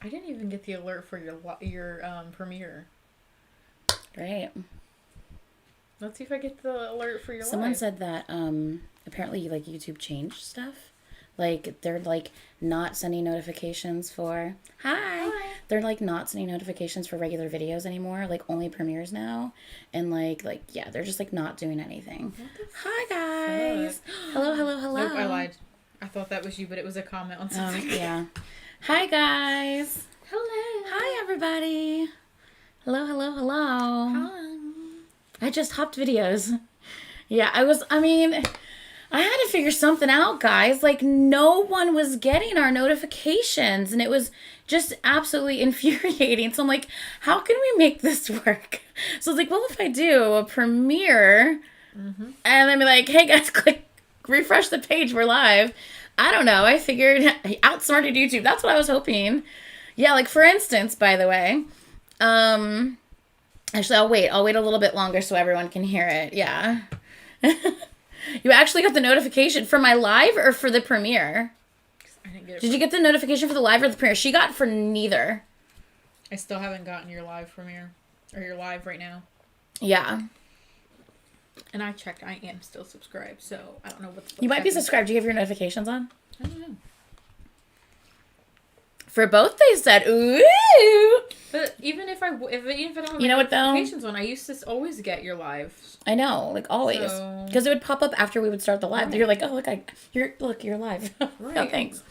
I didn't even get the alert for your premiere. Right. Let's see if I get the alert for your Someone live. said that apparently like YouTube changed stuff. Like they're like not sending notifications for hi. They're like not sending notifications for regular videos anymore. Like only premieres now, and like yeah, they're just like not doing anything. Hi guys. Hello, hello, hello. Nope, I lied. I thought that was you, but it was a comment on something. Yeah. Hi guys. Hello. Hi everybody. Hello, hello, hello. Hi. I just hopped videos. Yeah, I had to figure something out, guys. Like, no one was getting our notifications, and it was just absolutely infuriating. So I'm like, how can we make this work? So I was like, well, if I do a premiere, and then be like, hey, guys, click, refresh the page, we're live. I don't know. I figured I outsmarted YouTube. That's what I was hoping. Yeah, like, for instance, by the way, actually, I'll wait a little bit longer so everyone can hear it. Yeah. You actually got the notification for my live or for the premiere? I didn't get it. Did you get the notification for the live or the premiere? She got for neither. I still haven't gotten your live premiere. Or your live right now. Yeah. And I checked. I am still subscribed, so I don't know what's You might be happening. subscribed. Do you have your notifications on? I don't know. For both, they said, ooh. But even if I don't have You know what, though? notifications on, I used to always get your lives. I know, like always. So- Because it would pop up after we would start the live. Right. You're like, oh, look, you're live. Right. Oh, thanks.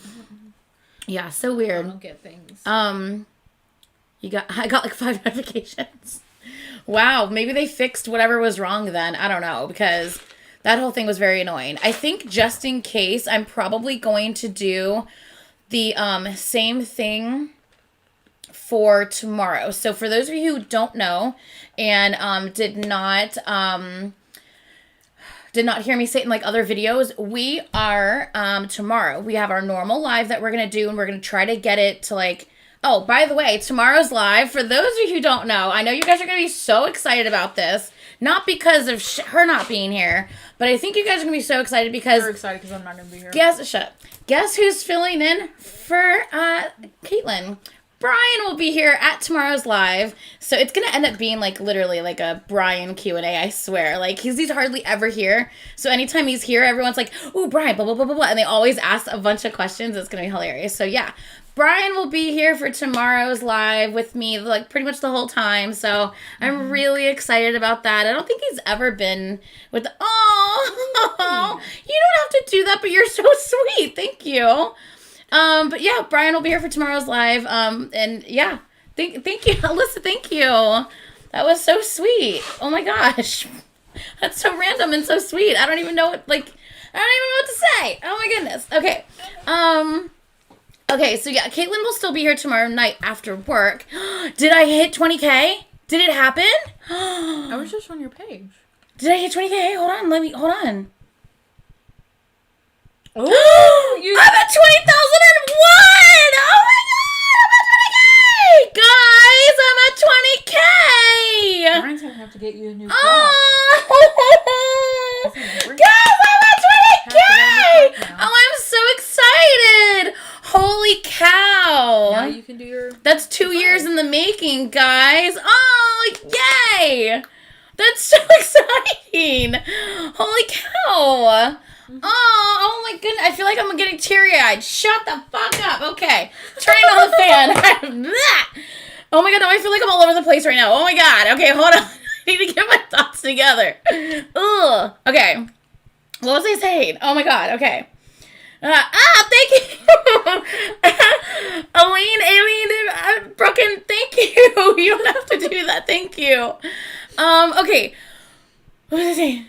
Yeah, so I weird. don't get things. I got like 5 notifications. Wow, maybe they fixed whatever was wrong then. I don't know, because that whole thing was very annoying. I think just in case, I'm probably going to do the same thing for tomorrow. So for those of you who don't know and did not hear me say it in like other videos, we are tomorrow. We have our normal live that we're going to do, and we're going to try to get it to like, oh, by the way, tomorrow's live, for those of you who don't know, I know you guys are going to be so excited about this. Not because of her not being here, but I think you guys are going to be so excited because... You're excited because I'm not going to be here. Shut up. Guess who's filling in for Caitlin? Brian will be here at tomorrow's live. So it's going to end up being like literally like a Brian Q&A, I swear. Like he's hardly ever here. So anytime he's here, everyone's like, ooh, Brian, blah, blah, blah, blah, blah. And they always ask a bunch of questions. It's going to be hilarious. So yeah, Brian will be here for tomorrow's live with me like pretty much the whole time. So I'm really excited about that. I don't think he's ever been with the, oh, you don't have to do that, but you're so sweet. Thank you. But yeah, Brian will be here for tomorrow's live. And yeah, thank you, Alyssa. Thank you. That was so sweet. Oh my gosh, that's so random and so sweet. I don't even know what to say. Oh my goodness. Okay. Okay. So yeah, Caitlin will still be here tomorrow night after work. Did I hit 20K? Did it happen? I was just on your page. Did I hit 20K? Hold on. Hold on. Oh, I'm at 20,001! Oh my god! I'm at 20K! Guys, I'm at 20K! Brian's going to have to get you a new Oh! Guys, I'm at 20K! Oh, I'm so excited! Holy cow! Now you can do your... That's 2 years in the making, guys. Oh, yay! That's so exciting! Holy cow! Oh my goodness. I feel like I'm getting teary-eyed. Shut the fuck up. Okay. Turning on the fan. Oh my god, now I feel like I'm all over the place right now. Oh my god. Okay, hold on. I need to get my thoughts together. Ugh. Okay. What was I saying? Oh my god. Okay. Thank you. Aileen, Brooklyn, thank you. You don't have to do that. Thank you. Okay. What was I saying?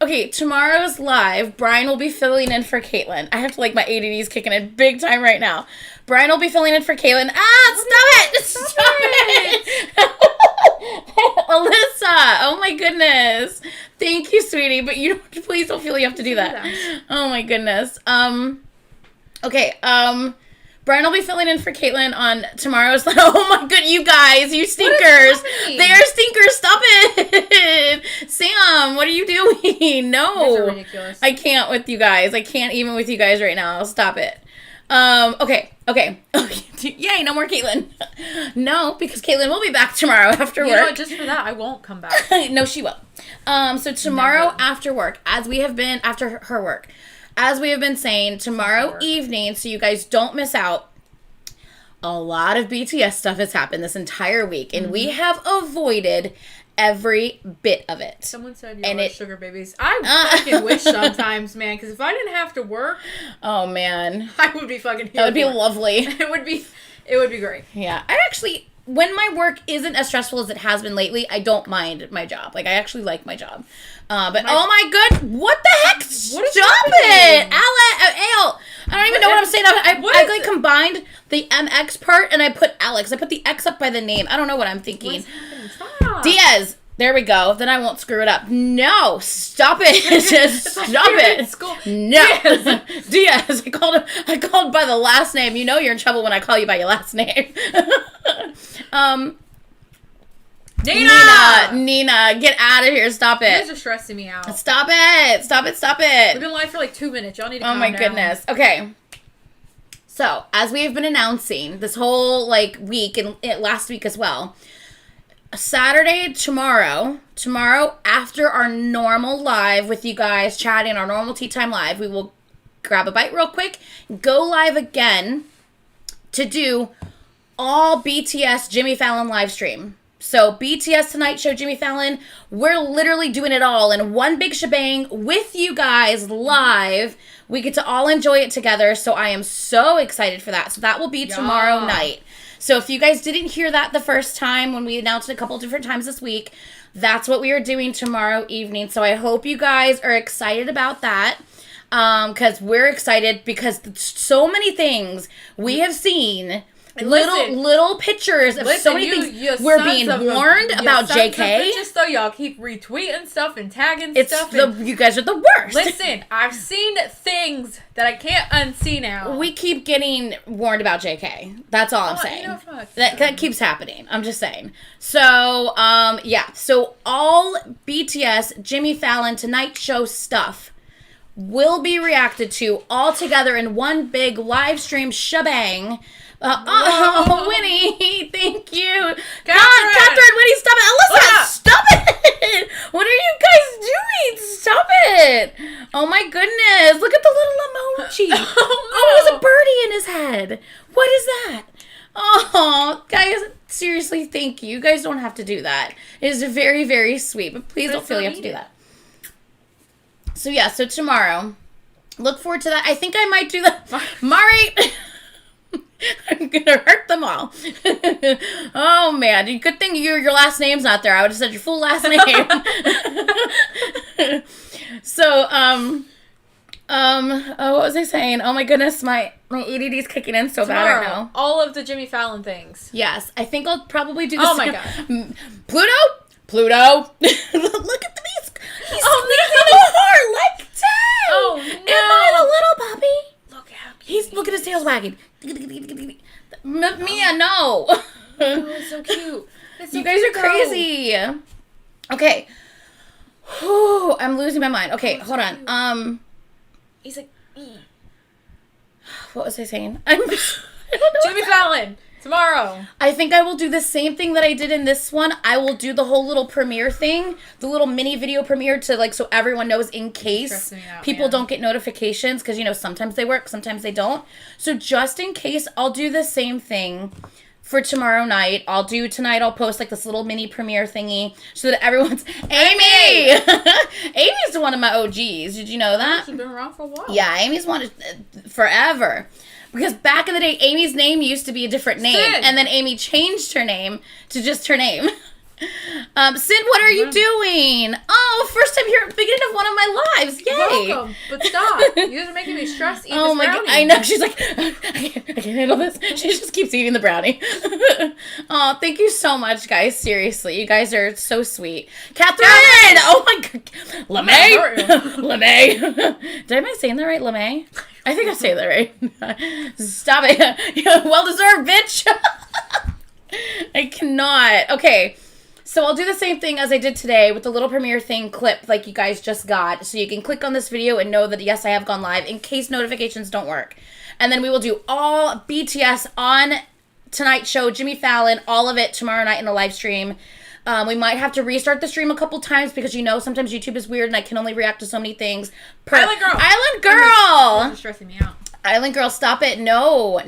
Okay, tomorrow's live, Brian will be filling in for Caitlin. I have to, like, my ADD's kicking in big time right now. Brian will be filling in for Caitlin. Stop it! Stop it! Alyssa, oh my goodness. Thank you, sweetie, but please don't feel you have to do that. Oh my goodness. Okay, Brian will be filling in for Caitlin on tomorrow's... Oh my god, you guys, you stinkers. They are stinkers. Stop it. Sam, what are you doing? No. These are ridiculous. I can't with you guys. I can't even with you guys right now. Stop it. Okay. Yay, no more Caitlin. No, because Caitlin will be back tomorrow after work. You know what, just for that, I won't come back. No, she will. So tomorrow Never. after work, after her work, as we have been saying, tomorrow evening, so you guys don't miss out, a lot of BTS stuff has happened this entire week, and we have avoided every bit of it. Someone said y'all are sugar babies. I fucking wish sometimes, man, because if I didn't have to work, oh man, I would be fucking here. That would be for it. lovely. It would be great. Yeah, I actually, when my work isn't as stressful as it has been lately, I don't mind my job. Like, I actually like my job. But oh my god, what the heck? Stop it, Ale. I don't even know what I'm saying. I like combined the MX part and I put Alex. I put the X up by the name. I don't know what I'm thinking. Stop. Diaz. There we go. Then I won't screw it up. No, stop it. Just stop it. No. Diaz. I called by the last name. You know you're in trouble when I call you by your last name. Nina, get out of here. Stop it. You guys are stressing me out. Stop it. We've been live for like 2 minutes. Y'all need to calm Oh my down. goodness. Okay. So, as we have been announcing this whole like week and last week as well, Saturday, tomorrow after our normal live with you guys chatting, our normal tea time live, we will grab a bite real quick, go live again to do all BTS Jimmy Fallon live stream. So BTS Tonight Show, Jimmy Fallon, we're literally doing it all in one big shebang with you guys live. We get to all enjoy it together. So I am so excited for that. So that will be tomorrow night. So if you guys didn't hear that the first time when we announced it a couple different times this week, that's what we are doing tomorrow evening. So I hope you guys are excited about that. Because we're excited because so many things we have seen. Little pictures of so many things. We're being warned about JK. Just so y'all keep retweeting stuff and tagging stuff. You guys are the worst. Listen, I've seen things that I can't unsee now. We keep getting warned about JK. That's all I'm saying. You know, that keeps happening. I'm just saying. So, yeah. So all BTS, Jimmy Fallon, Tonight Show stuff will be reacted to all together in one big live stream shebang. Winnie, thank you. Catherine, Winnie, stop it. Alyssa, stop it. What are you guys doing? Stop it. Oh my goodness. Look at the little emoji. Oh, there's a birdie in his head. What is that? Oh, guys, seriously, thank you. You guys don't have to do that. It is very, very sweet, but please don't feel you have to do that. So yeah, so tomorrow, look forward to that. I think I might do that. Mari... I'm gonna hurt them all. Oh man, good thing your last name's not there. I would have said your full last name. So, what was I saying? Oh my goodness, my ADD's kicking in so bad right now. All of the Jimmy Fallon things. Yes, I think I'll probably do this. Oh my god. Pluto. Look at the beast. He's squeezing more like that. Oh no. Am I the little puppy? Look at his tail's wagging. Mia, no. Oh, it's so cute. You guys are crazy. Okay. Whew, I'm losing my mind. Okay, hold on. He's like, what was I saying? Jimmy Fallon. Tomorrow. I think I will do the same thing that I did in this one. I will do the whole little premiere thing, the little mini video premiere to like so everyone knows in case people don't get notifications because, you know, sometimes they work, sometimes they don't. So just in case, I'll do the same thing for tomorrow night. I'll post like this little mini premiere thingy so that everyone's... Amy! Amy's one of my OGs. Did you know that? She's been around for a while. Yeah, Amy's one forever. Because back in the day, Amy's name used to be a different name. Sid. And then Amy changed her name to just her name. Sid, what are you doing? Oh, first time here at the beginning of one of my lives. Yay. Welcome. But stop. You guys are making me stressed. Eat Oh this my brownie. god. I know. She's like, I can't handle this. She just keeps eating the brownie. Oh, thank you so much, guys. Seriously. You guys are so sweet. Catherine! Oh my god. LeMay. Did I saying that right? LeMay? I think I'm saying that right. Stop it. Well deserved, bitch. I cannot. Okay. So I'll do the same thing as I did today with the little premiere thing clip like you guys just got. So you can click on this video and know that, yes, I have gone live in case notifications don't work. And then we will do all BTS on tonight's show, Jimmy Fallon, all of it tomorrow night in a live stream. We might have to restart the stream a couple times because, sometimes YouTube is weird and I can only react to so many things. Island Girl! Island Girl! You're stressing me out. Island Girl, stop it. No,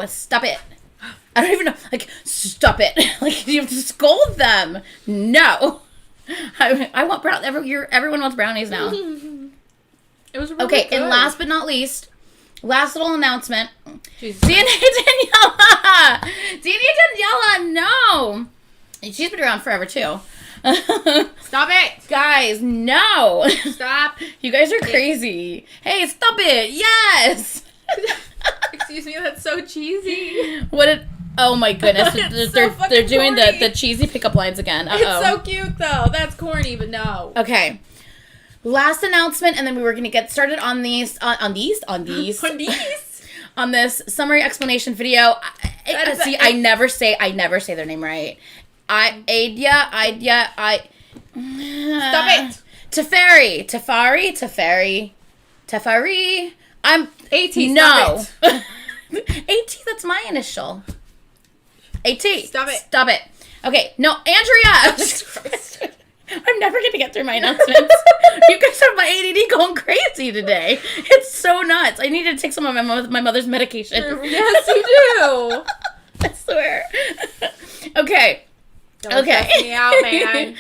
stop it. I don't even know. Like, stop it. Like, you have to scold them. No. I want brown. Everyone wants brownies now. It was really okay, good. And last but not least, last little announcement. Jesus. Daniela, no. She's been around forever, too. Stop it. Guys, no. Stop. You guys are crazy. Hey, stop it. Yes. Excuse me, that's so cheesy. Oh my goodness. They're doing corny. the cheesy pickup lines again. Uh-oh. It's so cute, though. That's corny, but no. Okay. Last announcement, and then we were going to get started on these. On this summary explanation video. I never say their name right. Stop it. Teferi. I'm AT. No. Stop AT, that's my initial. AT. Stop it. Okay, no, Andrea. I'm never going to get through my announcements. You guys have my ADD going crazy today. It's so nuts. I need to take some of my mother's medication. Yes, you do. I swear. Okay. Don't stress me out, man.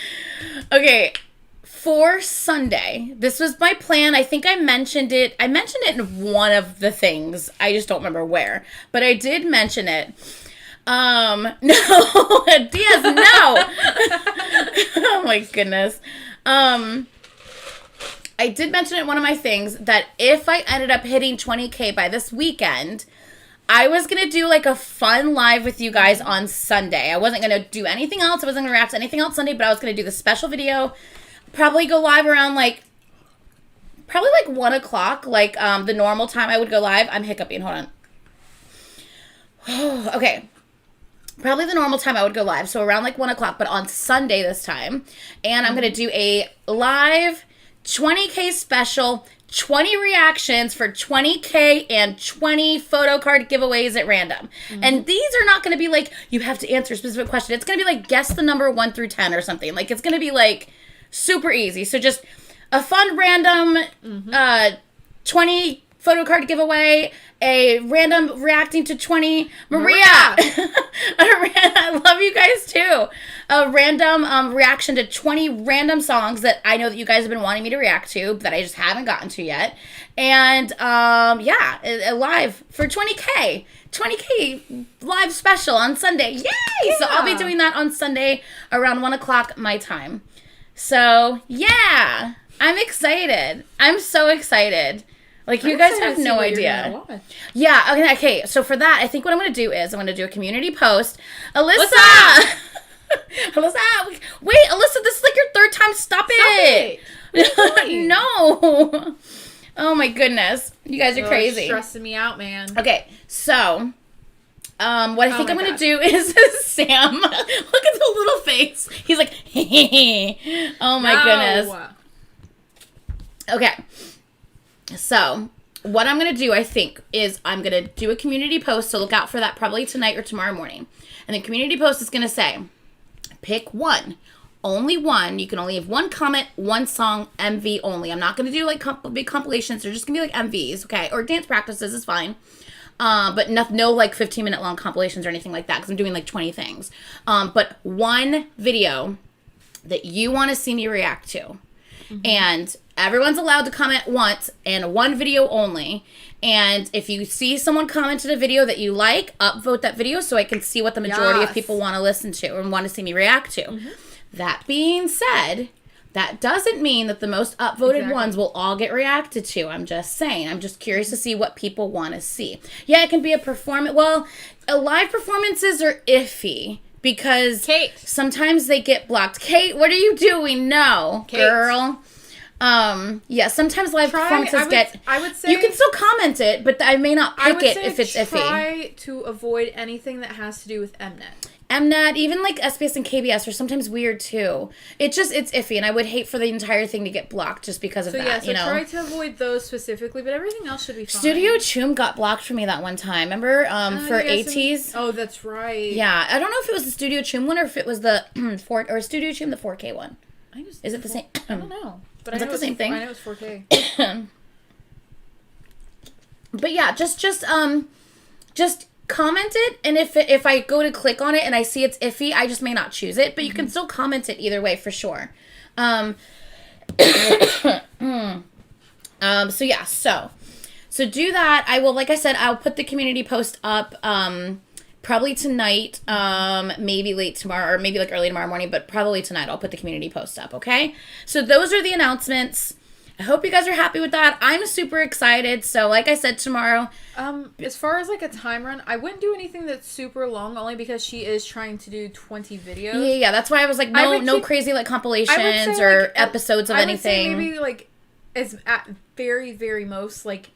Okay. For Sunday, this was my plan. I think I mentioned it. I mentioned it in one of the things. I just don't remember where. But I did mention it. No. Diaz, no. Oh my goodness. I did mention it in one of my things that if I ended up hitting 20K by this weekend, I was going to do like a fun live with you guys on Sunday. I wasn't going to do anything else. I wasn't going to react to anything else Sunday, but I was going to do the special video. Probably go live around probably 1 o'clock, the normal time I would go live. I'm hiccuping. Hold on. Okay. Probably the normal time I would go live. So around 1 o'clock, but on Sunday this time. And I'm going to do a live 20K special, 20 reactions for 20K and 20 photo card giveaways at random. Mm-hmm. And these are not going to be you have to answer a specific question. It's going to be guess the number 1 through 10 or something. It's going to be super easy. So just a fun random 20 photo card giveaway, a random reacting to 20 Maria. I love you guys too. A random reaction to 20 random songs that I know that you guys have been wanting me to react to that I just haven't gotten to yet. And a live for 20K. 20K live special on Sunday. Yay! Yeah. So I'll be doing that on Sunday around 1 o'clock my time. So, yeah, I'm excited. I'm so excited. You guys have no idea. Yeah, okay. So for that, I think what I'm going to do is I'm going to do a community post. Alyssa! Wait, Alyssa, this is your third time. Stop it. No. Oh, my goodness. You guys are crazy. It's stressing me out, man. Okay, so... what I think I'm going to do is Sam. Look at the little face. He's like, oh my goodness. Okay. So, what I'm going to do, I think, is I'm going to do a community post. So, look out for that probably tonight or tomorrow morning. And the community post is going to say, pick one. Only one. You can only have one comment, one song, MV only. I'm not going to do big compilations. They're just going to be MVs, okay? Or dance practices is fine. But no 15-minute long compilations or anything like that because I'm doing 20 things. But one video that you want to see me react to. Mm-hmm. And everyone's allowed to comment once and one video only. And if you see someone commented a video that you like, upvote that video so I can see what the majority of people want to listen to and want to see me react to. Mm-hmm. That being said... That doesn't mean that the most upvoted ones will all get reacted to. I'm just saying. I'm just curious to see what people want to see. Yeah, it can be a performance. Well, live performances are iffy because sometimes they get blocked. Kate, what are you doing? No, Kate. Girl. Yeah, sometimes live performances I would say... You can still comment it, but I may not pick it if it's iffy. Try to avoid anything that has to do with Mnet. Mnet, even like SBS and KBS are sometimes weird too. It's iffy, and I would hate for the entire thing to get blocked just because of that. So try to avoid those specifically, but everything else should be fine. Studio Choom got blocked for me that one time. Remember, for ATs? Oh, that's right. Yeah, I don't know if it was the Studio Choom one or if it was the Studio Choom the 4K one. Is it the same? I don't know. But Is that the same thing? I know it's 4K. But yeah, just comment it, and if I go to click on it and I see it's iffy, I just may not choose it, but you can still comment it either way for sure. So yeah, so do that. I will, like I said, I'll put the community post up probably tonight, maybe late tomorrow, or maybe like early tomorrow morning, but probably tonight I'll put the community post up, okay? So those are the announcements. I hope you guys are happy with that. I'm super excited. So like I said, tomorrow. As far as like a time run, I wouldn't do anything that's super long, only because she is trying to do 20 videos. Yeah. That's why I was like, no crazy like compilations or like, episodes of anything. I would say maybe like as at very, very most like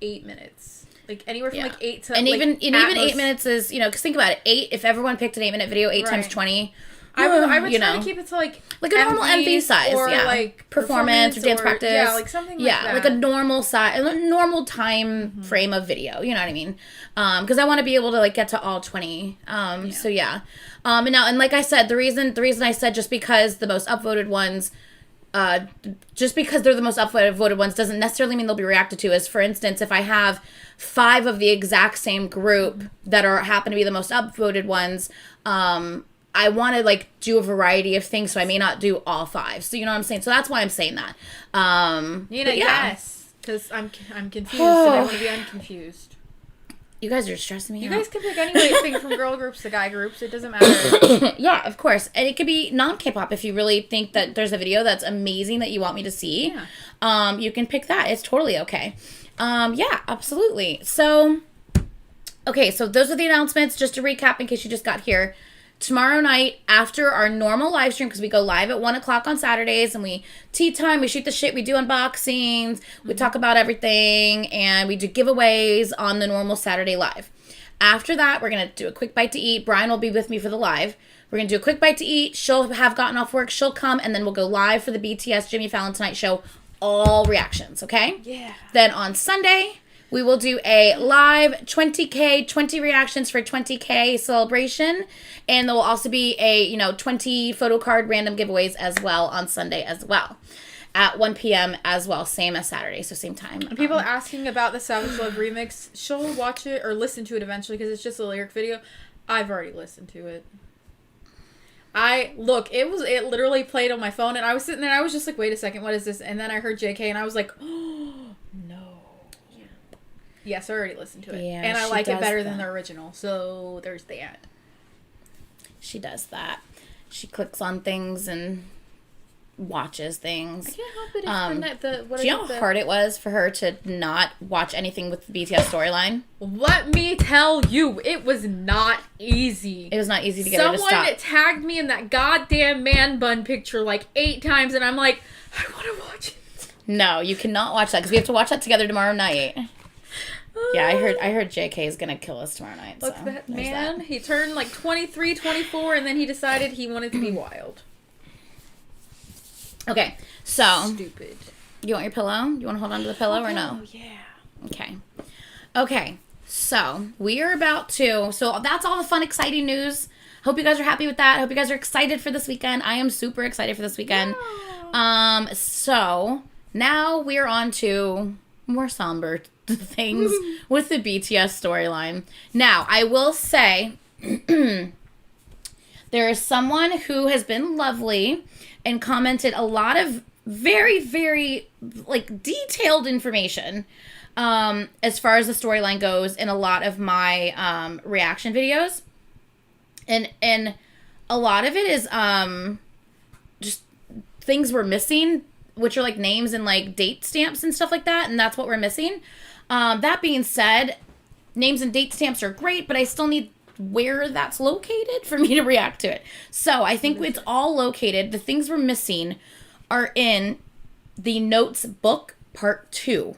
8 minutes. Like anywhere from like 8 to even 8 minutes is, because think about it. 8, if everyone picked an 8-minute video, 8 times 20. I would try to keep it to like a normal MV size, or like performance or dance practice. Yeah, like something like that. Like a normal size, a normal time frame of video. You know what I mean? Because I want to be able to like get to all 20. So yeah. And like I said, the reason I said just because the most upvoted ones. Just because they're the most upvoted ones doesn't necessarily mean they'll be reacted to. As for instance, if I have 5 of the exact same group that happen to be the most upvoted ones, I want to like do a variety of things, so I may not do all 5. So you know what I'm saying? So that's why I'm saying that. Yes, because I'm confused, and I want to be unconfused. You guys are stressing me out. You guys can pick anything from girl groups to guy groups. It doesn't matter. Yeah, of course. And it could be non-K-pop if you really think that there's a video that's amazing that you want me to see. Yeah. You can pick that. It's totally okay. Yeah, absolutely. So, okay, so those are the announcements. Just to recap in case you just got here. Tomorrow night, after our normal live stream, because we go live at 1 o'clock on Saturdays, and we tea time, we shoot the shit, we do unboxings, we talk about everything, and we do giveaways on the normal Saturday live. After that, we're going to do a quick bite to eat. Brian will be with me for the live. We're going to do a quick bite to eat. She'll have gotten off work. She'll come, and then we'll go live for the BTS Jimmy Fallon Tonight Show. All reactions, okay? Yeah. Then on Sunday, we will do a live 20K, 20 reactions for 20K celebration. And there will also be a, 20 photo card random giveaways as well on Sunday as well. At 1 p.m. as well, same as Saturday, so same time. And people asking about the Savage Love remix, she'll watch it or listen to it eventually because it's just a lyric video. I've already listened to it. It literally played on my phone, and I was sitting there, and I was just like, wait a second, what is this? And then I heard JK, and I was like, oh, no. Yeah. Yes, I already listened to it. Yeah, and I like it better than the original, so there's that. She does that. She clicks on things and watches things. I can't help it. Do you know how hard it was for her to not watch anything with the BTS storyline? Let me tell you, it was not easy. It was not easy to get her to stop. Someone tagged me in that goddamn man bun picture like 8 times, and I'm like, I want to watch it. No, you cannot watch that because we have to watch that together tomorrow night. Yeah, I heard JK is going to kill us tomorrow night. Look, that man, he turned like 23, 24, and then he decided he wanted to be wild. Okay, so. Stupid. You want your pillow? You want to hold on to the pillow or no? Oh, yeah. Okay, so we are about to. So that's all the fun, exciting news. Hope you guys are happy with that. Hope you guys are excited for this weekend. I am super excited for this weekend. Yeah. So now we are on to more somber things with the BTS storyline. Now, I will say there is someone who has been lovely and commented a lot of very, very like detailed information as far as the storyline goes in a lot of my reaction videos. And a lot of it is just things we're missing, which are like names and like date stamps and stuff like that, and that's what we're missing. That being said, names and date stamps are great, but I still need where that's located for me to react to it. So I think it's all located. The things we're missing are in the notes book part 2.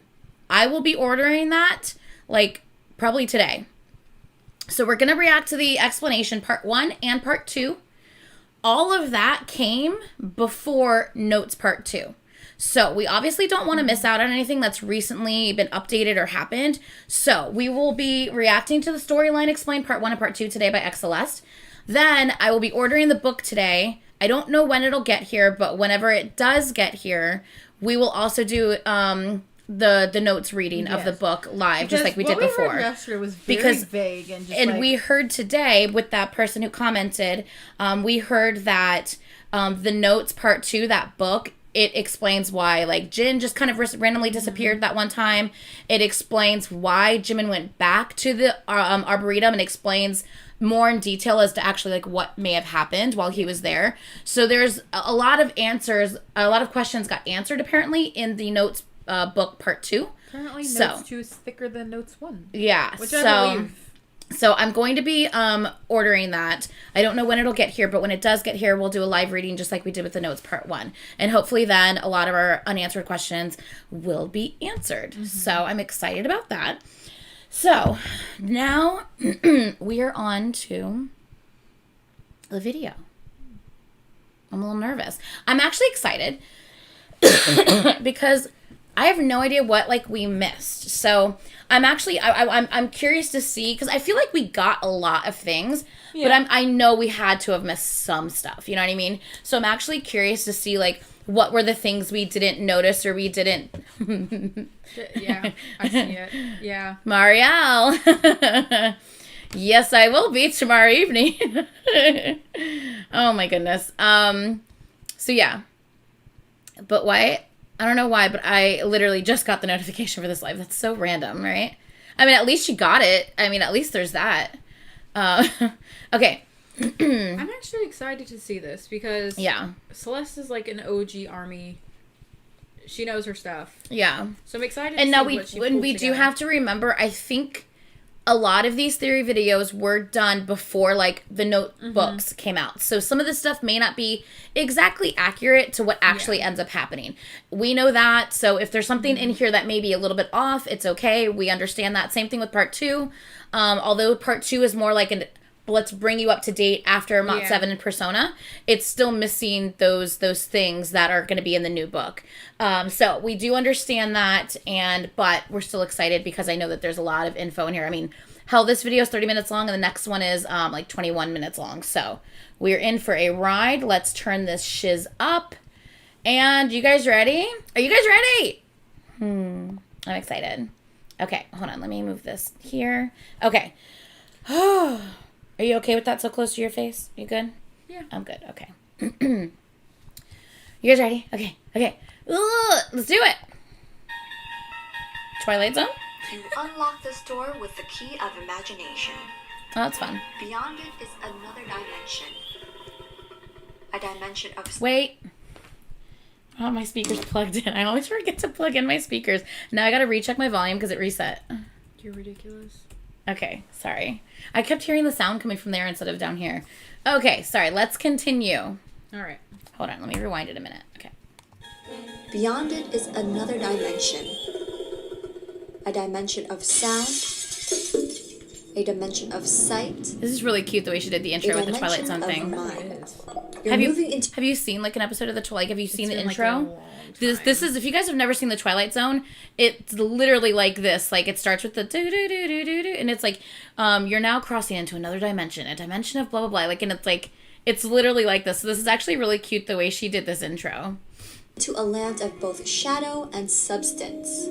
I will be ordering that like probably today. So we're going to react to the explanation part 1 and part 2. All of that came before notes part 2. So we obviously don't want to miss out on anything that's recently been updated or happened. So we will be reacting to the storyline explained part 1 and part 2 today by xCeleste. Then I will be ordering the book today. I don't know when it'll get here, but whenever it does get here, we will also do the notes reading of the book live, just like we did before. What we heard yesterday was very vague and we heard today with that person who commented, we heard that the notes part 2, that book, it explains why, like, Jin just kind of randomly disappeared that one time. It explains why Jimin went back to the Arboretum and explains more in detail as to actually, like, what may have happened while he was there. So there's a lot of answers, a lot of questions got answered, apparently, in the notes book part 2. Apparently notes 2 is thicker than notes 1. Yeah. Which I believe. So I'm going to be ordering that. I don't know when it'll get here, but when it does get here, we'll do a live reading just like we did with the notes part 1. And hopefully then a lot of our unanswered questions will be answered. Mm-hmm. So I'm excited about that. So now we are on to the video. I'm a little nervous. I'm actually excited because I have no idea what, like, we missed. So I'm actually, I'm curious to see, because I feel like we got a lot of things, but I know we had to have missed some stuff, you know what I mean? So I'm actually curious to see, like, what were the things we didn't notice or we didn't. Yeah, I see it. Yeah. Marielle. Yes, I will be tomorrow evening. Oh my goodness. So yeah. But why? I don't know why, but I literally just got the notification for this live. That's so random, right? I mean, at least you got it. I mean, at least there's that. Okay. I'm actually excited to see this because Celeste is like an OG army. She knows her stuff. Yeah. So I'm excited to see what she pulled together. Do have to remember, I think a lot of these theory videos were done before, like, the notebooks came out. So some of this stuff may not be exactly accurate to what actually ends up happening. We know that. So if there's something in here that may be a little bit off, it's okay. We understand that. Same thing with part 2. Although part 2 is more like let's bring you up to date after Mott 7 and Persona, it's still missing those things that are going to be in the new book. So we do understand that, but we're still excited because I know that there's a lot of info in here. I mean, hell, this video is 30 minutes long and the next one is like 21 minutes long. So we're in for a ride. Let's turn this shiz up. And you guys ready? Are you guys ready? I'm excited. Okay, hold on. Let me move this here. Okay. Are you okay with that so close to your face? You good? Yeah. I'm good. Okay. You guys ready? Okay. Let's do it. Twilight Zone? You unlock this door with the key of imagination. Oh, that's fun. Beyond it is another dimension. A dimension of... Wait. Oh, my speaker's plugged in. I always forget to plug in my speakers. Now I gotta recheck my volume because it reset. You're ridiculous. Okay, sorry. I kept hearing the sound coming from there instead of down here. Okay, sorry. Let's continue. All right. Hold on. Let me rewind it a minute. Okay. Beyond it is another dimension. A dimension of sound. A dimension of sight. This is really cute the way she did the intro with the Twilight Zone thing. Have you seen like an episode of the Twilight? Have you seen the intro? This is, if you guys have never seen the Twilight Zone, it's literally like this. Like, it starts with the do do do do do do, and it's like, you're now crossing into another dimension, a dimension of blah blah blah. Like, and it's like, it's literally like this. So this is actually really cute the way she did this intro. To a land of both shadow and substance,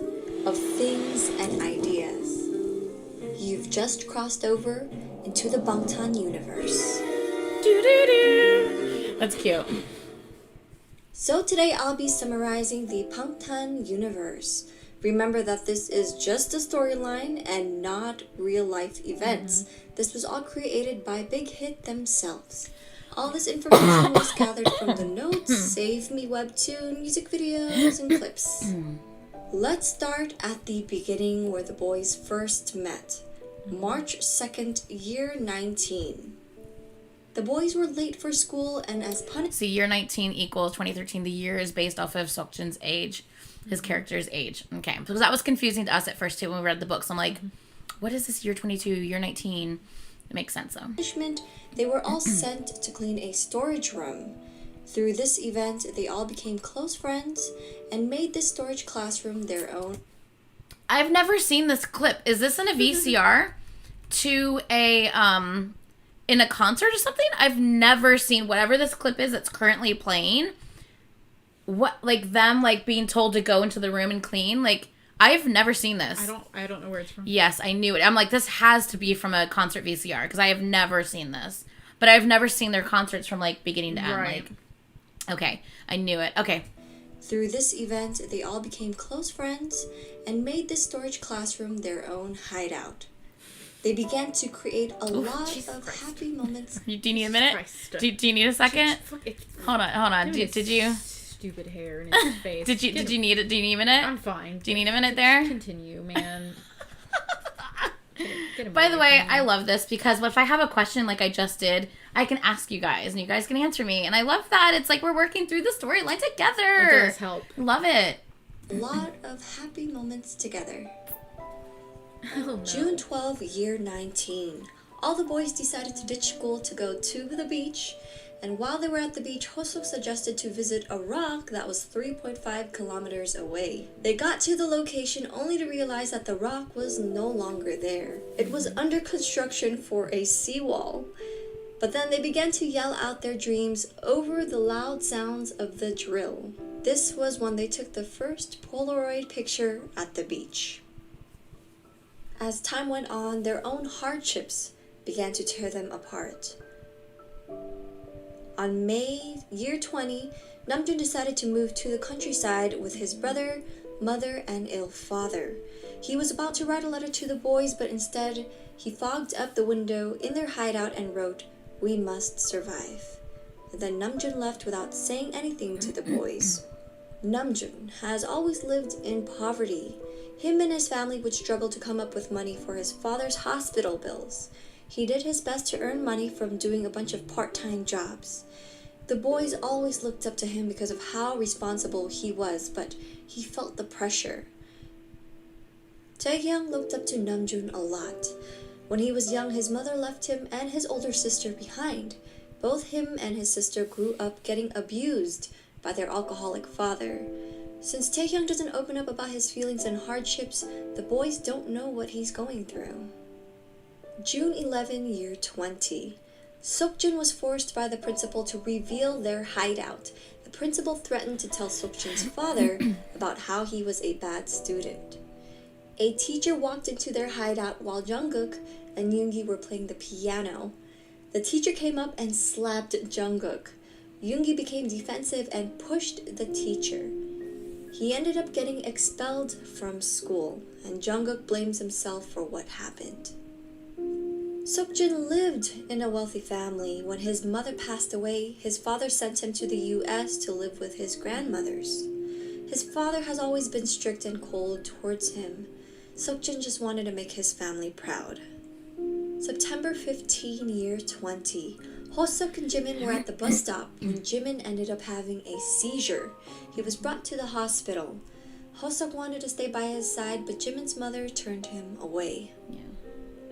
of things and ideas. You've just crossed over into the Bangtan universe. Do do do. That's cute. So today I'll be summarizing the Bangtan universe. Remember that this is just a storyline and not real-life events. This was all created by Big Hit themselves. All this information was gathered from the notes, Save Me webtoon, music videos, and clips. Let's start at the beginning where the boys first met. March 2nd, year 19. The boys were late for school and as punishment... See, year 19 equals 2013. The year is based off of Seokjin's age, his character's age. Okay, because that was confusing to us at first too when we read the books. I'm like, What is this? Year 22, year 19. It makes sense, though. Punishment, they were all sent to clean a storage room. Through this event, they all became close friends and made this storage classroom their own. I've never seen this clip. Is this in a VCR to a in a concert or something? I've never seen whatever this clip is that's currently playing. What, like them like being told to go into the room and clean? Like, I've never seen this. I don't know where it's from. Yes, I knew it. I'm like, this has to be from a concert VCR because I have never seen this. But I've never seen their concerts from like beginning to end. Right. Like, okay, I knew it. Okay. Through this event, they all became close friends and made this storage classroom their own hideout. They began to create a lot of happy moments. Do you need a minute? Do you need a second? Hold on. Did you? Stupid hair in his face. Do you need it? Do you need a minute? I'm fine. Do you need a minute there? Continue, man. Get By the way, I love this because if I have a question like I just did, I can ask you guys and you guys can answer me. And I love that. It's like we're working through the storyline together. It does help. Love it. A lot of happy moments together. Oh, no. June 12, year 19. All the boys decided to ditch school to go to the beach. And while they were at the beach, Hosuk suggested to visit a rock that was 3.5 kilometers away. They got to the location only to realize that the rock was no longer there. It was under construction for a seawall. But then they began to yell out their dreams over the loud sounds of the drill. This was when they took the first Polaroid picture at the beach. As time went on, their own hardships began to tear them apart. On May year 20, Namjoon decided to move to the countryside with his brother, mother, and ill father. He was about to write a letter to the boys, but instead, he fogged up the window in their hideout and wrote, "We must survive." Then Namjoon left without saying anything to the boys. Namjoon has always lived in poverty. Him and his family would struggle to come up with money for his father's hospital bills. He did his best to earn money from doing a bunch of part-time jobs. The boys always looked up to him because of how responsible he was, but he felt the pressure. Taehyung looked up to Namjoon a lot. When he was young, his mother left him and his older sister behind. Both him and his sister grew up getting abused by their alcoholic father. Since Taehyung doesn't open up about his feelings and hardships, the boys don't know what he's going through. June 11, year 20. Seokjun was forced by the principal to reveal their hideout. The principal threatened to tell Seokjun's father about how he was a bad student. A teacher walked into their hideout while Jungkook and Yoongi were playing the piano. The teacher came up and slapped Jungkook. Yoongi became defensive and pushed the teacher. He ended up getting expelled from school, and Jungkook blames himself for what happened. Seokjun lived in a wealthy family. When his mother passed away, his father sent him to the US to live with his grandmothers. His father has always been strict and cold towards him. Seokjun just wanted to make his family proud. September 15, year 20. Hosuk and Jimin were at the bus stop when Jimin ended up having a seizure. He was brought to the hospital. Hosuk wanted to stay by his side, but Jimin's mother turned him away.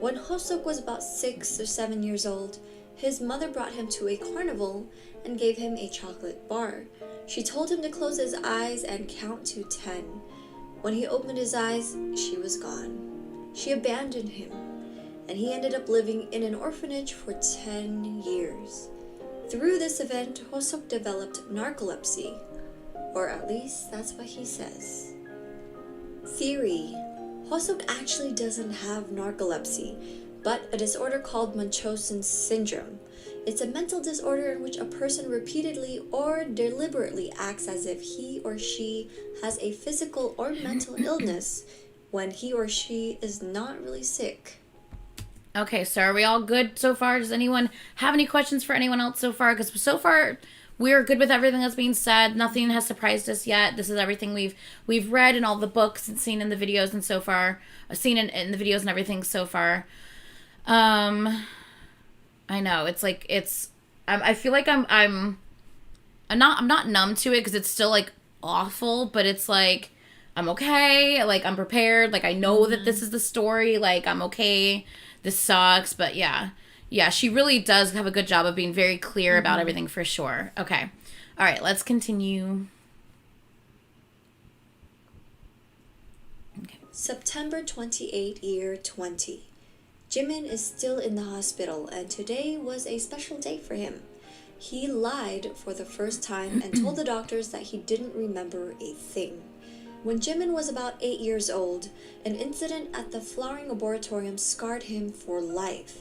When Hosuk was about 6 or 7 years old, his mother brought him to a carnival and gave him a chocolate bar. She told him to close his eyes and count to 10. When he opened his eyes, she was gone. She abandoned him, and he ended up living in an orphanage for 10 years. Through this event, Hosuk developed narcolepsy, or at least that's what he says. Theory: Hosuk actually doesn't have narcolepsy, but a disorder called Munchausen syndrome. It's a mental disorder in which a person repeatedly or deliberately acts as if he or she has a physical or mental illness when he or she is not really sick. Okay, so are we all good so far? Does anyone have any questions for anyone else so far? Because so far, we're good with everything that's being said. Nothing has surprised us yet. This is everything we've read in all the books and seen in the videos and so far. Seen in the videos and everything so far. I know it's like I feel like I'm not numb to it because it's still like awful, but it's like I'm okay. Like, I'm prepared. Like, I know that this is the story. Like, I'm okay. This sucks. But yeah. Yeah, she really does have a good job of being very clear about everything for sure. Okay. All right, let's continue. Okay. September 28, year 20. Jimin is still in the hospital, and today was a special day for him. He lied for the first time and told the doctors that he didn't remember a thing. When Jimin was about 8 years old, an incident at the flowering laboratorium scarred him for life.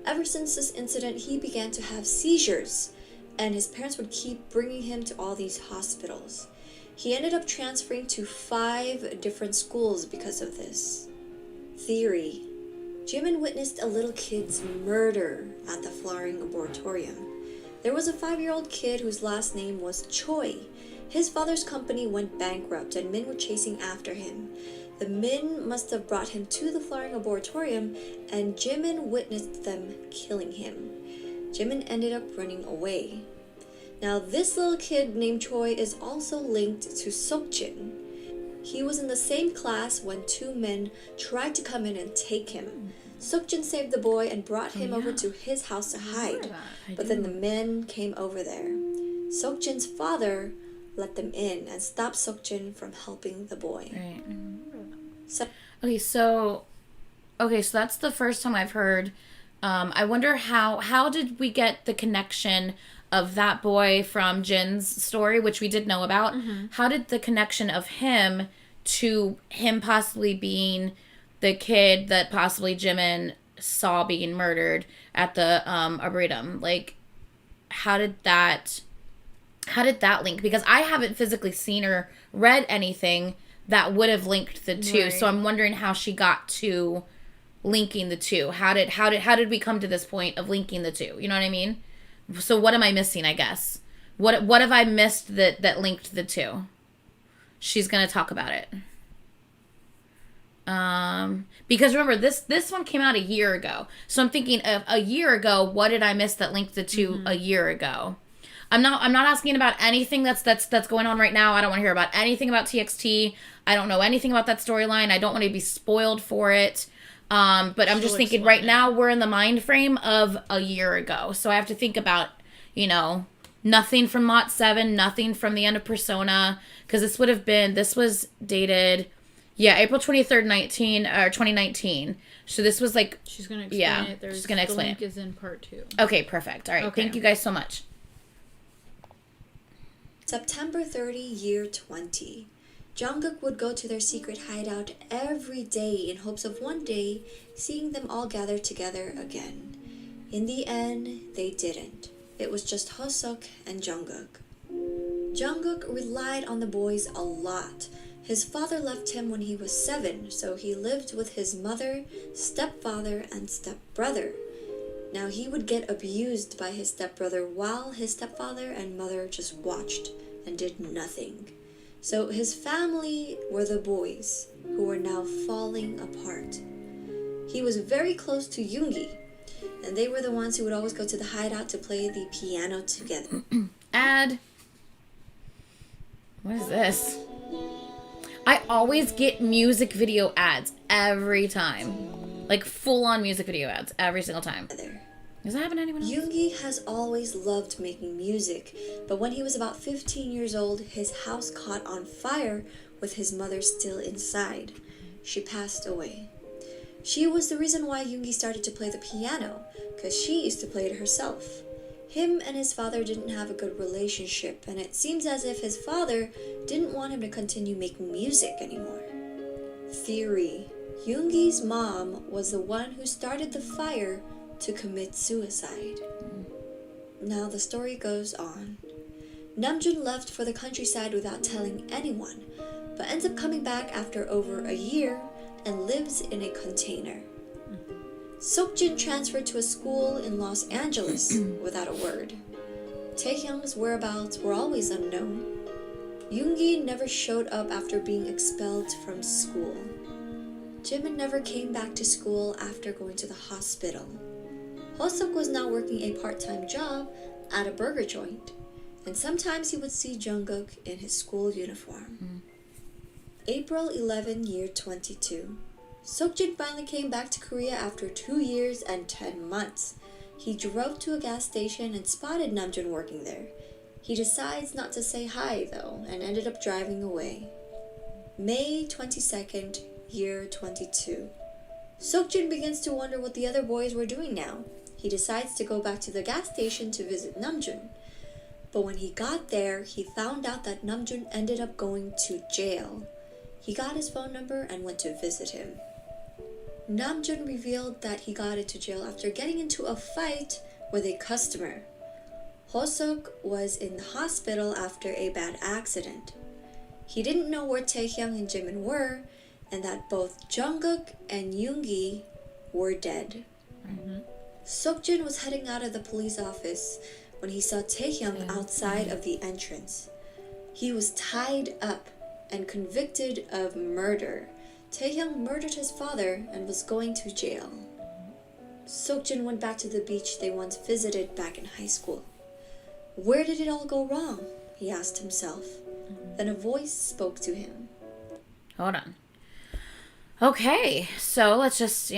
Ever since this incident, he began to have seizures, and his parents would keep bringing him to all these hospitals. He ended up transferring to 5 different schools because of this. Theory: Jimin witnessed a little kid's murder at the flowering laboratorium. There was a 5-year-old kid whose last name was Choi. His father's company went bankrupt and men were chasing after him. The men must have brought him to the flowering laboratorium, and Jimin witnessed them killing him. Jimin ended up running away. Now, this little kid named Choi is also linked to Seokjin. He was in the same class when 2 men tried to come in and take him. Seokjin saved the boy and brought him over to his house to hide. But then the men came over there. Seokjin's father let them in and stopped Seokjin from helping the boy. Right. Okay, so that's the first time I've heard. I wonder how did we get the connection of that boy from Jin's story, which we did know about. How did the connection of him to him possibly being the kid that possibly Jimin saw being murdered at the Arboretum? Like, how did that link? Because I haven't physically seen or read anything that would have linked the two. Right. So I'm wondering how she got to linking the two. How did we come to this point of linking the two? You know what I mean? So what am I missing, I guess? What have I missed that linked the two? She's going to talk about it. Because remember, this one came out a year ago. So I'm thinking of a year ago, what did I miss that linked the two a year ago? I'm not asking about anything that's going on right now. I don't want to hear about anything about TXT. I don't know anything about that storyline. I don't want to be spoiled for it. But I'm just thinking right now we're in the mind frame of a year ago. So I have to think about, nothing from Lot 7, nothing from the end of Persona, because this was dated, April 23rd, 2019. So this was like, she's going to explain it. She's going to explain it. The link is in part 2. Okay, perfect. All right. Okay. Thank you guys so much. September 30, year 20. Jungkook would go to their secret hideout every day in hopes of one day seeing them all gather together again. In the end, they didn't. It was just Hoseok and Jungkook. Jungkook relied on the boys a lot. His father left him when he was 7, so he lived with his mother, stepfather, and stepbrother. Now he would get abused by his stepbrother while his stepfather and mother just watched and did nothing. So his family were the boys, who were now falling apart. He was very close to Yoongi, and they were the ones who would always go to the hideout to play the piano together. What is this? I always get music video ads every time. Like full-on music video ads every single time. Does that happen to anyone else? Yoongi has always loved making music, but when he was about 15 years old, his house caught on fire with his mother still inside. She passed away. She was the reason why Yoongi started to play the piano, because she used to play it herself. Him and his father didn't have a good relationship, and it seems as if his father didn't want him to continue making music anymore. Theory: Yoongi's mom was the one who started the fire to commit suicide. Now the story goes on. Namjoon left for the countryside without telling anyone, but ends up coming back after over a year and lives in a container. Seokjin transferred to a school in Los Angeles without a word. Taehyung's whereabouts were always unknown. Yoongi never showed up after being expelled from school. Jimin never came back to school after going to the hospital. Hoseok was now working a part-time job at a burger joint, and sometimes he would see Jungkook in his school uniform. April 11, year 22. Seokjin finally came back to Korea after 2 years and 10 months. He drove to a gas station and spotted Namjoon working there. He decides not to say hi, though, and ended up driving away. May 22nd, year 22. Seokjin begins to wonder what the other boys were doing now. He decides to go back to the gas station to visit Namjoon. But when he got there, he found out that Namjoon ended up going to jail. He got his phone number and went to visit him. Namjoon revealed that he got into jail after getting into a fight with a customer. Hoseok was in the hospital after a bad accident. He didn't know where Taehyung and Jimin were, and that both Jungkook and Yoongi were dead. Seokjin was heading out of the police office when he saw Taehyung outside of the entrance. He was tied up and convicted of murder. Taehyung murdered his father and was going to jail. Seokjin went back to the beach they once visited back in high school. Where did it all go wrong? He asked himself. Then a voice spoke to him. Hold on. Okay, so let's just,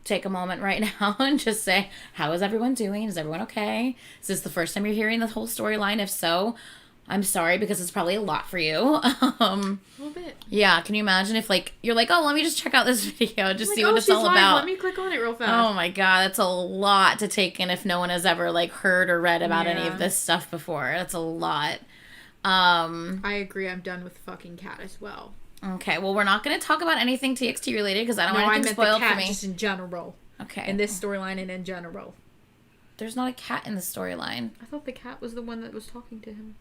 take a moment right now and just say, how is everyone doing? Is everyone okay? Is this the first time you're hearing the whole storyline? If so, I'm sorry because it's probably a lot for you. A little bit. Yeah, can you imagine if you're like, oh, let me just check out this video, just see what it's all about. Let me click on it real fast. Oh my god, that's a lot to take in if no one has ever heard or read about any of this stuff before. That's a lot. I agree. I'm done with fucking cat as well. Okay, well, we're not going to talk about anything TXT related because I don't want anything spoiled for me. Just in general. Okay. In this storyline and in general. There's not a cat in the storyline. I thought the cat was the one that was talking to him.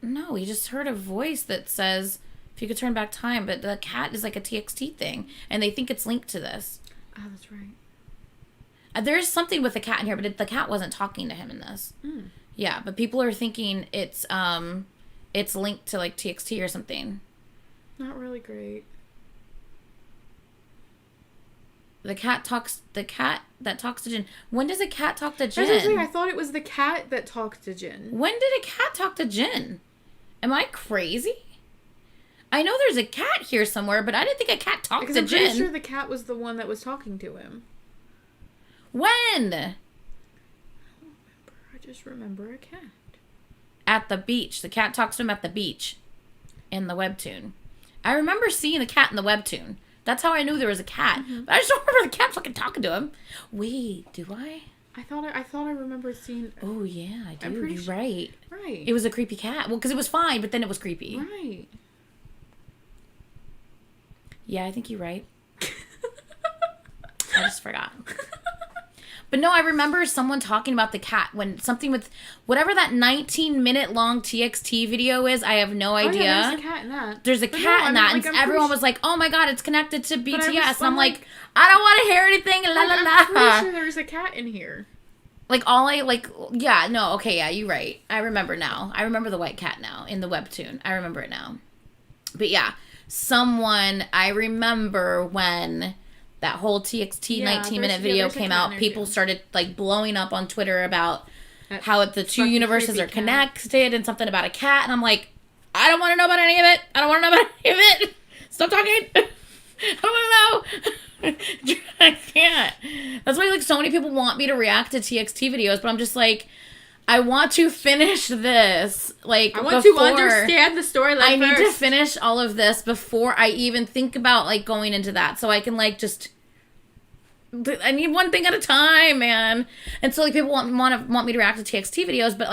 No, he just heard a voice that says, if you could turn back time, but the cat is like a TXT thing, and they think it's linked to this. Oh, that's right. There's something with the cat in here, but the cat wasn't talking to him in this. Yeah, but people are thinking it's linked to TXT or something. Not really great. The cat that talks to Jin. When does a cat talk to Jin? I thought it was the cat that talked to Jin. When did a cat talk to Jin? Am I crazy? I know there's a cat here somewhere, but I didn't think a cat talked to Jin. I'm pretty sure the cat was the one that was talking to him. When? I don't remember. I just remember a cat. At the beach. The cat talks to him at the beach. In the webtoon. I remember seeing the cat in the webtoon. That's how I knew there was a cat. But I just don't remember the cat fucking talking to him. Wait, do I? I thought I remembered seeing... Oh, yeah, I do. You're sure. right. Right. It was a creepy cat. Well, because it was fine, but then it was creepy. Right. Yeah, I think you're right. I just forgot. But no, I remember someone talking about the cat when something with whatever that 19-minute long TXT video is. I have no idea. Yeah, there's a cat in that. There's a cat in that, and everyone was like, "Oh my god, it's connected to BTS." And I'm like, I don't want to hear anything. La la la. I'm pretty sure there's a cat in here. Okay, you're right. I remember now. I remember the white cat now in the webtoon. I remember it now. But yeah, I remember when that whole TXT 19-minute video came out, people started blowing up on Twitter about how the two universes are connected and something about a cat. And I'm like, I don't want to know about any of it. I don't want to know about any of it. Stop talking. I don't want to know. I can't. That's why so many people want me to react to TXT videos, but I'm just like, I want to finish this. I want to understand the storyline. I need to finish all of this before I even think about going into that, so I can just. I need one thing at a time, man. And so people want me to react to TXT videos, but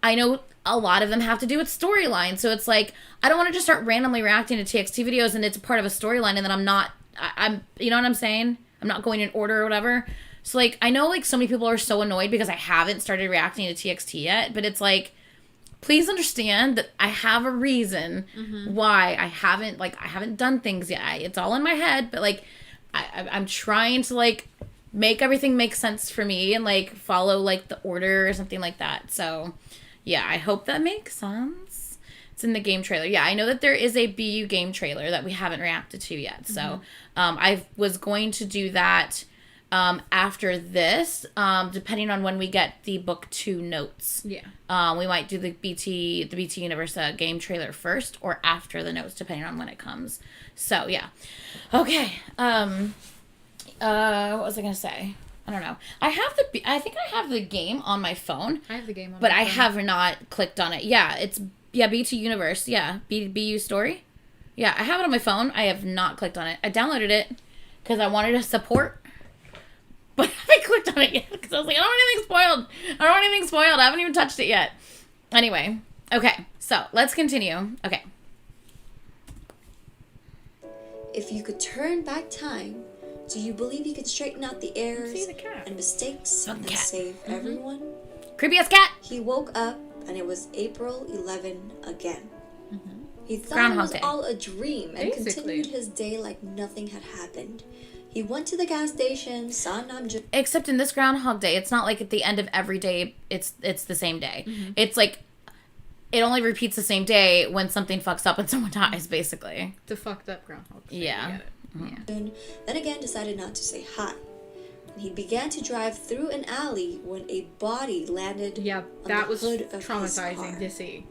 I know a lot of them have to do with storyline. So it's I don't want to just start randomly reacting to TXT videos and it's a part of a storyline, and then I'm you know what I'm saying? I'm not going in order or whatever. So I know so many people are so annoyed because I haven't started reacting to TXT yet, but it's please understand that I have a reason why I haven't done things yet. It's all in my head, but I'm trying to make everything make sense for me and follow the order or something like that. So yeah, I hope that makes sense. It's in the game trailer. Yeah, I know that there is a BU game trailer that we haven't reacted to yet. So I was going to do that after this, depending on when we get the book 2 notes. Yeah. We might do the BT Universe game trailer first or after the notes, depending on when it comes. So yeah. Okay. What was I gonna say? I don't know. I think I have the game on my phone. I have the game on but my phone. I have not clicked on it. Yeah, it's BT Universe. Yeah, BU Story. Yeah, I have it on my phone. I have not clicked on it. I downloaded it because I wanted to support, but I haven't clicked on it yet because I was like, I don't want anything spoiled. I haven't even touched it yet. Anyway, okay, so let's continue. Okay. If you could turn back time, do you believe you could straighten out the errors See the cat. and mistakes and cat. save everyone? Creepy ass cat. He woke up and it was April 11 again. He thought Groundhog it was Day. all a dream and Basically. continued his day like nothing had happened. He went to the gas station, saw Namjoon. Except in this Groundhog Day, it's not like at the end of every day, it's the same day. It's like, it only repeats the same day when something fucks up and someone dies, basically. It's a fucked up Groundhog Day. Yeah. I get it. Yeah. Then again decided not to say hi. And he began to drive through an alley when a body landed Yeah, on that the was hood of his traumatizing car. to see.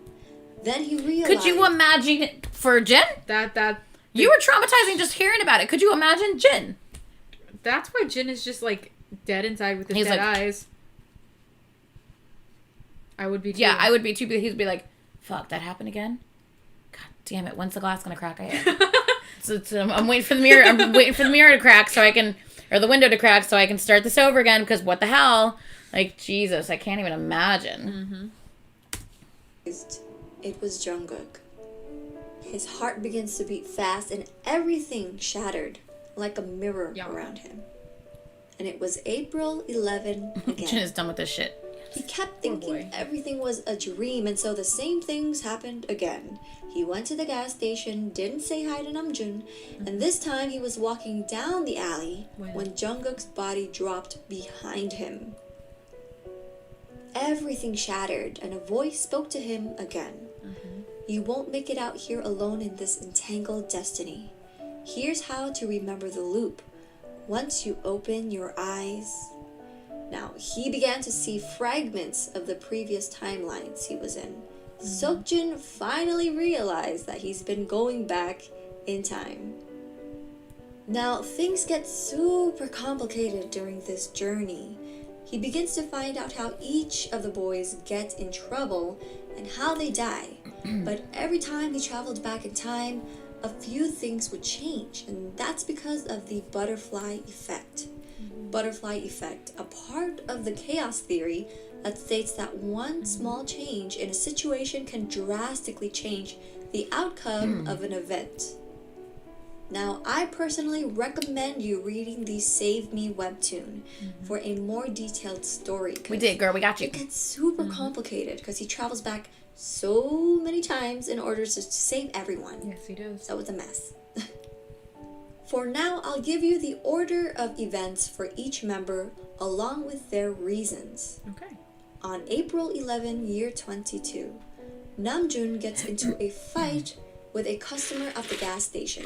Then he realized... Could you imagine it for Jin? You were traumatizing just hearing about it. Could you imagine Jin? That's why Jin is just like dead inside with his He's dead like- eyes. I would be too. Yeah, I would be too. He'd be like, fuck, that happened again? God damn it. When's the glass going to crack? So I'm waiting for the mirror. I'm waiting for the mirror to crack so I can, or the window to crack so I can start this over again. Because what the hell? Like, Jesus, I can't even imagine. It was Jungkook. His heart begins to beat fast and everything shattered like a mirror around him. And it was April 11 Jin again. is done with this shit. He kept Poor thinking boy. everything was a dream, and so the same things happened again. He went to the gas station, didn't say hi to Namjoon, and this time he was walking down the alley when Jungkook's body dropped behind him. Everything shattered, and a voice spoke to him again. You won't make it out here alone in this entangled destiny. Here's how to remember the loop. Once you open your eyes... Now, he began to see fragments of the previous timelines he was in. Seokjin finally realized that he's been going back in time. Now, things get super complicated during this journey. He begins to find out how each of the boys get in trouble and how they die. But every time he traveled back in time, a few things would change, and that's because of the butterfly effect. Butterfly effect, a part of the chaos theory that states that one small change in a situation can drastically change the outcome of an event. Now, I personally recommend you reading the Save Me webtoon for a more detailed story. We did, girl. We got you. It gets super complicated because he travels back so many times in order to save everyone. Yes, he does. So it's a mess. For now, I'll give you the order of events for each member along with their reasons. Okay. On April 11, year 22, Namjoon gets into a fight with a customer at the gas station.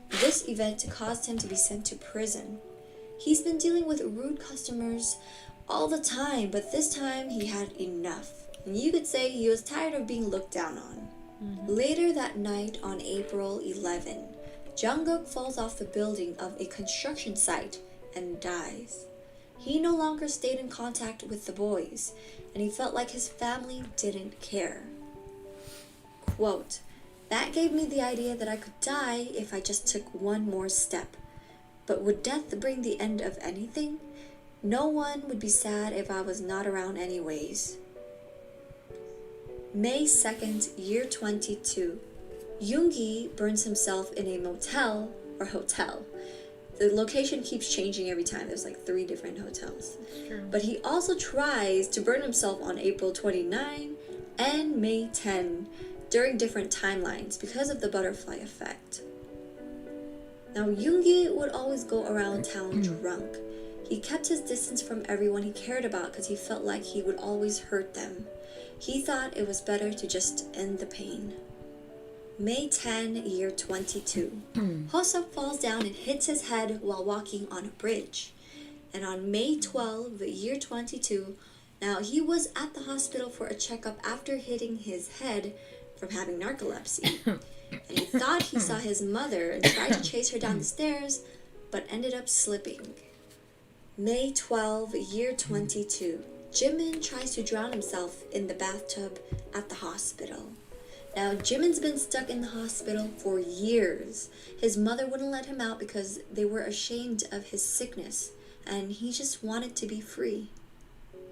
This event caused him to be sent to prison. He's been dealing with rude customers all the time, but this time he had enough. And you could say he was tired of being looked down on. Later that night on April 11, Jungkook falls off the building of a construction site and dies. He no longer stayed in contact with the boys, and he felt like his family didn't care. Quote, "That gave me the idea that I could die if I just took one more step. But would death bring the end of anything? No one would be sad if I was not around anyways." May 2nd, year 22. Yoongi burns himself in a motel or hotel. The location keeps changing every time. There's like 3 different hotels. True. But he also tries to burn himself on April 29 and May 10 during different timelines because of the butterfly effect. Now, Yoongi would always go around town drunk. He kept his distance from everyone he cared about because he felt like he would always hurt them. He thought it was better to just end the pain. May 10, year 22. Hosuk falls down and hits his head while walking on a bridge. And on May 12, year 22, now he was at the hospital for a checkup after hitting his head from having narcolepsy. And he thought he saw his mother and tried to chase her down the stairs, but ended up slipping. May 12, year 22. Jimin tries to drown himself in the bathtub at the hospital. Now, Jimin's been stuck in the hospital for years. His mother wouldn't let him out because they were ashamed of his sickness, and he just wanted to be free.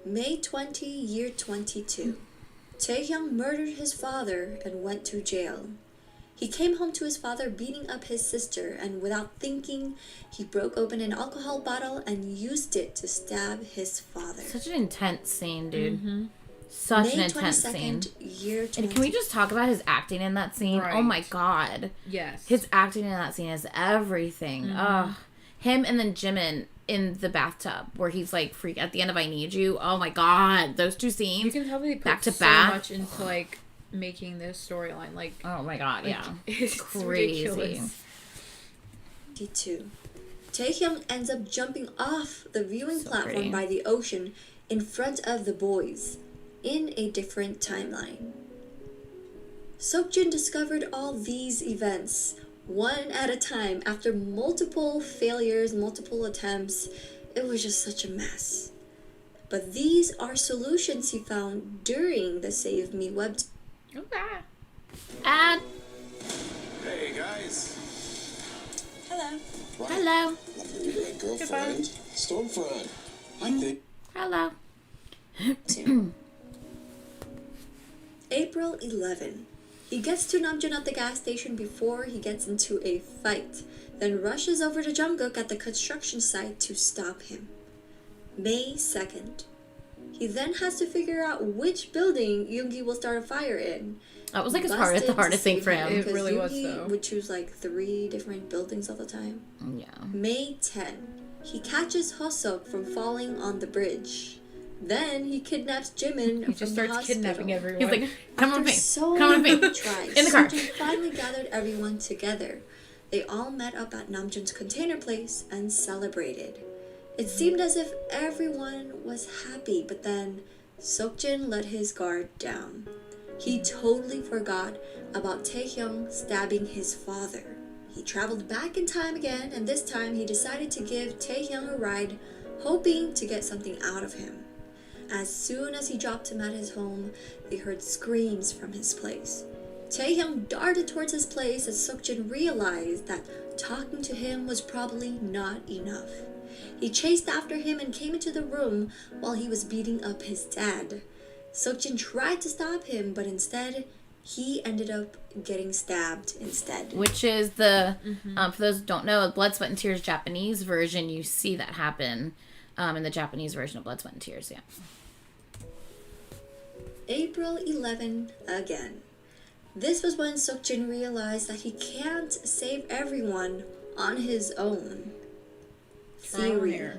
May 20, year 22. Taehyung murdered his father and went to jail. He came home to his father beating up his sister, and without thinking, he broke open an alcohol bottle and used it to stab his father. Such an intense scene, dude. Such an intense scene. Year 20. And can we just talk about his acting in that scene? Right. Oh my god. Yes. His acting in that scene is everything. Him and then Jimin in the bathtub where he's like freak at the end of I Need You. Oh my god. Those two scenes. You can tell they put back to so back. much into like making this storyline. Like, oh my god, like, yeah. It's crazy. ridiculous. 22. Taehyung ends up jumping off the viewing platform pretty. by the ocean in front of the boys in a different timeline. Seokjin discovered all these events one at a time after multiple failures, multiple attempts. It was just such a mess. But these are solutions he found during the Save Me web. Okay. And Hey guys. Hello. Right. hello. Let me meet my girlfriend, Stormfront. I think. Hello. 2. April 11. He gets to Namjoon at the gas station before he gets into a fight, then rushes over to Jungkook at the construction site to stop him. May 2nd. He then has to figure out which building Yoongi will start a fire in. That was like He the busted hardest thing to for save him. It really was, Yoongi though. would choose like 3 different buildings all the time. Yeah. May 10. He catches Hosok from falling on the bridge. Then he kidnaps Jimin He from just the starts hospital. kidnapping everyone. He's like, come with After me. so Come with me. many tries, In the car. Seokjin finally gathered everyone together. They all met up at Namjoon's container place and celebrated. It seemed as if everyone was happy, but then Seokjin let his guard down. He totally forgot about Taehyung stabbing his father. He traveled back in time again, and this time he decided to give Taehyung a ride, hoping to get something out of him. As soon as he dropped him at his home, they heard screams from his place. Taehyung darted towards his place as Seokjin realized that talking to him was probably not enough. He chased after him and came into the room while he was beating up his dad. Seokjin tried to stop him, but instead, he ended up getting stabbed instead. Which is the, for those who don't know, Blood, Sweat, and Tears Japanese version, you see that happen in the Japanese version of Blood, Sweat, and Tears, yeah. April 11 again. This was when Seokjin realized that he can't save everyone on his own. Theory.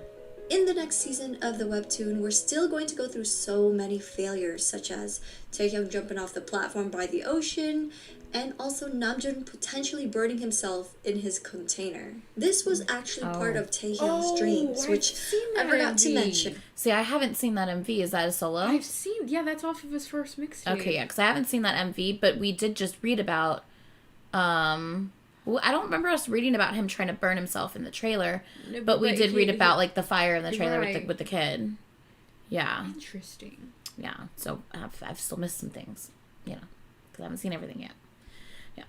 In the next season of the webtoon, we're still going to go through so many failures, such as Taehyung jumping off the platform by the ocean, and also Namjoon potentially burning himself in his container. This was actually part of Taehyung's dreams, I've which seen I that forgot to MV. mention. See, I haven't seen that MV. Is that a solo? I've seen, yeah, that's off of his first mixtape. Okay, yeah, because I haven't seen that MV, but we did just read about, well, I don't remember us reading about him trying to burn himself in the trailer, No, but we did read he- about, like, the fire in the trailer Right. with the kid. Yeah, Interesting. yeah, so I've still missed some things, you know, because I haven't seen everything yet. Yeah.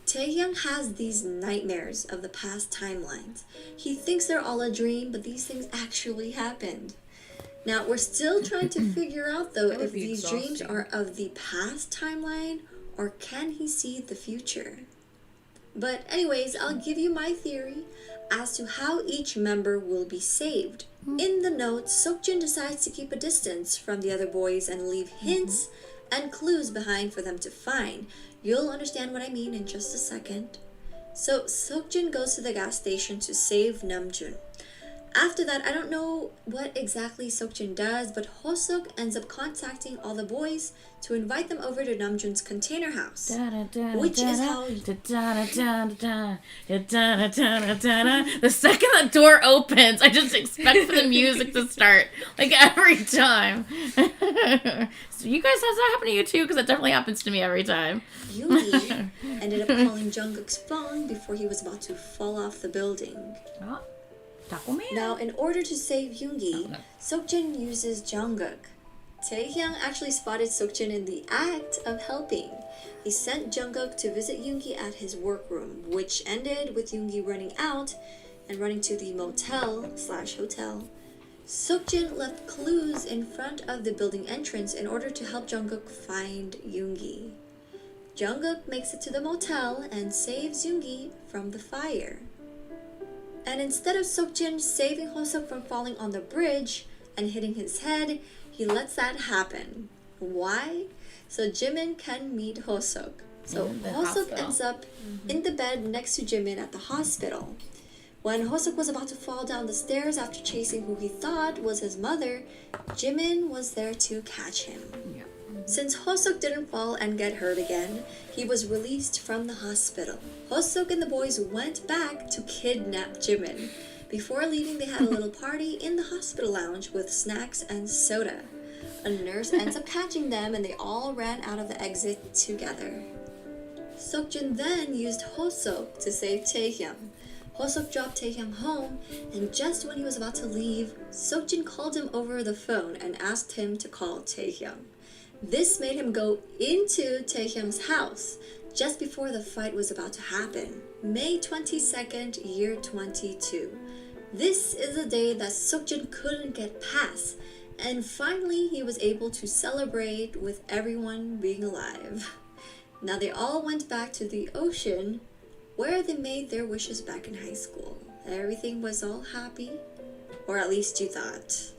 Taehyung has these nightmares of the past timelines. He thinks they're all a dream, but these things actually happened. Now, we're still trying to figure out, though, That would if be these dreams exhausting. are of the past timeline, or can he see the future? But anyways, I'll give you my theory as to how each member will be saved. In the notes, Seokjin decides to keep a distance from the other boys and leave hints and clues behind for them to find. You'll understand what I mean in just a second. So Seokjin goes to the gas station to save Namjoon. After that, I don't know what exactly Seokjin does, but Hoseok ends up contacting all the boys to invite them over to Namjoon's container house, which is how... The second the door opens, I just expect for the music to start, like, every time. So you guys, has that happened to you too? Because that definitely happens to me every time. Yoongi ended up calling Jungkook's phone before he was about to fall off the building. Oh, Taco Man. Now, in order to save Yoongi, Seokjin uses Jungkook. Taehyung actually spotted Seokjin in the act of helping. He sent Jungkook to visit Yoongi at his workroom, which ended with Yoongi running out and running to the motel/hotel. Seokjin left clues in front of the building entrance in order to help Jungkook find Yoongi. Jungkook makes it to the motel and saves Yoongi from the fire. And instead of Seokjin saving Hoseok from falling on the bridge and hitting his head, he lets that happen. Why? So Jimin can meet Hoseok. So Hoseok ends up in the bed next to Jimin at the hospital. When Hoseok was about to fall down the stairs after chasing who he thought was his mother, Jimin was there to catch him. Yeah. Since Hoseok didn't fall and get hurt again, he was released from the hospital. Hoseok and the boys went back to kidnap Jimin. Before leaving, they had a little party in the hospital lounge with snacks and soda. A nurse ends up catching them and they all ran out of the exit together. Seokjin then used Hoseok to save Taehyung. Hoseok dropped Taehyung home, and just when he was about to leave, Seokjin called him over the phone and asked him to call Taehyung. This made him go into Taehyung's house just before the fight was about to happen. May 22nd, year 22. This is a day that Seokjin couldn't get past, and finally he was able to celebrate with everyone being alive. Now they all went back to the ocean where they made their wishes back in high school. Everything was all happy, or at least you thought.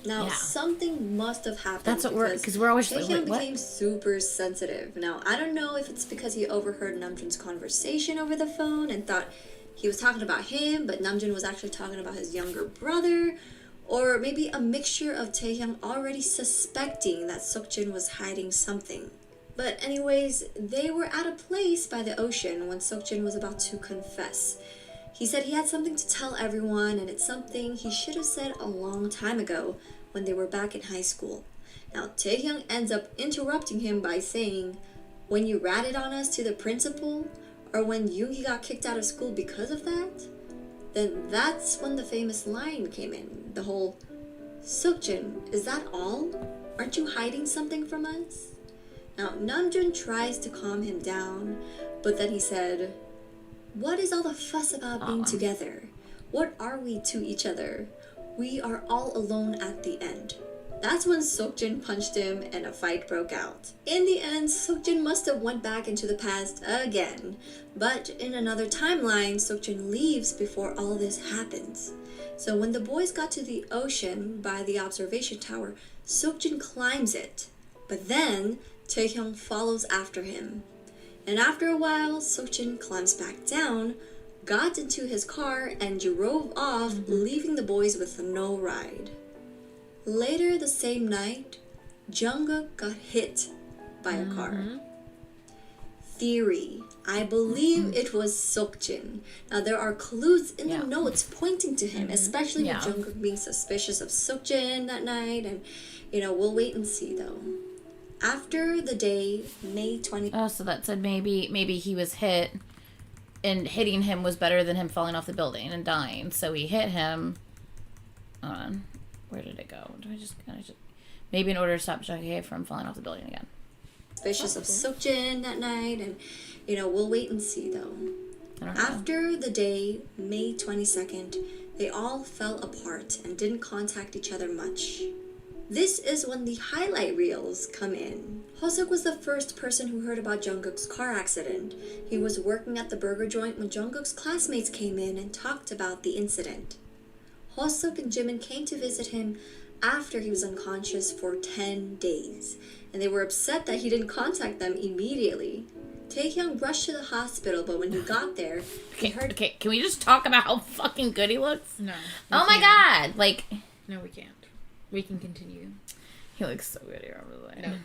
Now, something must have happened. That's what we're always like, Taehyung what? became super sensitive. Now, I don't know if it's because he overheard Namjoon's conversation over the phone and thought he was talking about him, but Namjoon was actually talking about his younger brother, or maybe a mixture of Taehyung already suspecting that Seokjin was hiding something. But anyways, they were at a place by the ocean when Seokjin was about to confess. He said he had something to tell everyone, and it's something he should have said a long time ago when they were back in high school. Now, Taehyung ends up interrupting him by saying, "When you ratted on us to the principal, or when Yoongi got kicked out of school because of that?" Then that's when the famous line came in. The whole, "Seokjin, is that all? Aren't you hiding something from us?" Now, Namjoon tries to calm him down, but then he said, "What is all the fuss about being together? What are we to each other? We are all alone at the end." That's when Seokjin punched him and a fight broke out. In the end, Seokjin must have went back into the past again. But in another timeline, Seokjin leaves before all this happens. So when the boys got to the ocean by the observation tower, Seokjin climbs it. But then Taehyung follows after him. And after a while, Seokjin climbs back down, got into his car, and drove off, leaving the boys with no ride. Later the same night, Jungkook got hit by a car. Theory. I believe it was Seokjin. Now there are clues in the notes pointing to him, especially with Jungkook being suspicious of Seokjin that night, and we'll wait and see though. After the day, May 20th. Oh, so that said maybe he was hit, and hitting him was better than him falling off the building and dying. So he hit him. Hold on. Where did it go? Maybe in order to stop Jungkook from falling off the building again. Suspicious of Seokjin that night, and we'll wait and see though. After the day, May 22nd, they all fell apart and didn't contact each other much. This is when the highlight reels come in. Hoseok was the first person who heard about Jungkook's car accident. He was working at the burger joint when Jungkook's classmates came in and talked about the incident. Hoseok and Jimin came to visit him after he was unconscious for 10 days, and they were upset that he didn't contact them immediately. Taehyung rushed to the hospital, but when he got there, he heard... Okay, can we just talk about how fucking good he looks? No. Oh my god! Like... No, we can't. We can continue. He looks so good here, obviously. No.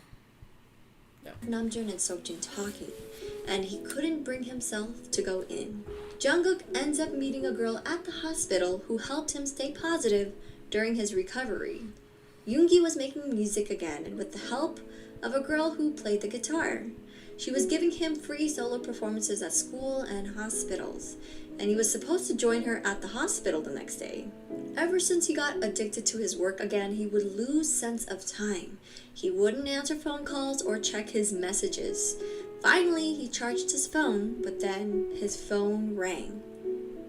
Namjoon and Seokjin talking, and he couldn't bring himself to go in. Jungkook ends up meeting a girl at the hospital who helped him stay positive during his recovery. Yoongi was making music again, and with the help of a girl who played the guitar. She was giving him free solo performances at school and hospitals, and he was supposed to join her at the hospital the next day. Ever since he got addicted to his work again, he would lose sense of time. He wouldn't answer phone calls or check his messages. Finally, he charged his phone, but then his phone rang.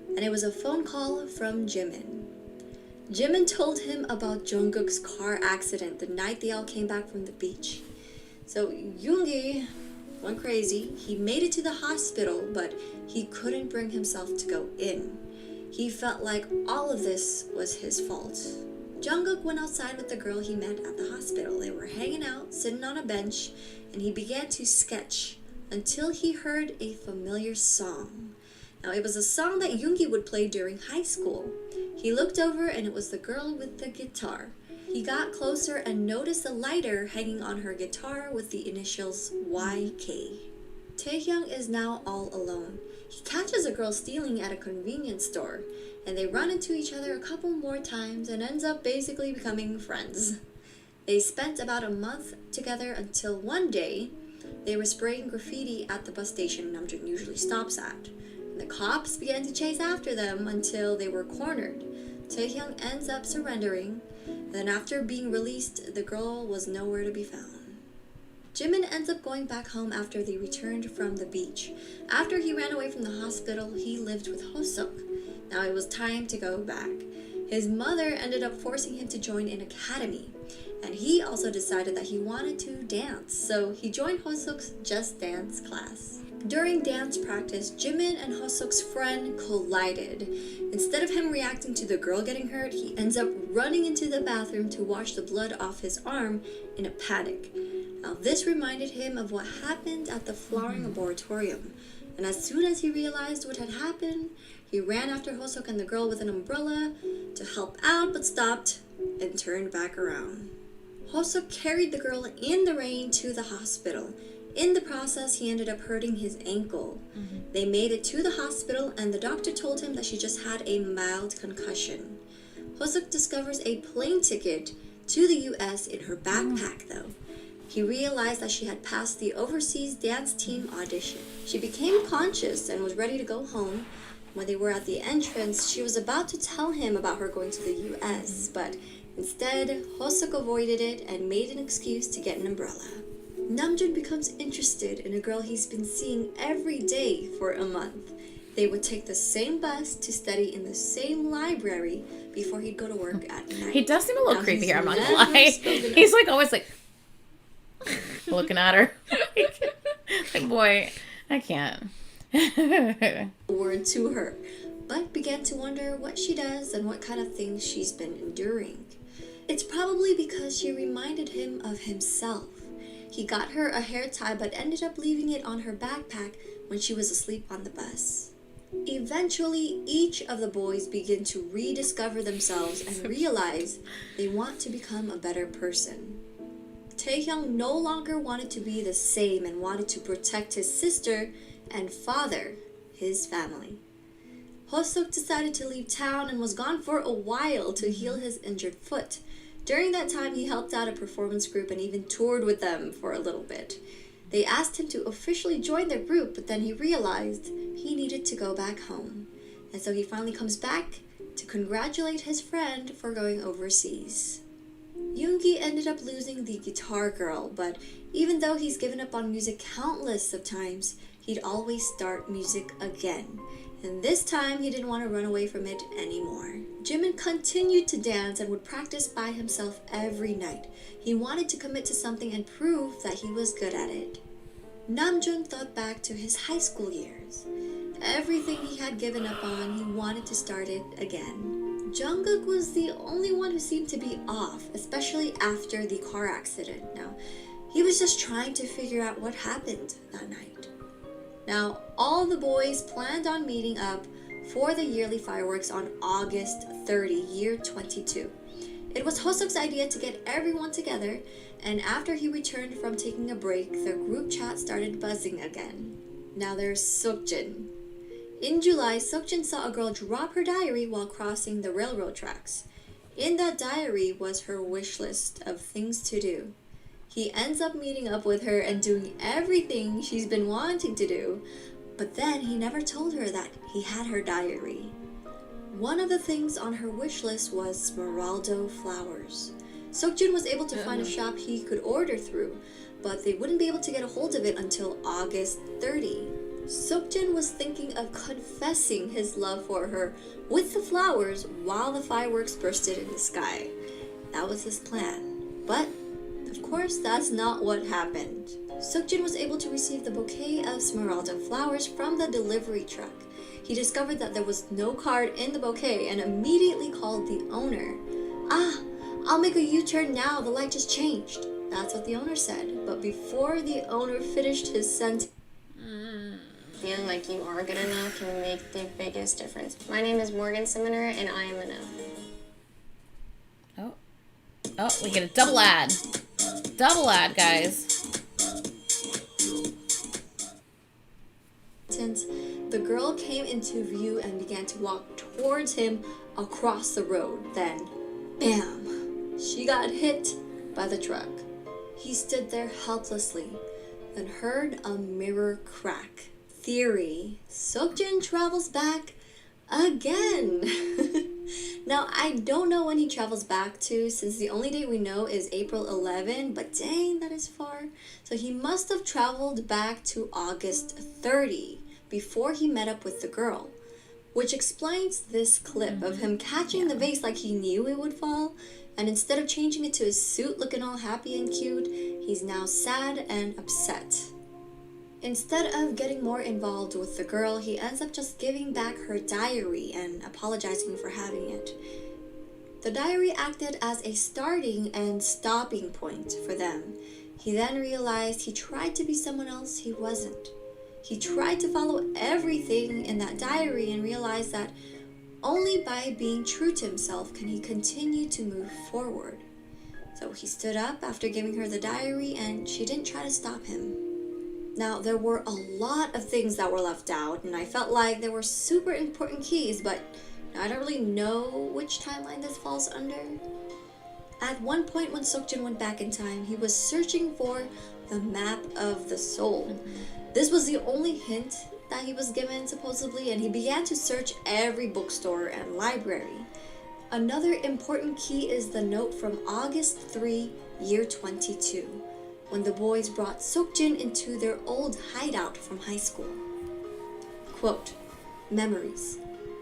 And it was a phone call from Jimin. Jimin told him about Jungkook's car accident the night they all came back from the beach. So Yoongi went crazy. He made it to the hospital, but he couldn't bring himself to go in. He felt like all of this was his fault. Jungkook went outside with the girl he met at the hospital. They were hanging out, sitting on a bench, and he began to sketch until he heard a familiar song. Now, it was a song that Yoongi would play during high school. He looked over, and it was the girl with the guitar. He got closer and noticed a lighter hanging on her guitar with the initials YK. Taehyung is now all alone. He catches a girl stealing at a convenience store, and they run into each other a couple more times and ends up basically becoming friends. They spent about a month together until one day they were spraying graffiti at the bus station Namjoon usually stops at. And the cops began to chase after them until they were cornered. Taehyung ends up surrendering. Then after being released, the girl was nowhere to be found. Jimin ends up going back home after they returned from the beach. After he ran away from the hospital, he lived with Hoseok. Now it was time to go back. His mother ended up forcing him to join an academy, and he also decided that he wanted to dance, so he joined Hoseok's Just Dance class. During dance practice, Jimin and Hoseok's friend collided. Instead of him reacting to the girl getting hurt, he ends up running into the bathroom to wash the blood off his arm in a panic. Now this reminded him of what happened at the flowering laboratorium, and as soon as he realized what had happened, he ran after Hoseok and the girl with an umbrella to help out, but stopped and turned back around. Hoseok carried the girl in the rain to the hospital. In the process, he ended up hurting his ankle. They made it to the hospital, and the doctor told him that she just had a mild concussion. Hoseok discovers a plane ticket to the US in her backpack, though. He realized that she had passed the overseas dance team audition. She became conscious and was ready to go home. When they were at the entrance, she was about to tell him about her going to the US, but instead, Hoseok avoided it and made an excuse to get an umbrella. Namjoon becomes interested in a girl he's been seeing every day for a month. They would take the same bus to study in the same library before he'd go to work at night. He does seem a little creepy here, I'm not gonna lie. He's like always like looking at her. Like, boy, I can't. Word to her, but began to wonder what she does and what kind of things she's been enduring. It's probably because she reminded him of himself. He got her a hair tie but ended up leaving it on her backpack when she was asleep on the bus. Eventually, each of the boys begin to rediscover themselves and realize they want to become a better person. Taehyung no longer wanted to be the same and wanted to protect his sister and father, his family. Hoseok decided to leave town and was gone for a while to heal his injured foot. During that time, he helped out a performance group and even toured with them for a little bit. They asked him to officially join their group, but then he realized he needed to go back home. And so he finally comes back to congratulate his friend for going overseas. Yoongi ended up losing the guitar girl, but even though he's given up on music countless of times, he'd always start music again. And this time, he didn't want to run away from it anymore. Jimin continued to dance and would practice by himself every night. He wanted to commit to something and prove that he was good at it. Namjoon thought back to his high school years. Everything he had given up on, he wanted to start it again. Jungkook was the only one who seemed to be off, especially after the car accident. Now, he was just trying to figure out what happened that night. Now, all the boys planned on meeting up for the yearly fireworks on August 30, year 22. It was Hosok's idea to get everyone together, and after he returned from taking a break, their group chat started buzzing again. Now there's Seokjin. In July, Seokjin saw a girl drop her diary while crossing the railroad tracks. In that diary was her wish list of things to do. He ends up meeting up with her and doing everything she's been wanting to do, but then he never told her that he had her diary. One of the things on her wish list was Smeraldo flowers. Seokjin was able to find a shop he could order through, but they wouldn't be able to get a hold of it until August 30. Seokjin was thinking of confessing his love for her with the flowers while the fireworks bursted in the sky. That was his plan. But, of course, that's not what happened. Seokjin was able to receive the bouquet of Smeralda flowers from the delivery truck. He discovered that there was no card in the bouquet and immediately called the owner. "Ah, I'll make a U-turn now, the light just changed." That's what the owner said. But before the owner finished his sentence, feeling like you are good enough can make the biggest difference. My name is Morgan Siminer, and I am enough. Oh, we get a double ad. Double ad, guys. the girl came into view and began to walk towards him across the road. Then, bam! She got hit by the truck. He stood there helplessly, then heard a mirror crack. Theory: Seokjin travels back again. Now, I don't know when he travels back to, since the only date we know is April 11, but dang, that is far. So he must have traveled back to August 30 before he met up with the girl, which explains this clip of him catching the vase like he knew it would fall, and instead of changing it to his suit looking all happy and cute, he's now sad and upset. Instead of getting more involved with the girl, he ends up just giving back her diary and apologizing for having it. The diary acted as a starting and stopping point for them. He then realized he tried to be someone else he wasn't. He tried to follow everything in that diary and realized that only by being true to himself can he continue to move forward. So he stood up after giving her the diary, and she didn't try to stop him. Now, there were a lot of things that were left out, and I felt like they were super important keys, but I don't really know which timeline this falls under. At one point when Seokjin went back in time, he was searching for the map of the soul. This was the only hint that he was given, supposedly, and he began to search every bookstore and library. Another important key is the note from August 3, year 22. When the boys brought Seokjin into their old hideout from high school. Quote, "Memories.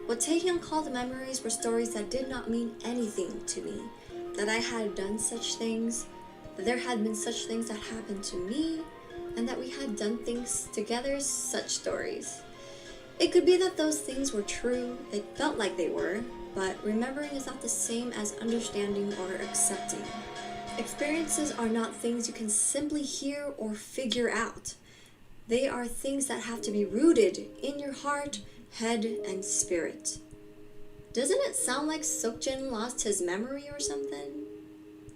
What Taehyung called memories were stories that did not mean anything to me, that I had done such things, that there had been such things that happened to me, and that we had done things together, such stories. It could be that those things were true, it felt like they were, but remembering is not the same as understanding or accepting. Experiences are not things you can simply hear or figure out. They are things that have to be rooted in your heart, head, and spirit." Doesn't it sound like Seokjin lost his memory or something?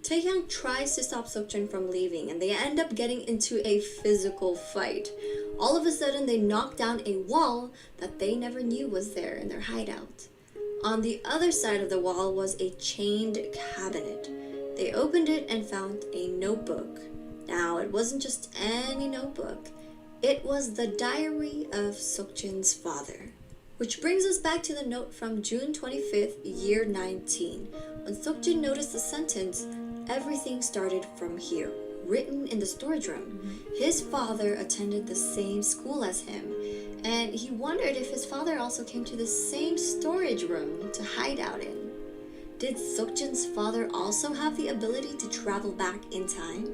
Taehyung tries to stop Seokjin from leaving, and they end up getting into a physical fight. All of a sudden, they knock down a wall that they never knew was there in their hideout. On the other side of the wall was a chained cabinet. They opened it and found a notebook. Now, it wasn't just any notebook. It was the diary of Seokjin's father. Which brings us back to the note from June 25th, year 19. When Seokjin noticed the sentence, "Everything started from here," written in the storage room. His father attended the same school as him, and he wondered if his father also came to the same storage room to hide out in. Did Seokjin's father also have the ability to travel back in time?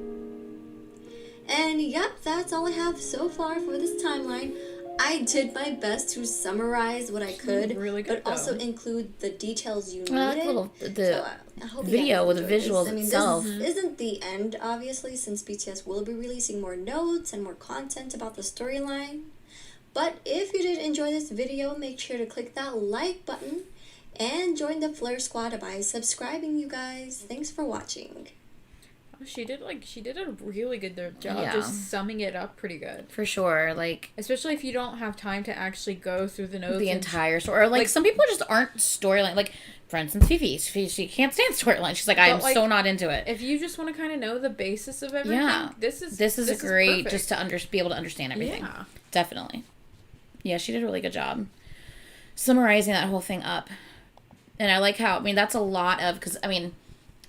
And yep, that's all I have so far for this timeline. I did my best to summarize what I could, really good, but also though. include the details you Like needed. I hope you video guys with the enjoyed this. visuals I mean, itself. this isn't the end, obviously, since BTS will be releasing more notes and more content about the storyline. But if you did enjoy this video, make sure to click that like button and join the Flare Squad by subscribing, you guys. Thanks for watching. She did a really good job just summing it up pretty good. For sure. Like, especially if you don't have time to actually go through the notes. The entire story. Or, like, some people just aren't storyline. Like, for instance, Fifi. She can't stand storyline. She's like, I am so not into it. If you just want to kind of know the basis of everything, this is great perfect. Just to be able to understand everything. Yeah. Definitely. Yeah, she did a really good job summarizing that whole thing up. And I like how, that's a lot of, because,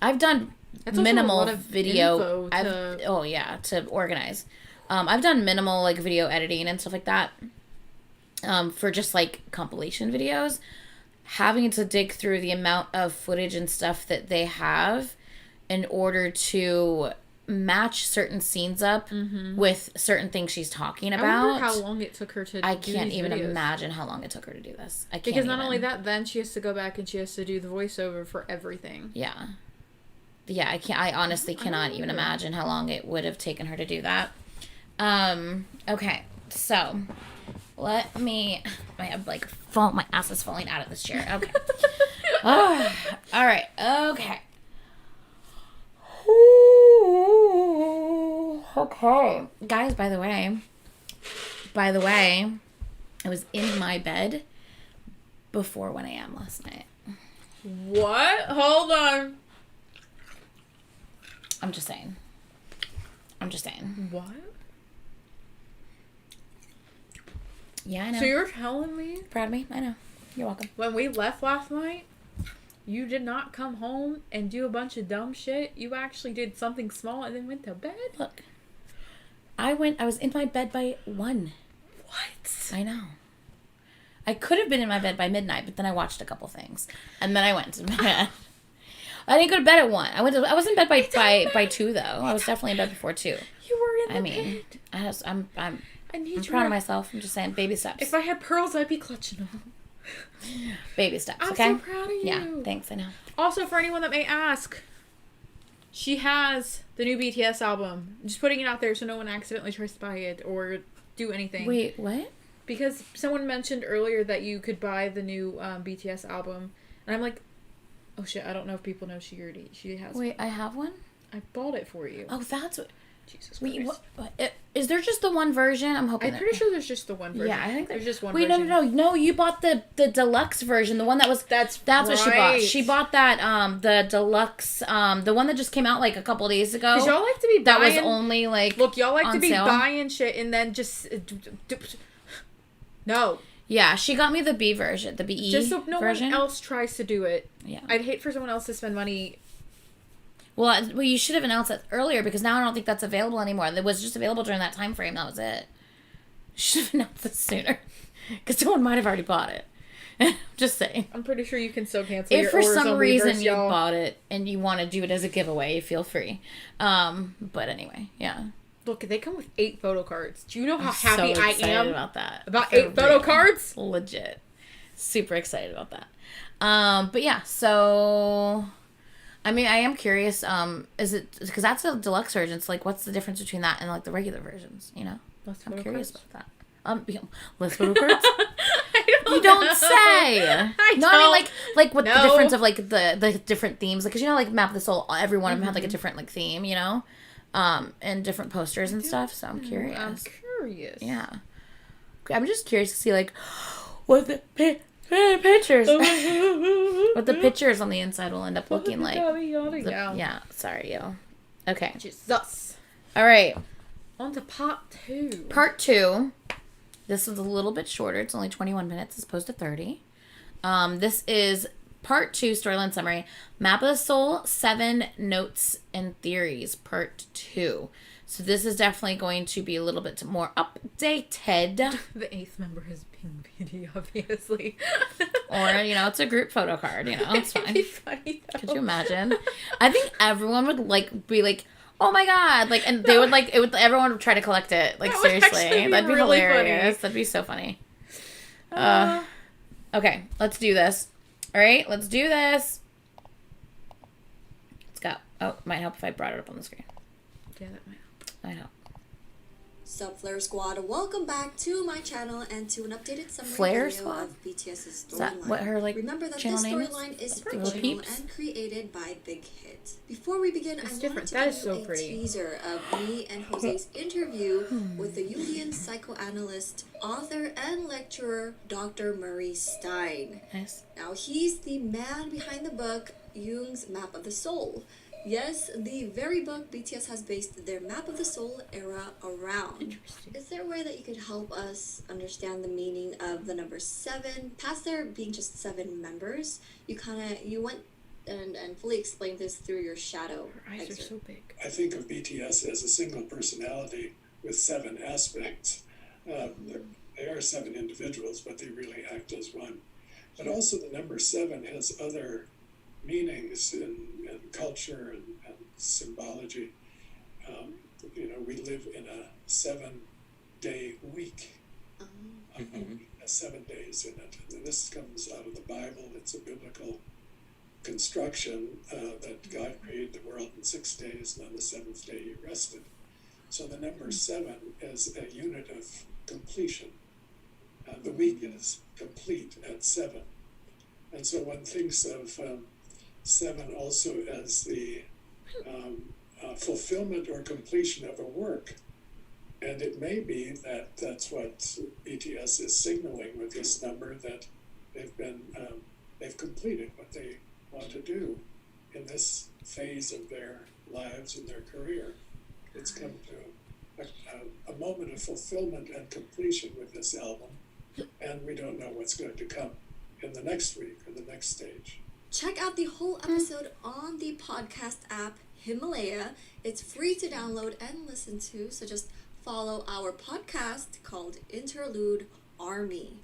I've done minimal video to organize. I've done minimal like video editing and stuff like that for just like compilation videos. Having to dig through the amount of footage and stuff that they have in order to match certain scenes up with certain things she's talking about. I wonder how long it took her to I can't even imagine how long it took her to do this. Because not only that, then she has to go back and she has to do the voiceover for everything. Yeah. Yeah, I honestly cannot even imagine how long it would have taken her to do that. Okay, so let me. My ass is falling out of this chair. Okay. All right. Okay. Okay, guys. By the way, I was in my bed before 1 a.m. last night. What? Hold on. I'm just saying. What? Yeah, I know. So you're telling me? Proud of me? I know. You're welcome. When we left last night, you did not come home and do a bunch of dumb shit. You actually did something small and then went to bed? Look. I was in my bed by 1. What? I know. I could have been in my bed by midnight, but then I watched a couple things. And then I went to bed. I didn't go to bed at 1. I was in bed by 2 though. I was definitely in bed before 2. You were in the bed. I'm I'm proud of myself. I'm just saying, baby steps. If I had pearls, I'd be clutching them. Baby steps, I'm okay? so proud of you. Yeah, thanks, I know. Also, for anyone that may ask, she has the new BTS album. Just putting it out there so no one accidentally tries to buy it or do anything. Wait, what? Because someone mentioned earlier that you could buy the new BTS album. And I'm like, oh shit, I don't know if people know she has. Wait, I have one? I bought it for you. Oh, that's what... Jesus Christ. Wait, what? Is there just the one version? I'm hoping. I'm pretty sure there's just the one version. Yeah, I think there's just one Wait, version. no, you bought the deluxe version, the one that was... That's right. what she bought. She bought that, the deluxe, the one that just came out, like, a couple days ago. Because y'all like to be buying... That was only, like, look, y'all like to be sale. buying shit and then just... No. Yeah, she got me the B version, the BE just so no version. one else tries to do it. Yeah. I'd hate for someone else to spend money... Well, you should have announced it earlier because now I don't think that's available anymore. It was just available during that time frame. That was it. You should have announced it sooner because someone might have already bought it. Just saying. I'm pretty sure you can still cancel your orders. If for some reason you bought it and you want to do it as a giveaway, feel free. But anyway, yeah. Look, they come with 8 photo cards. Do you know how happy I am about that? About 8 photo cards? Legit. Super excited about that. But yeah, so... I am curious, is it, because that's a deluxe version, it's like, what's the difference between that and, like, the regular versions, you know? I'm curious about that. Less photo cards? You don't say! I don't. Like, what the difference of, like, the different themes, because, you know, like, Map of the Soul, every one of them had, like, a different, like, theme, you know? And different posters and stuff, so I'm curious. I'm curious. Yeah. I'm just curious to see, like, what the pictures. What the pictures on the inside will end up looking like. Yeah, sorry, yo. Okay. Jesus. All right. On to part 2. Part 2. This was a little bit shorter. It's only 21 minutes as opposed to 30. This is part 2 storyline summary. Map of the Soul, 7 notes and theories. Part 2. So this is definitely going to be a little bit more updated. The 8th member is being beauty, obviously. Or, you know, it's a group photo card, you know, it's fine. It'd be funny, though. Could you imagine? I think everyone would, be like, oh my god, like, and they would, everyone would try to collect it, like, seriously. That'd be really hilarious. Funny. That'd be so funny. Okay, let's do this. All right, let's do this. Let's go. Oh, might help if I brought it up on the screen. Yeah, that might help. I know. Sup Flare Squad, welcome back to my channel and to an updated summary Flare video Squad? of BTS's storyline. Is that what her Remember that channel this name is? storyline is Like fictional Peeps? and created by Big Hit. Before we begin, I different. want to That give is so you a pretty. teaser of me and Jose's interview with the Jungian psychoanalyst, author, and lecturer Dr. Murray Stein. Nice. Now, he's the man behind the book Jung's Map of the Soul. Yes, the very book BTS has based their Map of the Soul era around. Interesting. Is there a way that you could help us understand the meaning of the number 7? Past there being just 7 members, you went and fully explained this through your shadow. Her eyes are excerpt. so big. I think of BTS as a single personality with 7 aspects. They are 7 individuals, but they really act as one. But also the number 7 has other meanings in culture and symbology. We live in a 7-day week. 7 days in it. And this comes out of the Bible. It's a biblical construction that God created the world in 6 days, and on the 7th day he rested. So the number 7 is a unit of completion. The week is complete at 7. And so one thinks of 7 also as the fulfillment or completion of a work. And it may be that that's what BTS is signaling with this number, that they've completed what they want to do in this phase of their lives and their career. It's come to a moment of fulfillment and completion with this album, and we don't know what's going to come in the next week or the next stage. Check out the whole episode on the podcast app Himalaya. It's free to download and listen to, so just follow our podcast called Interlude Army.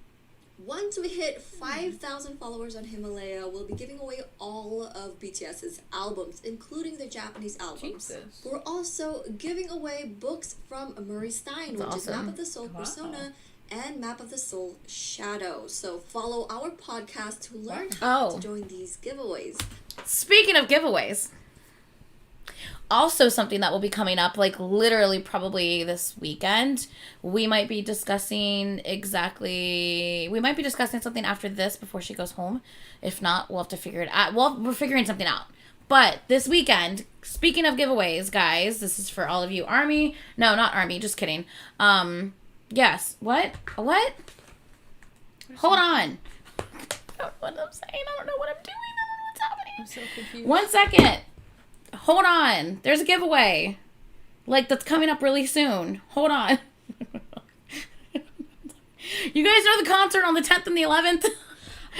Once we hit 5,000 followers on Himalaya, we'll be giving away all of BTS's albums, including the Japanese albums. Jesus. We're also giving away books from Murray Stein, That's which is awesome. Map of the Soul Wow. Persona and Map of the Soul Shadow. So follow our podcast to learn Wow. how to join these giveaways. Speaking of giveaways, also something that will be coming up, like literally probably this weekend, we might be discussing something after this before she goes home. If not, we'll have to figure it out. Well, we're figuring something out. But this weekend, speaking of giveaways, guys, this is for all of you Army. No, not Army, just kidding. Yes. What? Hold on. I don't know what I'm saying. I don't know what I'm doing. I don't know what's happening. I'm so confused. 1 second. Hold on. There's a giveaway. That's coming up really soon. Hold on. You guys know the concert on the 10th and the 11th?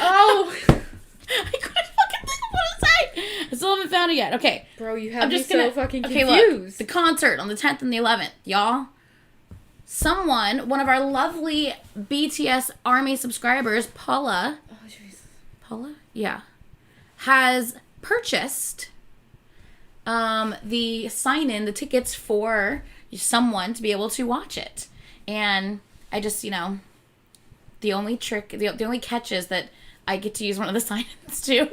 Oh! I couldn't fucking think of what to say. I still haven't found it yet. Okay. Bro, you have I'm me just so gonna fucking Okay, confused. look. The concert on the 10th and the 11th. Y'all. One of our lovely BTS Army subscribers, Paula. Oh, jeez. Paula? Yeah. Has purchased the sign-in, the tickets for someone to be able to watch it. And I just, the only catch is that I get to use one of the sign-ins too.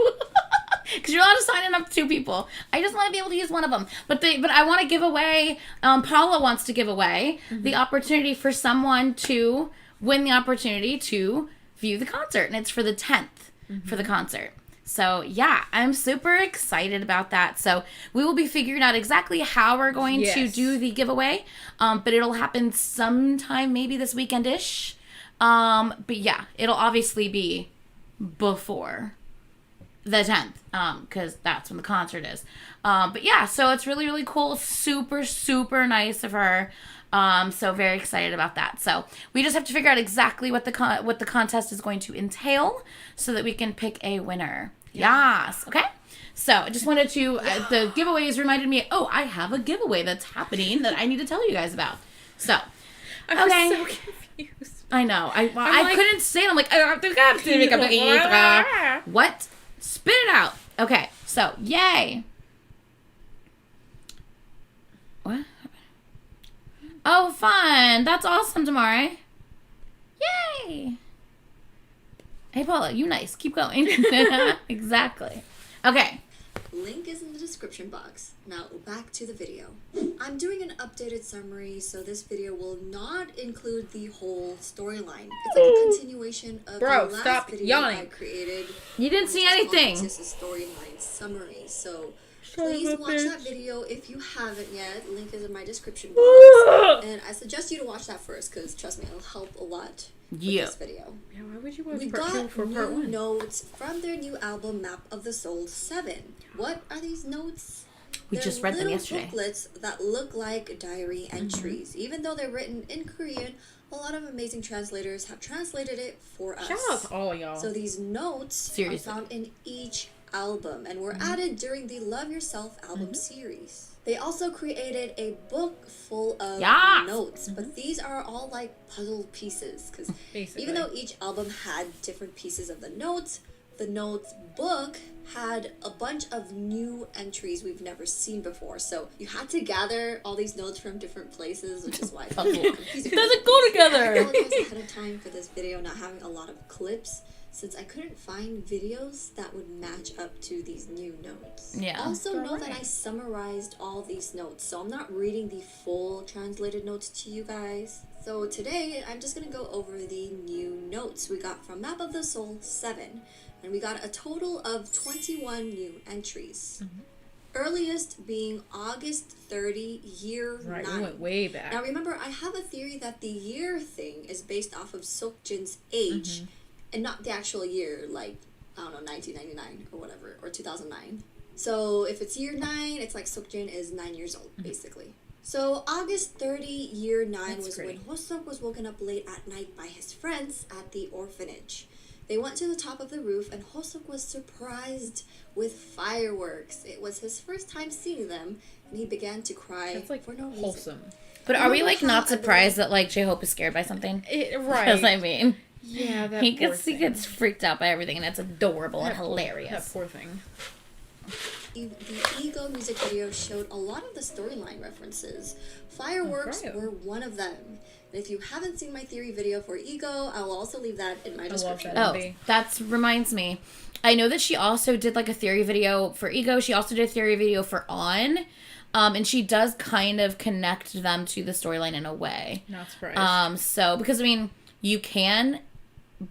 Because you're allowed to sign in up to 2 people. I just want to be able to use one of them. But I want to give away, Paula wants to give away the opportunity for someone to win the opportunity to view the concert. And it's for the 10th for the concert. So, yeah, I'm super excited about that. So, we will be figuring out exactly how we're going to do the giveaway. But it'll happen sometime maybe this weekend-ish. But, yeah, it'll obviously be before the 10th, because that's when the concert is. But, yeah, so it's really, really cool. Super, super nice of her. So very excited about that. So we just have to figure out exactly what the contest is going to entail so that we can pick a winner. Yes. Okay. So I just wanted to, the giveaways reminded me, I have a giveaway that's happening that I need to tell you guys about. So, I was so confused. I know. I couldn't say it. I'm like, I have to make up what? Spit it out. Okay. So, yay. What? Oh, fun. That's awesome, Tamari. Yay. Hey, Paula, you nice. Keep going. Exactly. Okay. Link is in the description box. Now back to the video. I'm doing an updated summary, so this video will not include the whole storyline. It's like a continuation of the last video I created. You didn't see anything. It's just a storyline summary, so please watch that video if you haven't yet. Link is in my description box. And I suggest you to watch that first, because trust me, it'll help a lot with this video. Yeah, why would you watch We part 2 got for part 1? notes from their new album, Map of the Soul 7. What are these notes? We just read them yesterday. Booklets that look like diary entries. Even though they're written in Korean, a lot of amazing translators have translated it for us. Shout out to all y'all. So these notes are found in each album and were added during the Love Yourself album series. They also created a book full of notes, but these are all like puzzle pieces, because even though each album had different pieces of the notes book had a bunch of new entries we've never seen before. So you had to gather all these notes from different places, which is why it's a little confusing. It doesn't go together. I apologize ahead of time for this video not having a lot of clips, since I couldn't find videos that would match up to these new notes. Yeah. Also know that I summarized all these notes, so I'm not reading the full translated notes to you guys. So today, I'm just going to go over the new notes we got from Map of the Soul 7. And we got a total of 21 new entries. Earliest being August 30, year 9. We went way back. Now remember, I have a theory that the year thing is based off of Seokjin's age, and not the actual year, like, I don't know, 1999 or whatever, or 2009. So if it's year 9, it's like Seokjin is 9 years old, basically. So August 30, year 9 was when Hoseok was woken up late at night by his friends at the orphanage. They went to the top of the roof, and Hoseok was surprised with fireworks. It was his first time seeing them, and he began to cry. That's like for no reason. wholesome. But are we like not surprised that like J-Hope is scared by something? Because I mean, yeah, that he gets freaked out by everything, and it's adorable and hilarious. That poor thing. The Ego music video showed a lot of the storyline references. Fireworks were one of them. And if you haven't seen my theory video for Ego, I will also leave that in my description. That reminds me. I know that she also did like a theory video for Ego. She also did a theory video for On. And she does kind of connect them to the storyline in a way. Not surprised. So, because I mean, you can,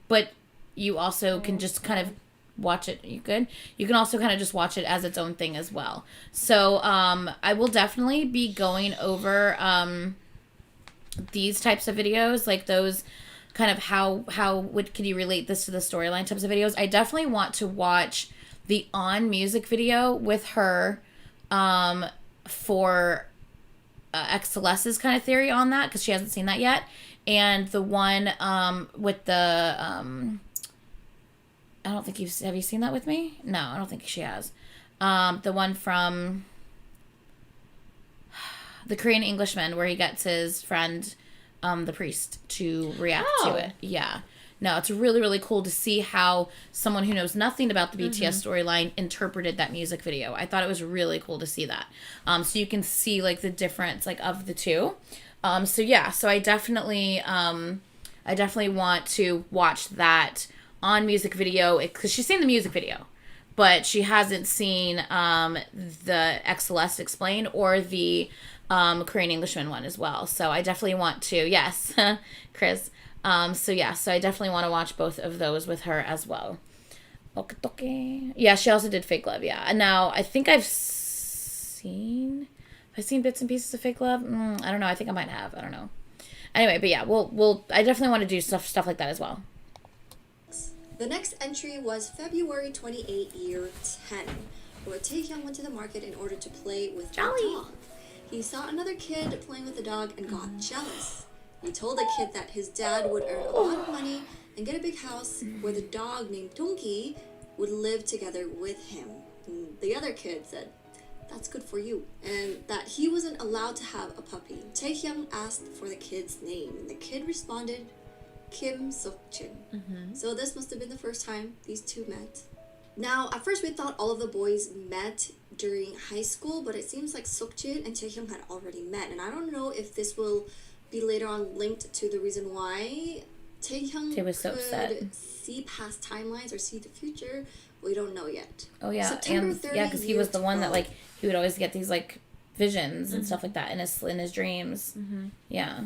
but you also can just kind of watch it. You can also kind of just watch it as its own thing as well. So I will definitely be going over these types of videos, like those kind of how can you relate this to the storyline types of videos. I definitely want to watch the On music video with her for xCeleste's kind of theory on that, because she hasn't seen that yet, and the one with the I don't think have you seen that with me? No, I don't think she has. The one from the Korean Englishman, where he gets his friend, the priest, to react to it. Yeah. No, it's really, really cool to see how someone who knows nothing about the BTS storyline interpreted that music video. I thought it was really cool to see that. So you can see like the difference like of the two. So yeah, so I definitely want to watch that On music video, because she's seen the music video, but she hasn't seen the xCeleste Explain or the Korean Englishman one as well. So I definitely want to, yes, Chris. So I definitely want to watch both of those with her as well. Okay. Yeah, she also did Fake Love, yeah. And now I think I've seen bits and pieces of Fake Love. I don't know. I think I might have. I don't know. Anyway, but yeah, I definitely want to do stuff like that as well. The next entry was February 28, year 10, where Taehyung went to the market in order to play with the dog. He saw another kid playing with the dog and got jealous. He told the kid that his dad would earn a lot of money and get a big house where the dog named Donkey would live together with him. And the other kid said, "That's good for you," and that he wasn't allowed to have a puppy. Taehyung asked for the kid's name, and the kid responded, Kim Seokjin. So this must have been the first time these two met. Now, at first we thought all of the boys met during high school, but it seems like Seokjin and Taehyung had already met, and I don't know if this will be later on linked to the reason why Taehyung was so upset. could see past timelines or see the future. We don't know yet. Oh yeah, September 30, because he was the one that 12. like he would always get these like visions and stuff like that in his dreams. Yeah.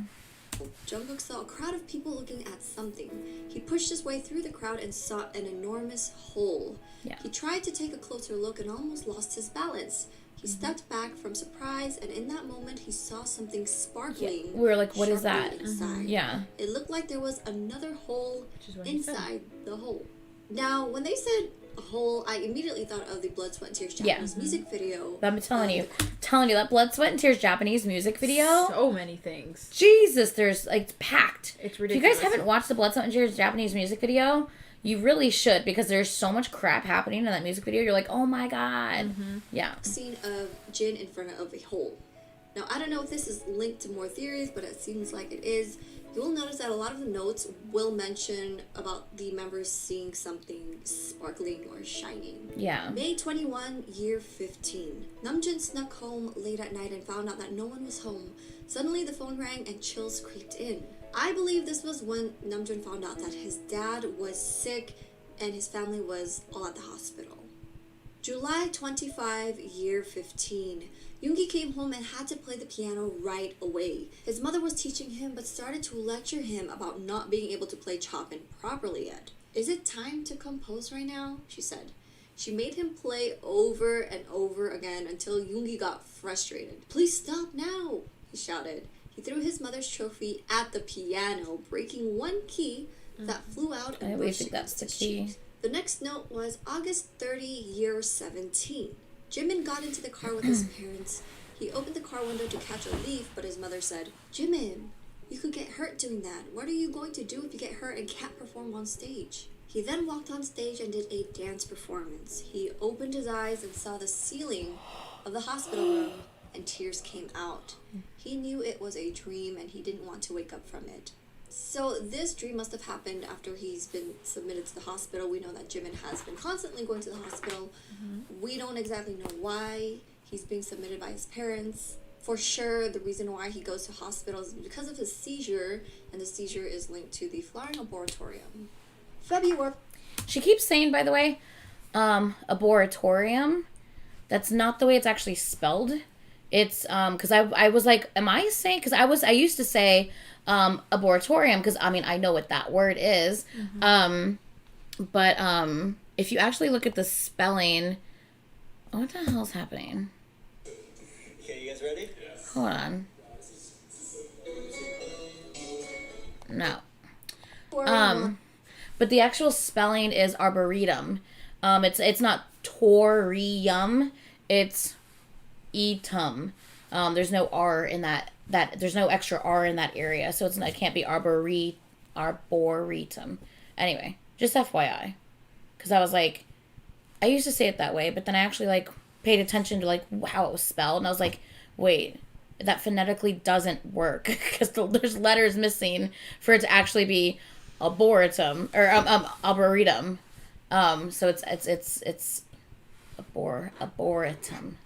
Jungkook saw a crowd of people looking at something. He pushed his way through the crowd and saw an enormous hole. Yeah. He tried to take a closer look and almost lost his balance. He stepped back from surprise, and in that moment, he saw something sparkling. We were like, what is sharply that? Inside. Yeah. It looked like there was another hole is what he said. inside the hole. Now, when they said a hole, I immediately thought of the Blood, Sweat, and Tears Japanese music video. But I'm telling you that Blood, Sweat, and Tears Japanese music video. So many things. Jesus, there's like it's packed. It's If you ridiculous. guys haven't watched the Blood, Sweat, and Tears Japanese music video, you really should, because there's so much crap happening in that music video. You're like, oh my god. Yeah. Scene of Jin in front of a hole. Now, I don't know if this is linked to more theories, but it seems like it is. You'll notice that a lot of the notes will mention about the members seeing something sparkling or shining. Yeah. May 21, year 15. Namjoon snuck home late at night and found out that no one was home. Suddenly, the phone rang and chills creeped in. I believe this was when Namjoon found out that his dad was sick and his family was all at the hospital. July 25, year 15. Yoongi came home and had to play the piano right away. His mother was teaching him but started to lecture him about not being able to play Chopin properly yet. Is it time to compose right now? She said. She made him play over and over again until Yoongi got frustrated. Please stop now, he shouted. He threw his mother's trophy at the piano, breaking one key that flew out and I brushed think that's against the his key. cheek. The next note was August 30, year 17. Jimin got into the car with his parents. He opened the car window to catch a leaf, but his mother said, Jimin, you could get hurt doing that. What are you going to do if you get hurt and can't perform on stage? He then walked on stage and did a dance performance. He opened his eyes and saw the ceiling of the hospital room, and tears came out. He knew it was a dream and he didn't want to wake up from it. So this dream must have happened after he's been submitted to the hospital. We know that Jimin has been constantly going to the hospital. We don't exactly know why he's being submitted by his parents. For sure, the reason why he goes to hospital is because of his seizure, and the seizure is linked to the Flowering Arboretum. February. She keeps saying, by the way, arboretorium. That's not the way it's actually spelled. It's because I was like, am I saying? Because I used to say arboretorium, because I mean I know what that word is. But if you actually look at the spelling, what the hell's happening? Okay, you guys ready? Hold on. No. But the actual spelling is arboretum. It's not torium. It's etum. There's no R in that there's no extra R in that area, so it can't be arboretum. Anyway, just FYI, because I was like, I used to say it that way, but then I actually like paid attention to like how it was spelled, and I was like, wait, that phonetically doesn't work because there's letters missing for it to actually be arboretum or arboretum. So it's arboretum,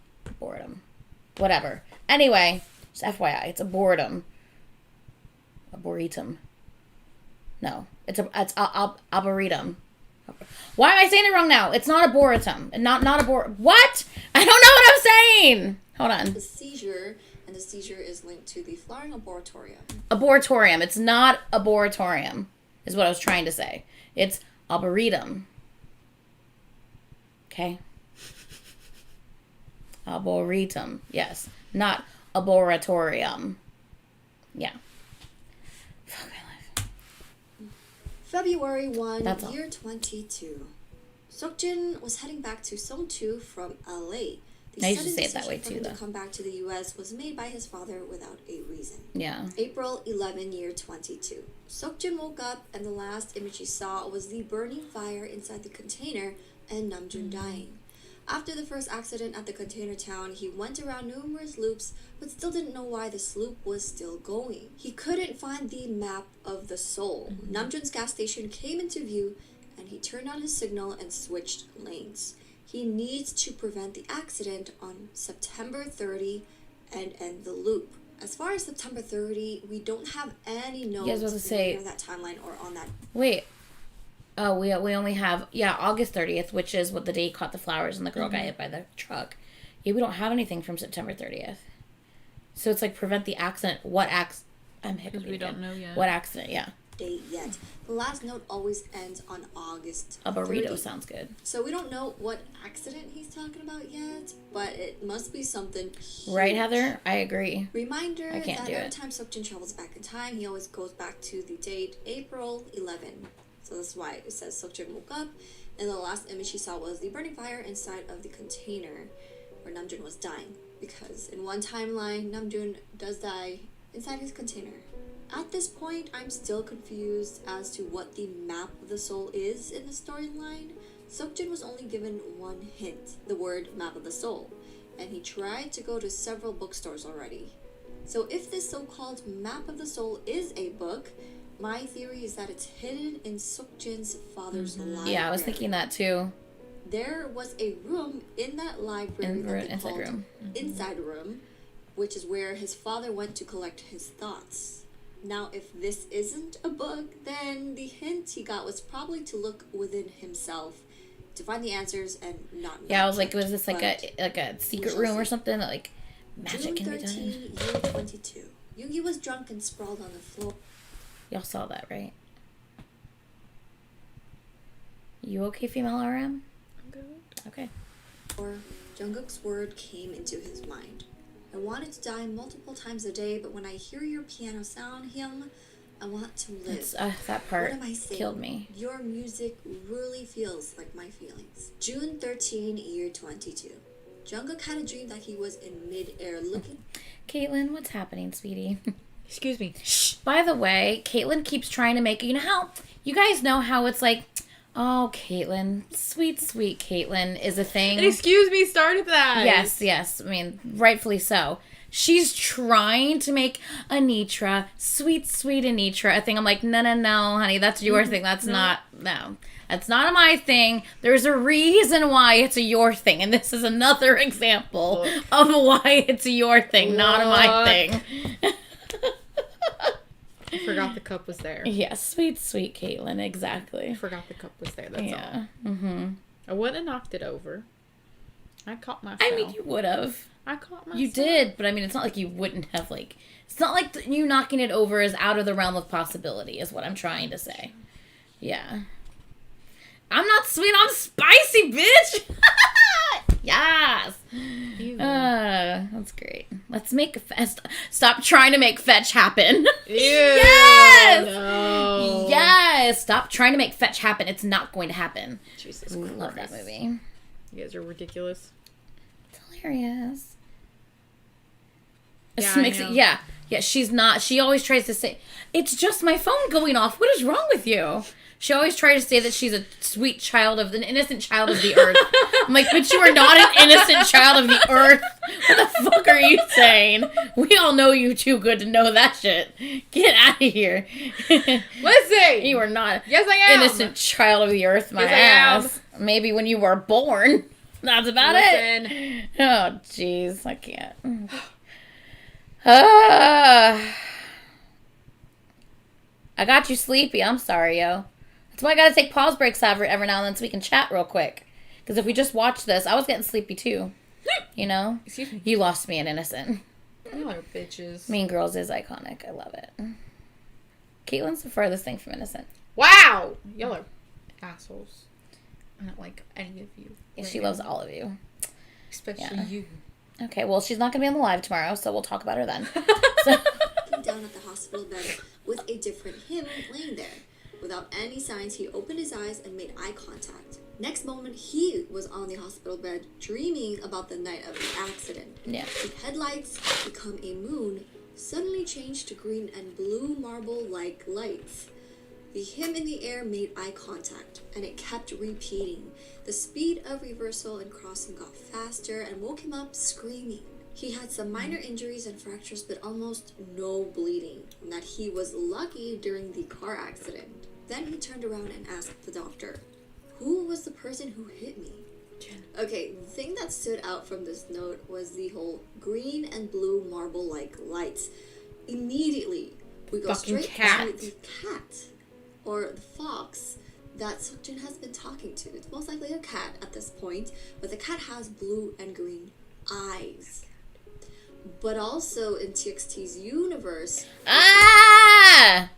whatever. Anyway, just FYI, it's arboretum. No, it's arboretum. Why am I saying it wrong now? It's not arboretum. Not What? I don't know what I'm saying. Hold on. The seizure, and the seizure is linked to the Flowering Arboretum. Arboretorium. It's not arboretorium, is what I was trying to say. It's arboretum. Okay? Arboretum. Yes. Not arboretorium. Yeah. Fuck my life. February 1, That's all. year 22. Seokjin was heading back to Seongju from LA. The I used to sudden say it that way decision for too, him though. to come back to the US was made by his father without a reason. Yeah. April 11, year 22. Seokjin woke up and the last image he saw was the burning fire inside the container and Namjoon dying. After the first accident at the container town, he went around numerous loops but still didn't know why this loop was still going. He couldn't find the map of the soul. Namjoon's gas station came into view and he turned on his signal and switched lanes. He needs to prevent the accident on September 30 and end the loop. As far as September 30, we don't have any notes Yeah, I was about to say- of that timeline or on that. Wait. Oh, we only have, August 30th, which is what the day he caught the flowers and the girl got hit by the truck. Yeah, we don't have anything from September 30th. So it's like prevent the accident. What I'm hiccuping. Because we don't know yet. What accident, yeah. Date yet. The last note always ends on August A burrito 30. sounds good. So we don't know what accident he's talking about yet, but it must be something huge. Right, Heather? I agree. Reminder I can't that do every it. time Seokjin travels back in time, he always goes back to the date April 11. So that's why it says Seokjin woke up, and the last image he saw was the burning fire inside of the container where Namjoon was dying. Because in one timeline, Namjoon does die inside his container. At this point, I'm still confused as to what the map of the soul is in the storyline. Seokjin was only given one hint, the word map of the soul, and he tried to go to several bookstores already. So if this so-called map of the soul is a book, my theory is that it's hidden in Seokjin's father's library. Yeah, I was thinking that too. There was a room in that library that they Inside called room. Inside Room, which is where his father went to collect his thoughts. Now, if this isn't a book, then the hint he got was probably to look within himself to find the answers and not. Yeah, I was like, was this like But a secret shall room or see. something that like magic June can be 13, done? year 22. Yoongi was drunk and sprawled on the floor. Y'all saw that, right? You okay, female RM? I'm good. Okay. Jungkook's word came into his mind. I wanted to die multiple times a day, but when I hear your piano sound, Hyung, I want to live. It's, that part What am I saying? killed me. Your music really feels like my feelings. June 13, year 22. Jungkook had a dream that he was in mid-air looking. Caitlin, what's happening, sweetie? Excuse me. By the way, Caitlin keeps trying to make, you know how, you guys know how it's like, oh, Caitlin, sweet Caitlin is a thing. And excuse me started that. Yes. I mean, rightfully so. She's trying to make Anitra, sweet Anitra, a thing. I'm like, no, honey, that's your thing. That's not that's not my thing. There's a reason why it's a your thing. And this is another example of why it's a your thing, not my thing. I forgot the cup was there. Yeah, sweet Caitlin, exactly. I forgot the cup was there, that's all. Yeah. Mm-hmm. I wouldn't have knocked it over. I caught myself. I mean, you would have. I caught myself. You did, but I mean, it's not like you wouldn't have, like, it's not like you knocking it over is out of the realm of possibility, is what I'm trying to say. Yeah. I'm not sweet, I'm spicy, bitch! Yes! That's great. Let's make stop trying to make fetch happen. Ew, Yes! No. Yes! Stop trying to make fetch happen. It's not going to happen. Jesus I Christ. love that movie. You guys are ridiculous. It's hilarious. It Yeah, just I makes know. it, yeah, she's not, she always tries to say, it's just my phone going off. What is wrong with you? She always tries to say that she's a sweet child of, an innocent child of the earth. I'm like, but you are not an innocent child of the earth. What the fuck are you saying? We all know you too good to know that shit. Get out of here. Listen! You are not Yes, I am! innocent child of the earth, my Yes, I am. ass. Maybe when you were born. That's about Listen. it. Oh, jeez. I can't. I got you sleepy. I'm sorry, yo. That's why I gotta take pause breaks every now and then so we can chat real quick. Because if we just watch this, I was getting sleepy too. You know? Excuse me. You lost me an innocent. Y'all are bitches. Mean Girls is iconic. I love it. Caitlin's the furthest thing from innocent. Wow! Y'all are assholes. I don't like any of you. Yeah, she loves all of you. Especially you. Okay, well, she's not gonna be on the live tomorrow, so we'll talk about her then. So, Down at the hospital bed with a different him laying there. Without any signs, he opened his eyes and made eye contact. Next moment, he was on the hospital bed dreaming about the night of the accident. yeah. The headlights become a moon, suddenly changed to green and blue marble-like lights. The him in the air made eye contact, and it kept repeating. The speed of reversal and crossing got faster and woke him up screaming. He had some minor injuries and fractures, but almost no bleeding, and that he was lucky during the car accident. Then he turned around and asked the doctor, "Who was the person who hit me?" Okay, the thing that stood out from this note was the whole green and blue marble-like lights. Immediately, we go Fucking straight cat. to the cat, or the fox, that Seokjin has been talking to. It's most likely a cat at this point, but the cat has blue and green eyes. But also in TXT's universe... Ah!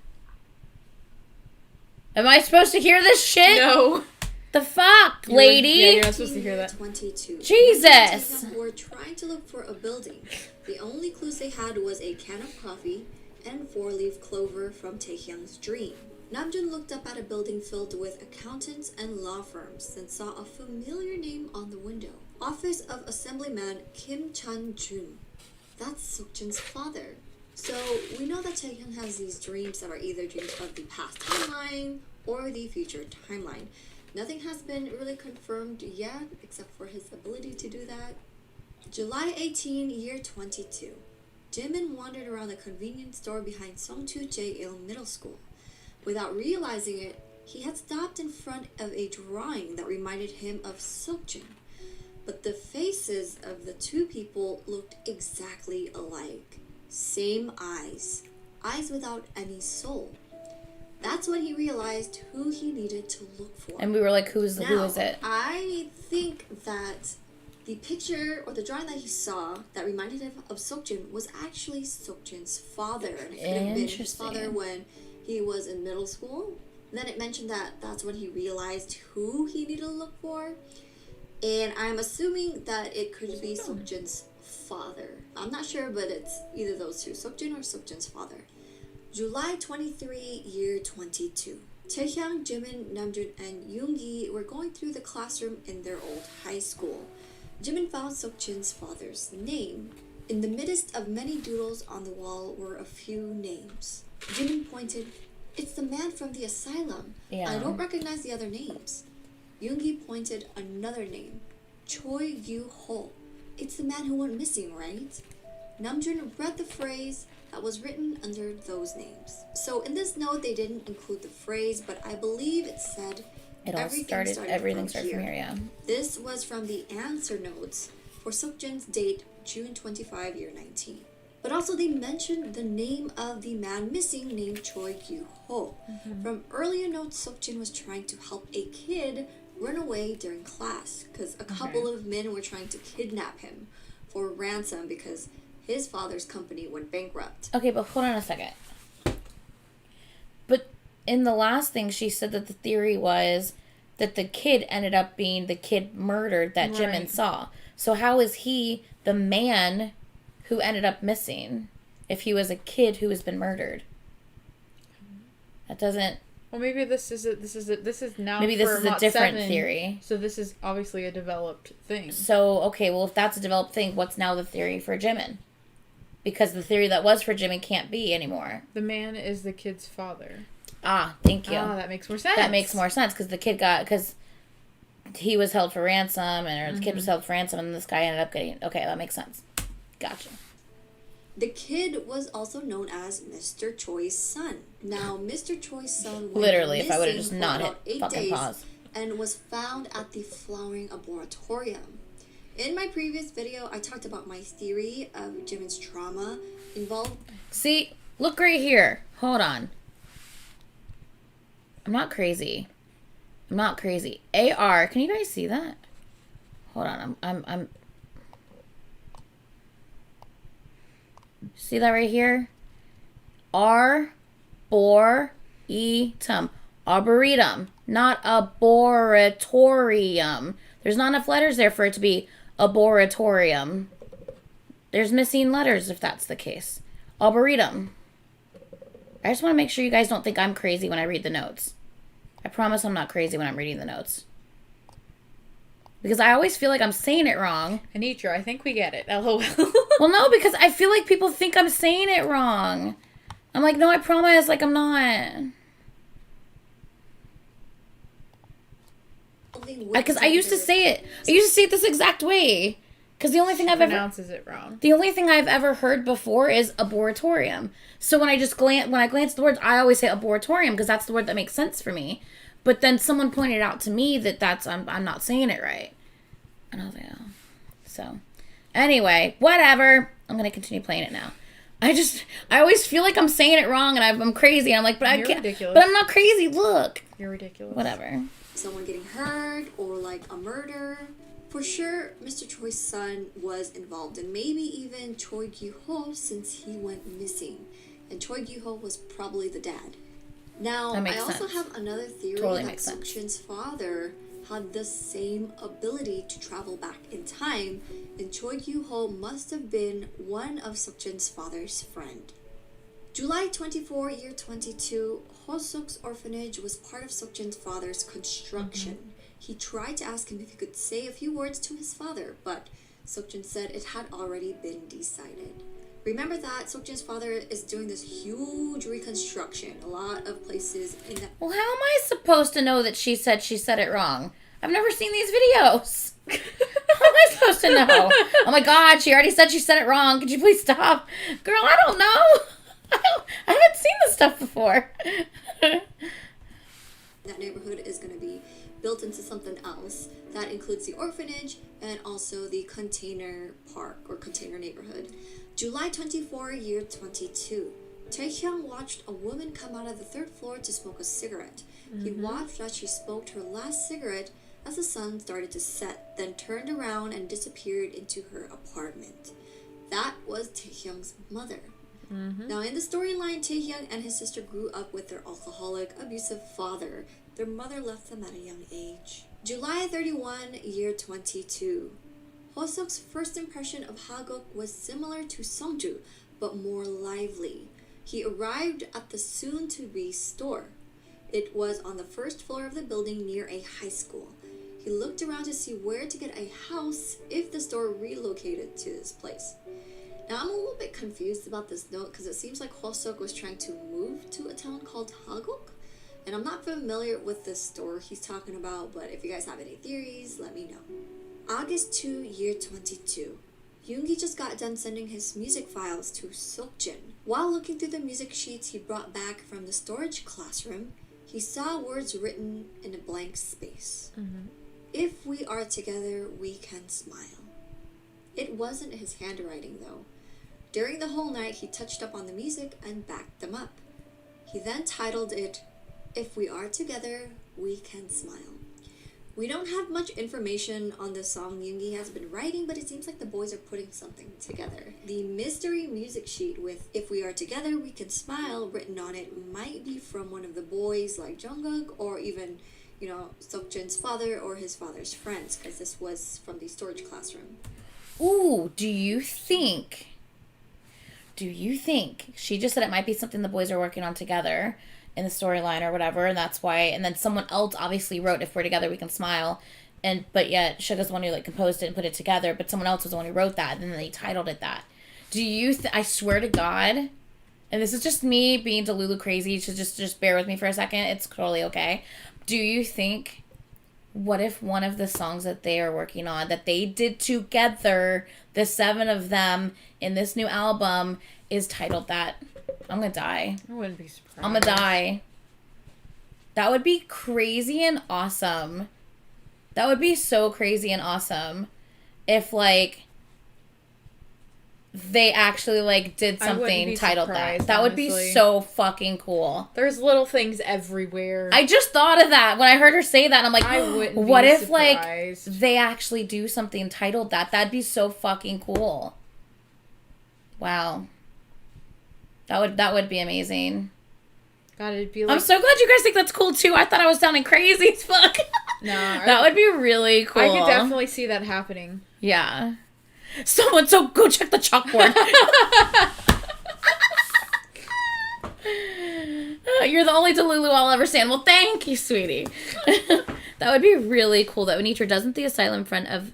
Am I supposed to hear this shit? No. The fuck, lady? Yeah, you're not supposed to hear that. 22. Jesus! They were trying to look for a building. The only clues they had was a can of coffee and 4-leaf clover from Taehyung's dream. Namjoon looked up at a building filled with accountants and law firms and saw a familiar name on the window. Office of Assemblyman Kim Chan-jun. That's Seokjin's father. So we know that Taehyung has these dreams that are either dreams of the past timeline or the future timeline. Nothing has been really confirmed yet, except for his ability to do that. July 18, year 22. Jimin wandered around the convenience store behind Songchu J-Il Middle School. Without realizing it, he had stopped in front of a drawing that reminded him of Seokjin. But the faces of the two people looked exactly alike. Same eyes. Eyes without any soul. That's when he realized who he needed to look for. And we were like, who is it? I think that the picture or the drawing that he saw that reminded him of Seokjin was actually Seokjin's father. And it could have been his father when he was in middle school. And then it mentioned that that's when he realized who he needed to look for. And I'm assuming that it could be Seokjin's father. I'm not sure, but it's either those two, Seokjin or Seokjin's father. July 23, year 22. Taehyung, Jimin, Namjoon, and Yoongi were going through the classroom in their old high school. Jimin found Seokjin's father's name. In the midst of many doodles on the wall were a few names. Jimin pointed, "It's the man from the asylum. Yeah. I don't recognize the other names." Yoongi pointed another name, Choi Yu-ho. "It's the man who went missing, right?" Namjoon read the phrase that was written under those names. So in this note, they didn't include the phrase, but I believe it said everything started from here, yeah. This was from the answer notes for Seokjin's date, June 25, year 19. But also they mentioned the name of the man missing named Choi Yu-ho. From earlier notes, Seokjin was trying to help a kid run away during class because a couple of men were trying to kidnap him for ransom because his father's company went bankrupt. Okay, but hold on a second. But in the last thing, she said that the theory was that the kid ended up being the kid murdered that Jimin saw. So how is he the man who ended up missing if he was a kid who has been murdered? That doesn't... Well, maybe this is now. Maybe this for is a Mott different 7, theory. So this is obviously a developed thing. So, okay, well, if that's a developed thing, what's now the theory for Jimin? Because the theory that was for Jimin can't be anymore. The man is the kid's father. Ah, thank you. Ah, that makes more sense. That makes more sense because the kid because he was held for ransom or the kid was held for ransom and this guy ended up getting... Okay, that makes sense. Gotcha. The kid was also known as Mr. Choi's son. Now, Mr. Choi's son went Literally, if I would have missing just not for hit about 8 fucking days pause. and was found at the flowering arboretum. In my previous video, I talked about my theory of Jimin's trauma involved... See, look right here. Hold on. I'm not crazy. AR, can you guys see that? Hold on, I'm see that right here? Arboretum. Arboretum, not arboretorium. There's not enough letters there for it to be arboretorium. There's missing letters if that's the case. Arboretum. I just want to make sure you guys don't think I'm crazy when I read the notes. I promise I'm not crazy when I'm reading the notes. Because I always feel like I'm saying it wrong. Anitra, I think we get it. LOL. Well, no, because I feel like people think I'm saying it wrong. I'm like, no, I promise, like, I'm not. Because I used to say it. I used to say it this exact way. Because the only thing I've ever... pronounces it wrong. The only thing I've ever heard before is arboretorium. So when I glance at the words, I always say arboretorium because that's the word that makes sense for me. But then someone pointed out to me that I'm not saying it right. And I was like, oh. So, anyway, whatever. I'm going to continue playing it now. I always feel like I'm saying it wrong and I'm crazy. And I'm like, but You're I can't. ridiculous. But I'm not crazy. Look. You're ridiculous. Whatever. Someone getting hurt or like a murder. For sure, Mr. Choi's son was involved, and maybe even Choi Gyu-ho since he went missing. And Choi Gyu-ho was probably the dad. Now, That makes I also sense. have another theory Totally that makes sense. Seok-jin's father had the same ability to travel back in time, and Choi Gyu-ho must have been one of Seok-jin's father's friend. July 24, year 22, Ho-suk's orphanage was part of Seok-jin's father's construction. He tried to ask him if he could say a few words to his father, but Seok-jin said it had already been decided. Remember that Seok-jin's father is doing this huge reconstruction. A lot of places in that. Well, how am I supposed to know that she said it wrong? I've never seen these videos. How am I supposed to know? Oh my god, she already said it wrong. Could you please stop? Girl, I don't know. I haven't seen this stuff before. That neighborhood is going to be built into something else. That includes the orphanage and also the container park or container neighborhood. July 24, year 22. Taehyung watched a woman come out of the third floor to smoke a cigarette. He watched as she smoked her last cigarette as the sun started to set, then turned around and disappeared into her apartment. That was Taehyung's mother. Now, in the storyline, Taehyung and his sister grew up with their alcoholic, abusive father. Their mother left them at a young age. July 31, year 22. Hosuk's first impression of Haguk was similar to Songju, but more lively. He arrived at the soon-to-be store. It was on the first floor of the building near a high school. He looked around to see where to get a house if the store relocated to this place. Now, I'm a little bit confused about this note because it seems like Hosuk was trying to move to a town called Haguk. And I'm not familiar with this store he's talking about, but if you guys have any theories, let me know. August 2, year 22. Yoongi just got done sending his music files to Seok-jin. While looking through the music sheets he brought back from the storage classroom, he saw words written in a blank space. If we are together, we can smile. It wasn't his handwriting, though. During the whole night, he touched up on the music and backed them up. He then titled it, If We Are Together, We Can Smile. We don't have much information on the song Yoongi has been writing, but it seems like the boys are putting something together. The mystery music sheet with If We Are Together, We Can Smile written on it might be from one of the boys like Jungkook or even, Seok-jin's father or his father's friends, because this was from the storage classroom. Ooh, do you think she just said it might be something the boys are working on together in the storyline or whatever, and that's why, and then someone else obviously wrote If We're Together We Can Smile, but yet Suga's the one who composed it and put it together, but someone else was the one who wrote that, and then they titled it that. Do you I swear to God, and this is just me being Delulu crazy, so just bear with me for a second, it's totally okay. Do you think, what if one of the songs that they are working on, that they did together, the 7 of them in this new album, is titled that? I'm gonna die. I wouldn't be surprised. I'm gonna die. That would be crazy and awesome. That would be so crazy and awesome if they actually did something titled that. That would be so fucking cool. There's little things everywhere. I just thought of that when I heard her say that. I'm like, I wouldn't be what if surprised. they actually do something titled that? That'd be so fucking cool. Wow. That would be amazing. God, it'd be I'm so glad you guys think that's cool too. I thought I was sounding crazy as fuck. No, that would be really cool. I could definitely see that happening. Yeah. So go check the chalkboard. You're the only Delulu I'll ever stand. Well, thank you, sweetie. That would be really cool. That Anitra, doesn't the asylum friend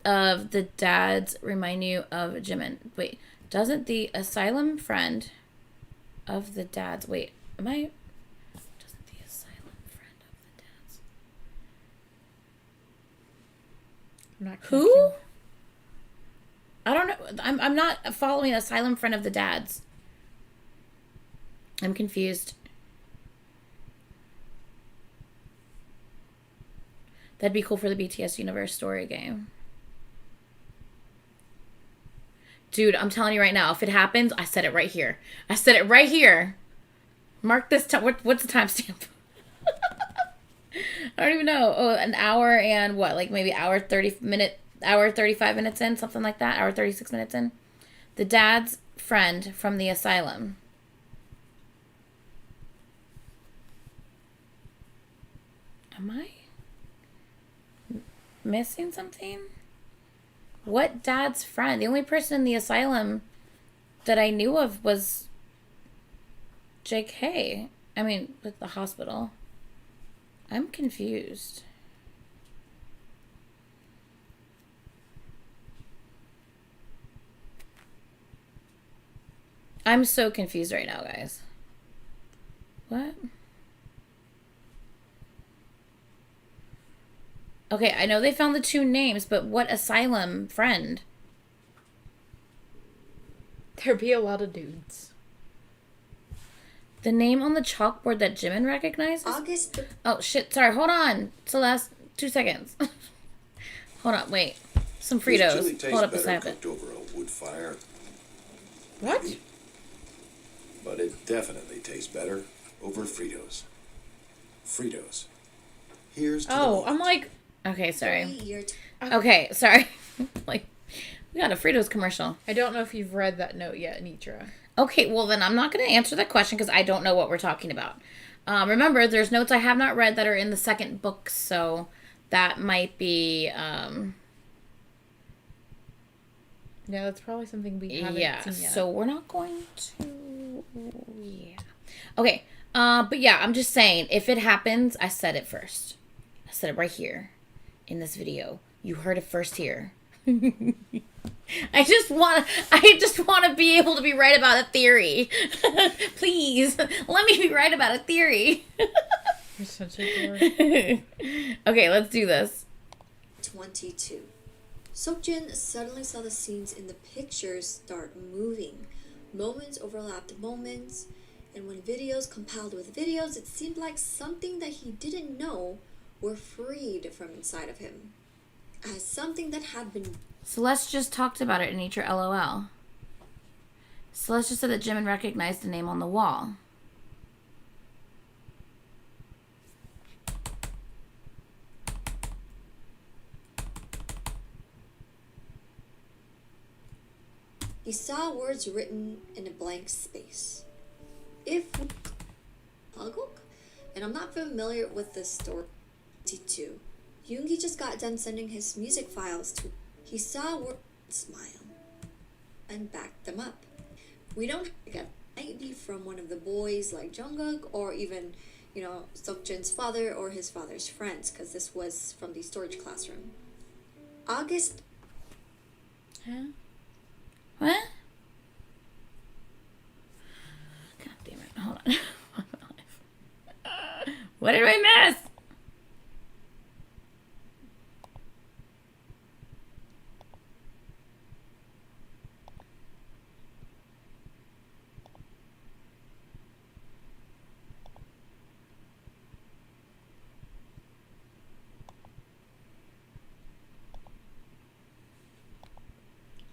of the dads remind you of Jimin? Wait, doesn't the asylum friend of the dads? Wait, doesn't the asylum friend of the dads? I'm not Who? I don't know. I'm not following asylum friend of the dads. I'm confused. That'd be cool for the BTS Universe story game. Dude, I'm telling you right now, if it happens, I said it right here. I said it right here. Mark this time. What's the timestamp? I don't even know. Oh, an hour and what? Like maybe hour 35 minutes in, something like that. Hour 36 minutes in. The dad's friend from the asylum. Am I missing something? What dad's friend? The only person in the asylum that I knew of was JK. I mean, with the hospital. I'm confused. I'm so confused right now, guys. What? Okay, I know they found the 2 names, but what asylum friend? There'd be a lot of dudes. The name on the chalkboard that Jimin recognizes? August. Oh, shit. Sorry. Hold on. Celeste, 2 seconds. Hold on. Wait. Some Fritos. Hold up a second. Cooked over a wood fire. What? Maybe. But it definitely tastes better over Fritos. Fritos. Here's to the Oh, moment. I'm like, Okay, sorry. 3 year Okay, sorry. Like, we got a Fritos commercial. I don't know if you've read that note yet, Anitra. Okay, well then I'm not going to answer that question because I don't know what we're talking about. Remember, there's notes I have not read that are in the second book, so that might be, Yeah, that's probably something we haven't seen yet. so we're not going to, yeah. Okay, but yeah, I'm just saying, if it happens, I said it first. I said it right here in this video. You heard it first here. I just want to be able to be right about a theory. Please, let me be right about a theory. You're such a dork. Okay, let's do this. 22. Seokjin suddenly saw the scenes in the pictures start moving. Moments overlapped moments, and when videos compiled with videos, it seemed like something that he didn't know were freed from inside of him. As something that had been... Celeste just talked about it in Anitra LOL. Celeste just said that Jimin recognized the name on the wall. He saw words written in a blank space. If Hagok, and I'm not familiar with this story. 22. Yoongi just got done sending his music files to. He saw words smile and backed them up. We don't get might be from one of the boys like Jungkook or even, Seokjin's father or his father's friends, because this was from the storage classroom. August. Huh? What? God damn it. Hold on. What did I miss?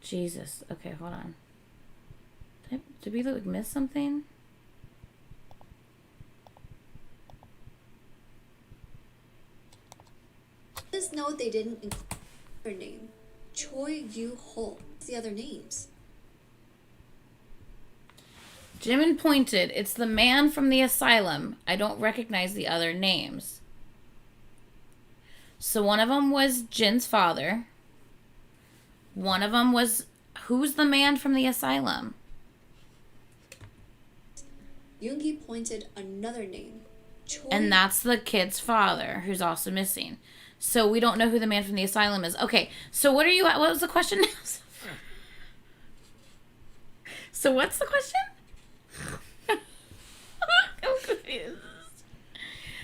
Jesus. Okay, hold on. Did we miss something? Just note they didn't include her name. Choi Yu Ho. What's the other names? Jimin pointed. It's the man from the asylum. I don't recognize the other names. So one of them was Jin's father. One of them was, who's the man from the asylum? Yoongi pointed another name. Choi. And that's the kid's father, who's also missing. So we don't know who the man from the asylum is. Okay, so what was the question? So what's the question? I'm confused.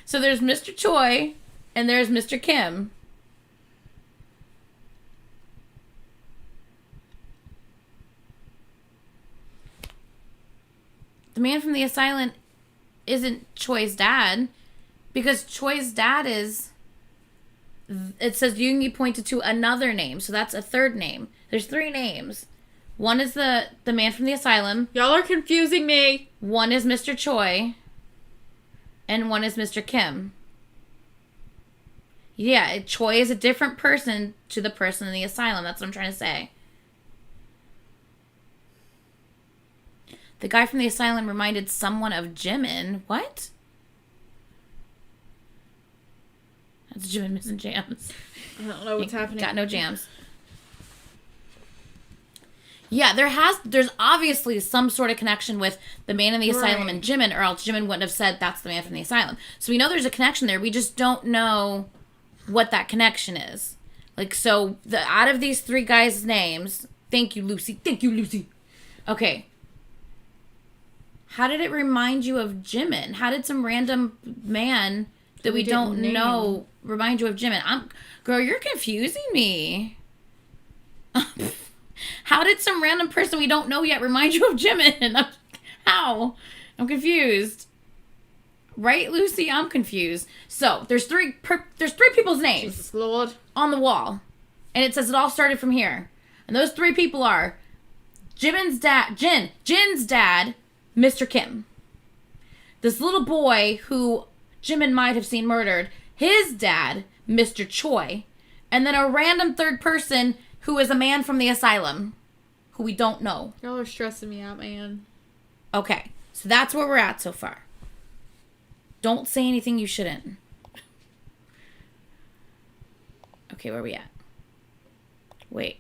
So there's Mr. Choi and there's Mr. Kim. The man from the asylum isn't Choi's dad, because Choi's dad is, it says Yoongi pointed to another name, so that's a third name. There's 3 names. One is the man from the asylum. Y'all are confusing me. One is Mr. Choi. And one is Mr. Kim. Yeah, Choi is a different person to the person in the asylum. That's what I'm trying to say. The guy from the asylum reminded someone of Jimin. What? That's Jimin missing jams. I don't know what's happening. Got no jams. Yeah, there's obviously some sort of connection with the man in the asylum and Jimin, or else Jimin wouldn't have said that's the man from the asylum. So we know there's a connection there. We just don't know what that connection is. Like, so out of these three guys' names, thank you, Lucy. Thank you, Lucy. Okay. How did it remind you of Jimin? How did some random man that we don't know remind you of Jimin? Girl, you're confusing me. How did some random person we don't know yet remind you of Jimin? How? I'm confused. Right, Lucy? I'm confused. So, there's three people's names. Jesus Lord. On the wall. And it says it all started from here. And those three people are Jin's dad, Mr. Kim. This little boy who Jimin might have seen murdered, his dad, Mr. Choi. And then a random third person who is a man from the asylum, who we don't know. Y'all are stressing me out, man. Okay, so that's where we're at so far. Don't say anything you shouldn't. Okay, where are we at? Wait,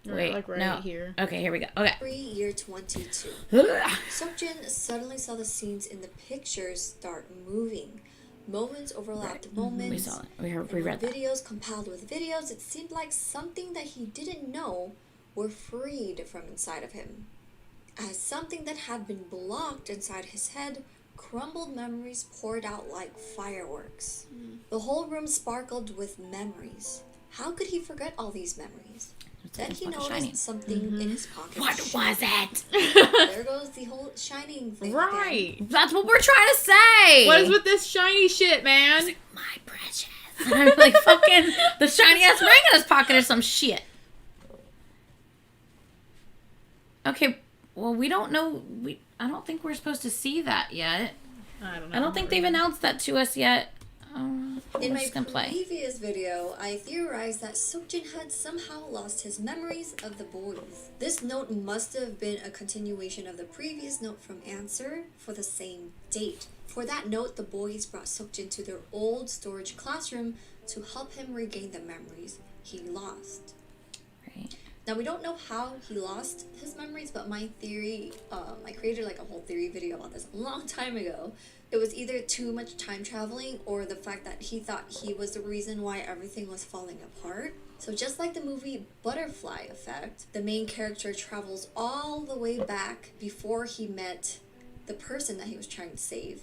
Like right no. here. Okay, here we go. Okay. Year 22. Seokjin suddenly saw the scenes in the pictures start moving. Moments overlapped moments. We saw it. We read that. Videos compiled with videos. It seemed like something that he didn't know were freed from inside of him. As something that had been blocked inside his head, crumbled memories poured out like fireworks. The whole room sparkled with memories. How could he forget all these memories? Then he noticed something in his pocket. What was it? There goes the whole shining thing. Right. Again. That's what we're trying to say. What is with this shiny shit, man? My precious. I'm like fucking the shiny ass ring in his pocket or some shit. Okay, well we don't know. I don't think we're supposed to see that yet. I don't know. I don't think they've announced that to us yet. In my previous video, I theorized that Seokjin had somehow lost his memories of the boys. This note must have been a continuation of the previous note from Answer for the same date. For that note, the boys brought Seokjin to their old storage classroom to help him regain the memories he lost. Right. Now, we don't know how he lost his memories, but my theory, I created like a whole theory video about this a long time ago. It was either too much time traveling or the fact that he thought he was the reason why everything was falling apart. So just like the movie Butterfly Effect, the main character travels all the way back before he met the person that he was trying to save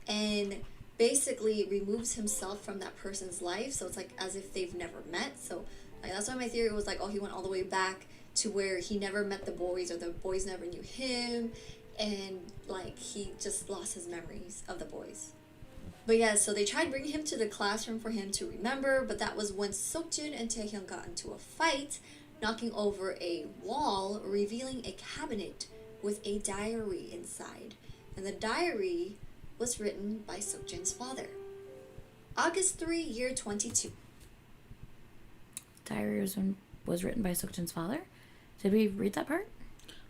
and basically removes himself from that person's life. So it's like as if they've never met. So like that's why my theory was like, oh, he went all the way back to where he never met the boys or the boys never knew him. And like he just lost his memories of the boys. But yeah, so they tried bringing him to the classroom for him to remember, but that was when Seokjin and Taehyung got into a fight, knocking over a wall, revealing a cabinet with a diary inside. And the diary was written by Seokjin's father. August 3, year 22. Diary was written by Seokjin's father. Did we read that part?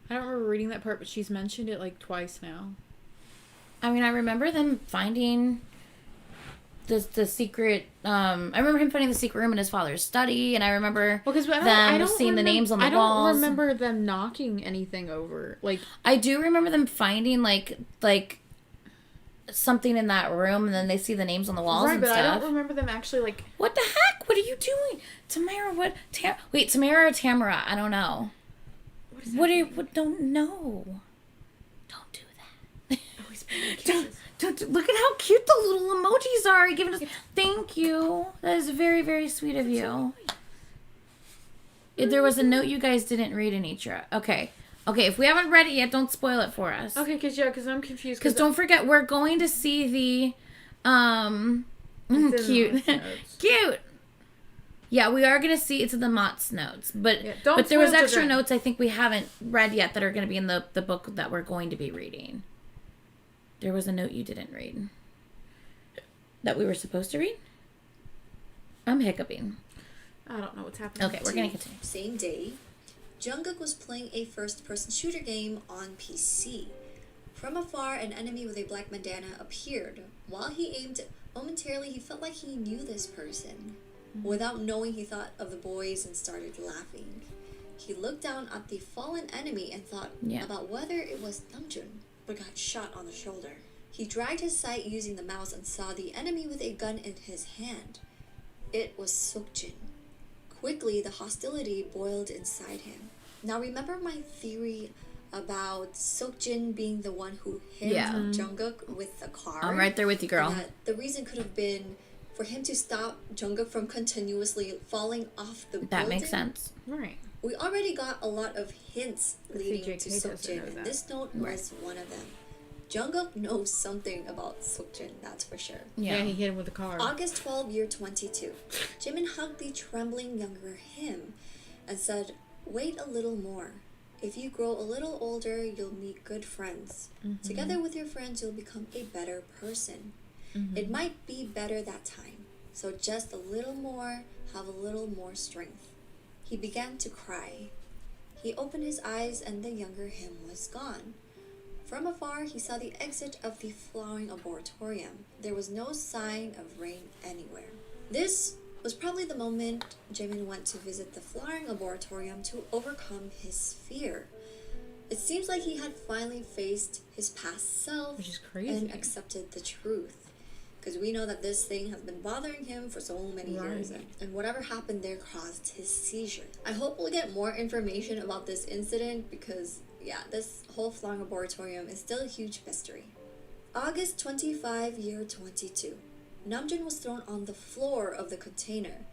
I don't remember reading that part, but she's mentioned it like twice now. I mean, I remember them finding the secret. I remember him finding the secret room in his father's study, and I remember them seeing the names on the walls. I don't remember them knocking anything over. Like I do remember them finding like something in that room, and then they see the names on the walls and stuff. Right, but I don't remember them actually like. What the heck? What are you doing, Tamara? What? Wait, Tamara or Tamara? I don't know. What don't know. Don't do that. Don't look at how cute the little emojis are. You're giving us. Thank you. That is very, very sweet of you. There was a note you guys didn't read, Anitra. Okay. If we haven't read it yet, don't spoil it for us. Okay, because I'm confused. Because don't forget, we're going to see the cute. Cute. Yeah, we are gonna see it's in the Mott's notes, but don't but there was spoil extra children. notes I think we haven't read yet that are gonna be in the book that we're going to be reading. There was a note you didn't read that we were supposed to read. I'm hiccuping. I don't know what's happening. Okay, we're gonna continue. Same day, Jungkook was playing a first-person shooter game on PC. From afar, an enemy with a black bandana appeared. While he aimed, momentarily he felt like he knew this person. Without knowing, he thought of the boys and started laughing. He looked down at the fallen enemy and thought about whether it was Namjoon, but got shot on the shoulder. He dragged his sight using the mouse and saw the enemy with a gun in his hand. It was Seokjin. Quickly, the hostility boiled inside him. Now remember my theory about Seokjin being the one who hit Jungkook with the car? I'm right there with you, girl. That the reason could have been for him to stop Jungkook from continuously falling off the building. That makes sense. Right. We already got a lot of hints leading to JK doesn't Seokjin, know and that. this note was one of them. Jungkook knows something about Seokjin, that's for sure. Yeah, he hit him with a car. August 12, year 22. Jimin hugged the trembling younger him and said, "Wait a little more. If you grow a little older, you'll meet good friends. Together with your friends, you'll become a better person. It might be better that time. So just a little more, have a little more strength." He began to cry. He opened his eyes and the younger him was gone. From afar, he saw the exit of the flowering arboretum. There was no sign of rain anywhere. This was probably the moment Jimin went to visit the flowering arboretum to overcome his fear. It seems like he had finally faced his past self, Which is crazy. and accepted the truth. Because we know that this thing has been bothering him for so many years, and whatever happened there caused his seizure. I hope we'll get more information about this incident because, yeah, this whole flowering arboretum is still a huge mystery. August 25, year 22. Namjoon was thrown on the floor of the container.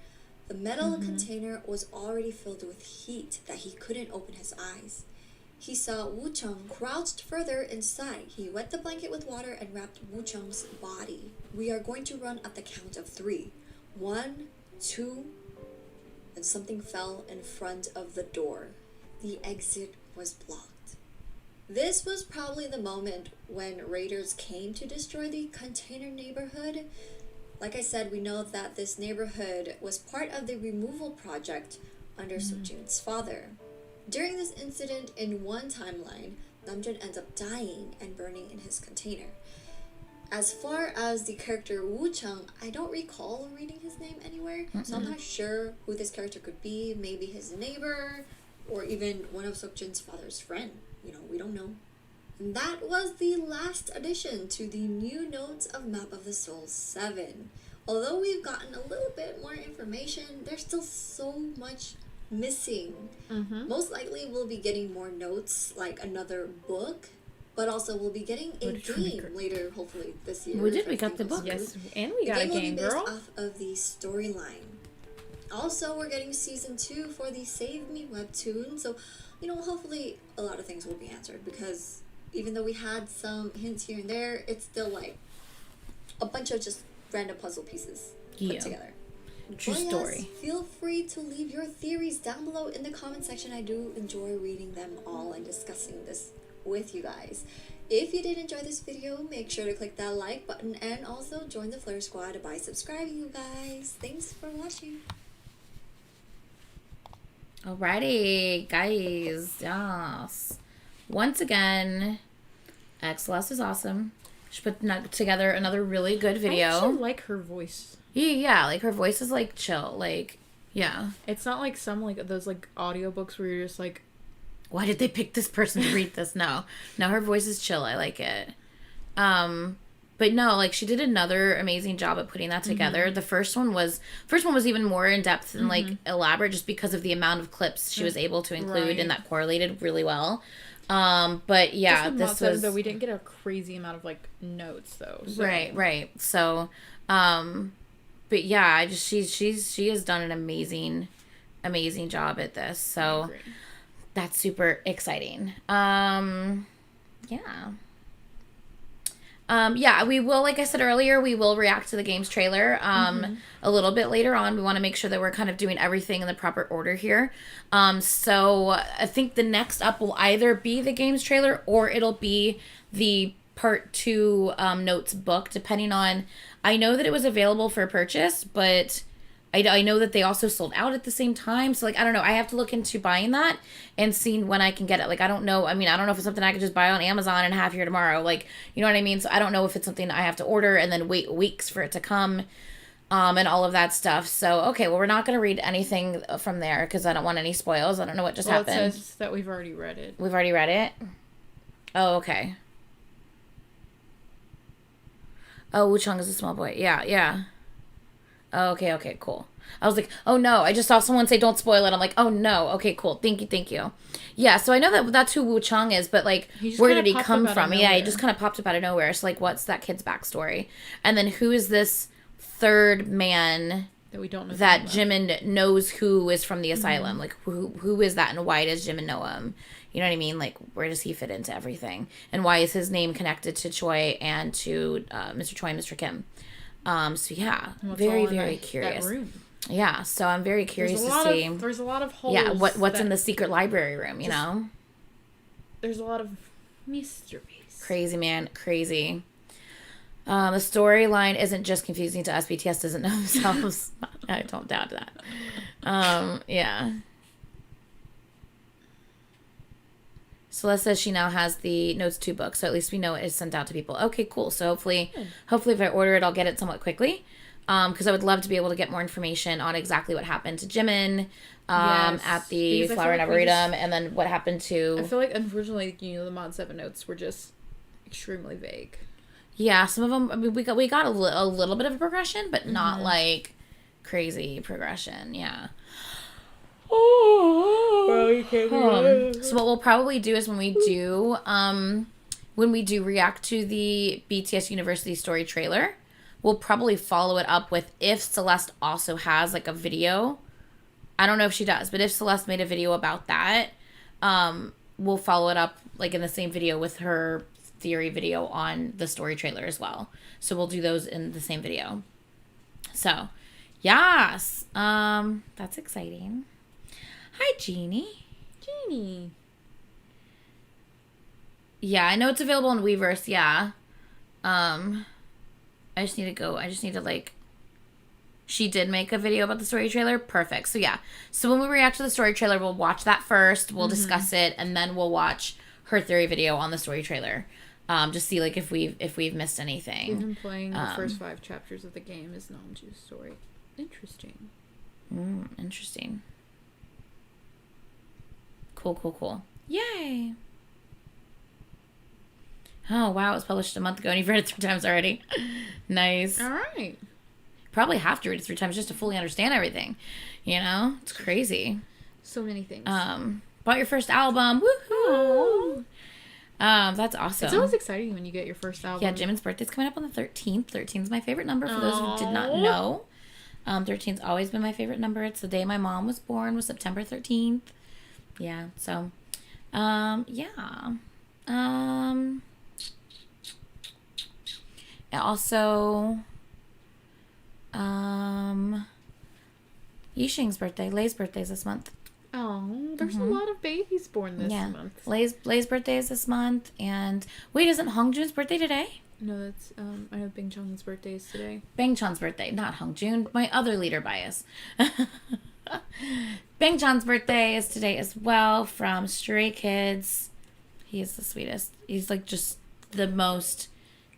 The metal container was already filled with heat that he couldn't open his eyes. He saw Woo-chung crouched further inside. He wet the blanket with water and wrapped Woo-chung's body. "We are going to run at the count of 3. 1, 2, and something fell in front of the door. The exit was blocked. This was probably the moment when raiders came to destroy the container neighborhood. Like I said, we know that this neighborhood was part of the removal project under Seokjin's father. During this incident, in one timeline, Namjoon ends up dying and burning in his container. As far as the character Woo-chung, I don't recall reading his name anywhere, so I'm not sure who this character could be. Maybe his neighbor, or even one of Seokjin's father's friend. You know, we don't know. And that was the last addition to the new notes of Map of the Soul 7. Although we've gotten a little bit more information, there's still so much missing. Most likely we'll be getting more notes, like another book, but also we'll be getting a game later, hopefully this year. We did, we got the book. Yes, and we got a game, will be based girl. off of the storyline. Also, we're getting season 2 for the Save Me webtoon, so, you know, hopefully a lot of things will be answered, because even though we had some hints here and there, it's still like a bunch of just random puzzle pieces put together. True story. Feel free to leave your theories down below in the comment section. I do enjoy reading them all and discussing this with you guys. If you did enjoy this video, make sure to click that like button and also join the Flare Squad by subscribing, you guys. Thanks for watching. Alrighty, guys. Yes. Once again, xCeleste is awesome. She put together another really good video. I actually like her voice. Yeah, like her voice is like chill, like yeah. It's not like some like those like audiobooks where you're just like, why did they pick this person to read this? No, her voice is chill. I like it. But no, like she did another amazing job at putting that together. The first one was even more in depth and like elaborate, just because of the amount of clips she was able to include, and that correlated really well. But yeah, this was though we didn't get a crazy amount of like notes though. So. Right. So, but yeah, she has done an amazing job at this. So that's super exciting. Yeah. Yeah, we will, like I said earlier, we will react to the games trailer a little bit later on. We want to make sure that we're kind of doing everything in the proper order here. So I think the next up will either be the games trailer or it'll be the part 2 notes book, depending on... I know that it was available for purchase, but... I know that they also sold out at the same time. So, like, I don't know. I have to look into buying that and seeing when I can get it. Like, I don't know. I mean, I don't know if it's something I could just buy on Amazon and have here tomorrow. Like, you know what I mean? So, I don't know if it's something I have to order and then wait weeks for it to come and all of that stuff. So, okay. Well, we're not going to read anything from there because I don't want any spoils. I don't know what just happened. It says that we've already read it. We've already read it? Oh, okay. Oh, Wuchang is a small boy. Yeah. Oh, okay, cool. I was like, oh no, I just saw someone say don't spoil it. I'm like, oh no, okay, cool. Thank you. Yeah, so I know that that's who Wuchang is, but like, where did he come from? Yeah, he just kind of popped up out of nowhere. So like, what's that kid's backstory? And then who is this third man that we don't know that Jimin knows who is from the asylum? Like, who is that and why does Jimin know him? You know what I mean? Like, where does he fit into everything? And why is his name connected to Choi and to Mr. Choi and Mr. Kim? So yeah, very curious. Yeah, so I'm very curious to see. There's a lot of holes. Yeah, what's in the secret library room, you know? There's a lot of mysteries. Crazy, man. Crazy. The storyline isn't just confusing to us. BTS doesn't know themselves. I don't doubt that. Yeah. Celeste says she now has the Notes 2 book, so at least we know it is sent out to people. Okay, cool. So hopefully if I order it, I'll get it somewhat quickly. Because I would love to be able to get more information on exactly what happened to Jimin at the Flower and Arboretum, and then what happened to... I feel like, unfortunately, the Mod 7 notes were just extremely vague. Yeah, some of them, I mean, we got a little bit of a progression, but not, like, crazy progression, yeah. So what we'll probably do is when we do react to the BTS University story trailer, we'll probably follow it up with if Celeste also has like a video. I don't know if she does, but if Celeste made a video about that, we'll follow it up like in the same video with her theory video on the story trailer as well. So we'll do those in the same video. So, yes, that's exciting. Hi, Jeannie. Yeah, I know it's available on Weverse, yeah. I just need to like... She did make a video about the story trailer. Perfect. So, yeah. So, when we react to the story trailer, we'll watch that first. We'll discuss it, and then we'll watch her theory video on the story trailer. Just see, like, if we've missed anything. We've been playing the first 5 chapters of the game as Namjoon's story. Interesting. Interesting. Cool. Yay! Oh, wow. It was published a month ago, and you've read it 3 times already. Nice. All right. Probably have to read it 3 times just to fully understand everything. You know? It's crazy. So many things. Bought your first album. Woohoo! That's awesome. It's always exciting when you get your first album. Yeah, Jimin's birthday's coming up on the 13th. 13's my favorite number, for those who did not know. 13's always been my favorite number. It's the day my mom was born, was September 13th. Yeah, so, yeah. Also, Yixing's birthday, Lay's birthday's this month. Oh, there's a lot of babies born this month. Lay's birthday is this month, and wait, isn't Hongjoon's birthday today? No, that's, I know Bang Chung's birthday is today. Bang Chan's birthday, not Hongjoon, my other leader bias. Bang Chan's birthday is today as well, from Stray Kids. He is the sweetest. He's like just the most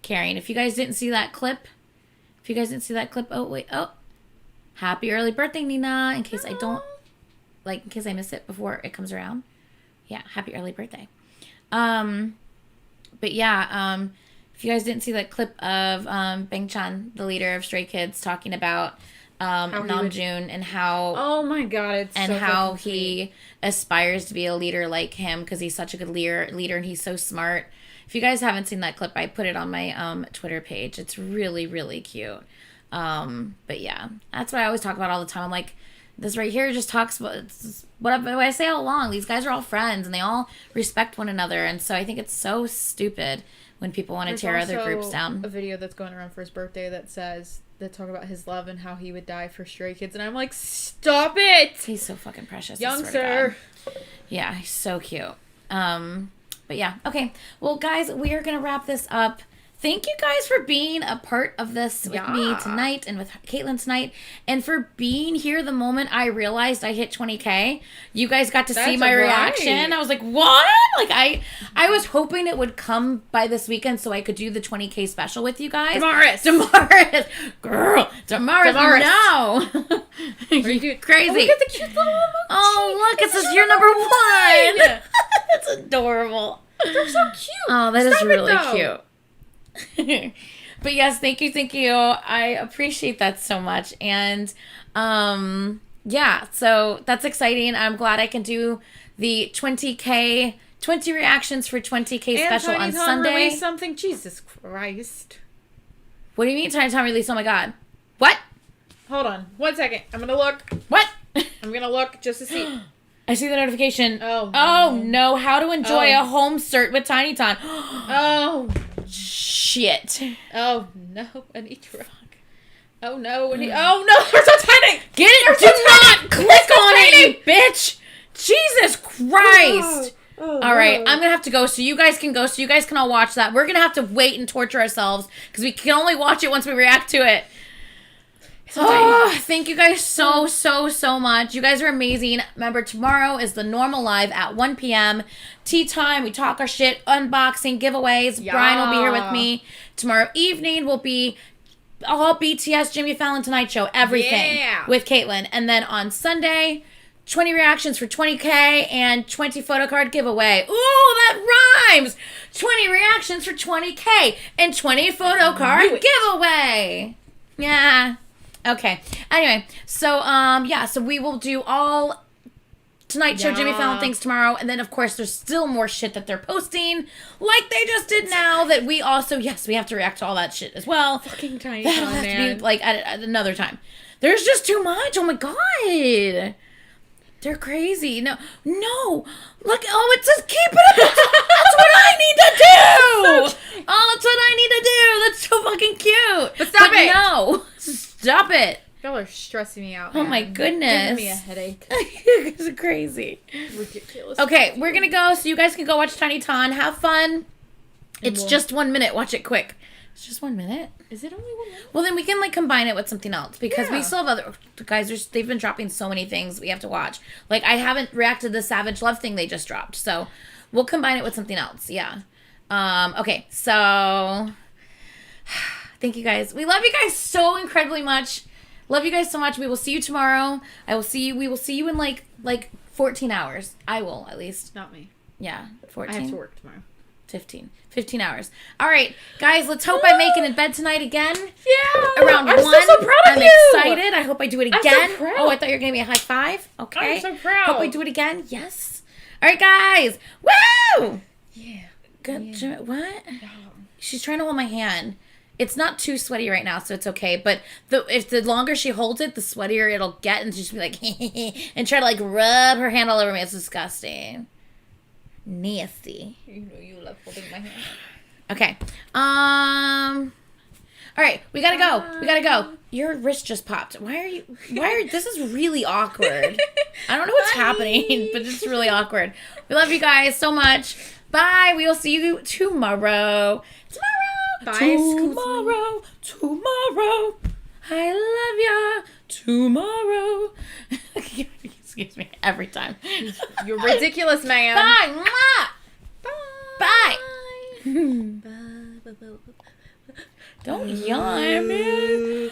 caring. If you guys didn't see that clip, oh, happy early birthday, Nina, in case in case I miss it before it comes around. Yeah, happy early birthday. But yeah, if you guys didn't see that clip of Bang Chan, the leader of Stray Kids, talking about Namjoon and how... Oh my god, it's and so how he aspires to be a leader like him because he's such a good leader and he's so smart. If you guys haven't seen that clip, I put it on my Twitter page. It's really, really cute. But yeah, that's what I always talk about all the time. I'm like, This right here just talks about what I say all along. These guys are all friends and they all respect one another. And so I think it's so stupid when people want to tear other groups down. A video that's going around for his birthday that talk about his love and how he would die for Stray Kids. And I'm like, stop it! He's so fucking precious. Young sir. Yeah, he's so cute. But yeah, okay. Well, guys, we are going to wrap this up. Thank you guys for being a part of this with me tonight and with Caitlin tonight, and for being here the moment I realized I hit 20K. You guys got to see my reaction. I was like, what? Like, I was hoping it would come by this weekend so I could do the 20K special with you guys. Damaris. Girl. Damaris. No. You're crazy. Oh, look at the cute little emoji. Oh, look. It says you're number one. That's adorable. They're so cute. Oh, that is really cute. But yes, thank you. I appreciate that so much. And yeah, so that's exciting. I'm glad I can do the 20 reactions for 20K special on Sunday. Release something. Jesus Christ. What do you mean Tiny Tom release? Oh my god. What? Hold on 1 second. I'm gonna look. What? I'm gonna look just to see. I see the notification. Oh no. How to enjoy a home cert with Tiny Tom. Oh shit. Oh no, Anitra. Oh no, oh no, they're so tiny. Get it? Do not click on it, you bitch. Jesus Christ. All right, I'm gonna have to go so you guys can go so you guys can all watch that. We're gonna have to wait and torture ourselves because we can only watch it once we react to it. Thank you guys so much. You guys are amazing. Remember, tomorrow is the normal live at 1 p.m. Tea time. We talk our shit, unboxing, giveaways. Yeah. Brian will be here with me. Tomorrow evening will be all BTS, Jimmy Fallon Tonight Show, everything with Caitlin. And then on Sunday, 20 reactions for 20K and 20 photo card giveaway. Ooh, that rhymes! 20 reactions for 20K and 20 photo card giveaway. Yeah. Okay. Anyway, so so we will do all Tonight Show Jimmy Fallon things tomorrow, and then of course there's still more shit that they're posting, like they just did now. That we also we have to react to all that shit as well. Fucking Tiny That'll have to be like at another time. There's just too much. Oh my god. They're crazy. No. Look, it says keep it up. That's what I need to do. That's what I need to do. That's so fucking cute. But stop it. No. Stop it. Y'all are stressing me out. Oh my goodness. Giving me a headache. It's crazy. Ridiculous. Okay, we're going to go so you guys can go watch Tiny Ton. Have fun. It's just 1 minute. Watch it quick. It's just 1 minute. Is it only 1 minute? Well, then we can combine it with something else because we still have other guys. They've been dropping so many things we have to watch. Like I haven't reacted to the Savage Love thing they just dropped, so we'll combine it with something else. Yeah. Okay. So thank you guys. We love you guys so incredibly much. Love you guys so much. We will see you tomorrow. We will see you in like 14 hours. I will at least. Not me. Yeah, 14. I have to work tomorrow. 15 hours. All right, guys, let's hope I make it in bed tonight again. Yeah. Around 1. I'm so proud of you. I'm excited. I hope I do it again. I'm so proud. Oh, I thought you were going to be a high five. Okay. I'm so proud. Hope I do it again. Yes. All right, guys. Woo! Yeah. Good. Yeah. What? She's trying to hold my hand. It's not too sweaty right now, so it's okay. But if the longer she holds it, the sweatier it'll get, and she'll just be like, and try to like rub her hand all over me. It's disgusting. Nasty. You know you love holding my hand. Okay. All right, we gotta go. Your wrist just popped. This is really awkward. I don't know what's happening, but it's really awkward. We love you guys so much. Bye. We will see you tomorrow. Bye. Tomorrow. I love ya. Tomorrow. Excuse me. Every time. You're ridiculous, man. Bye. Bye. Don't yawn, man.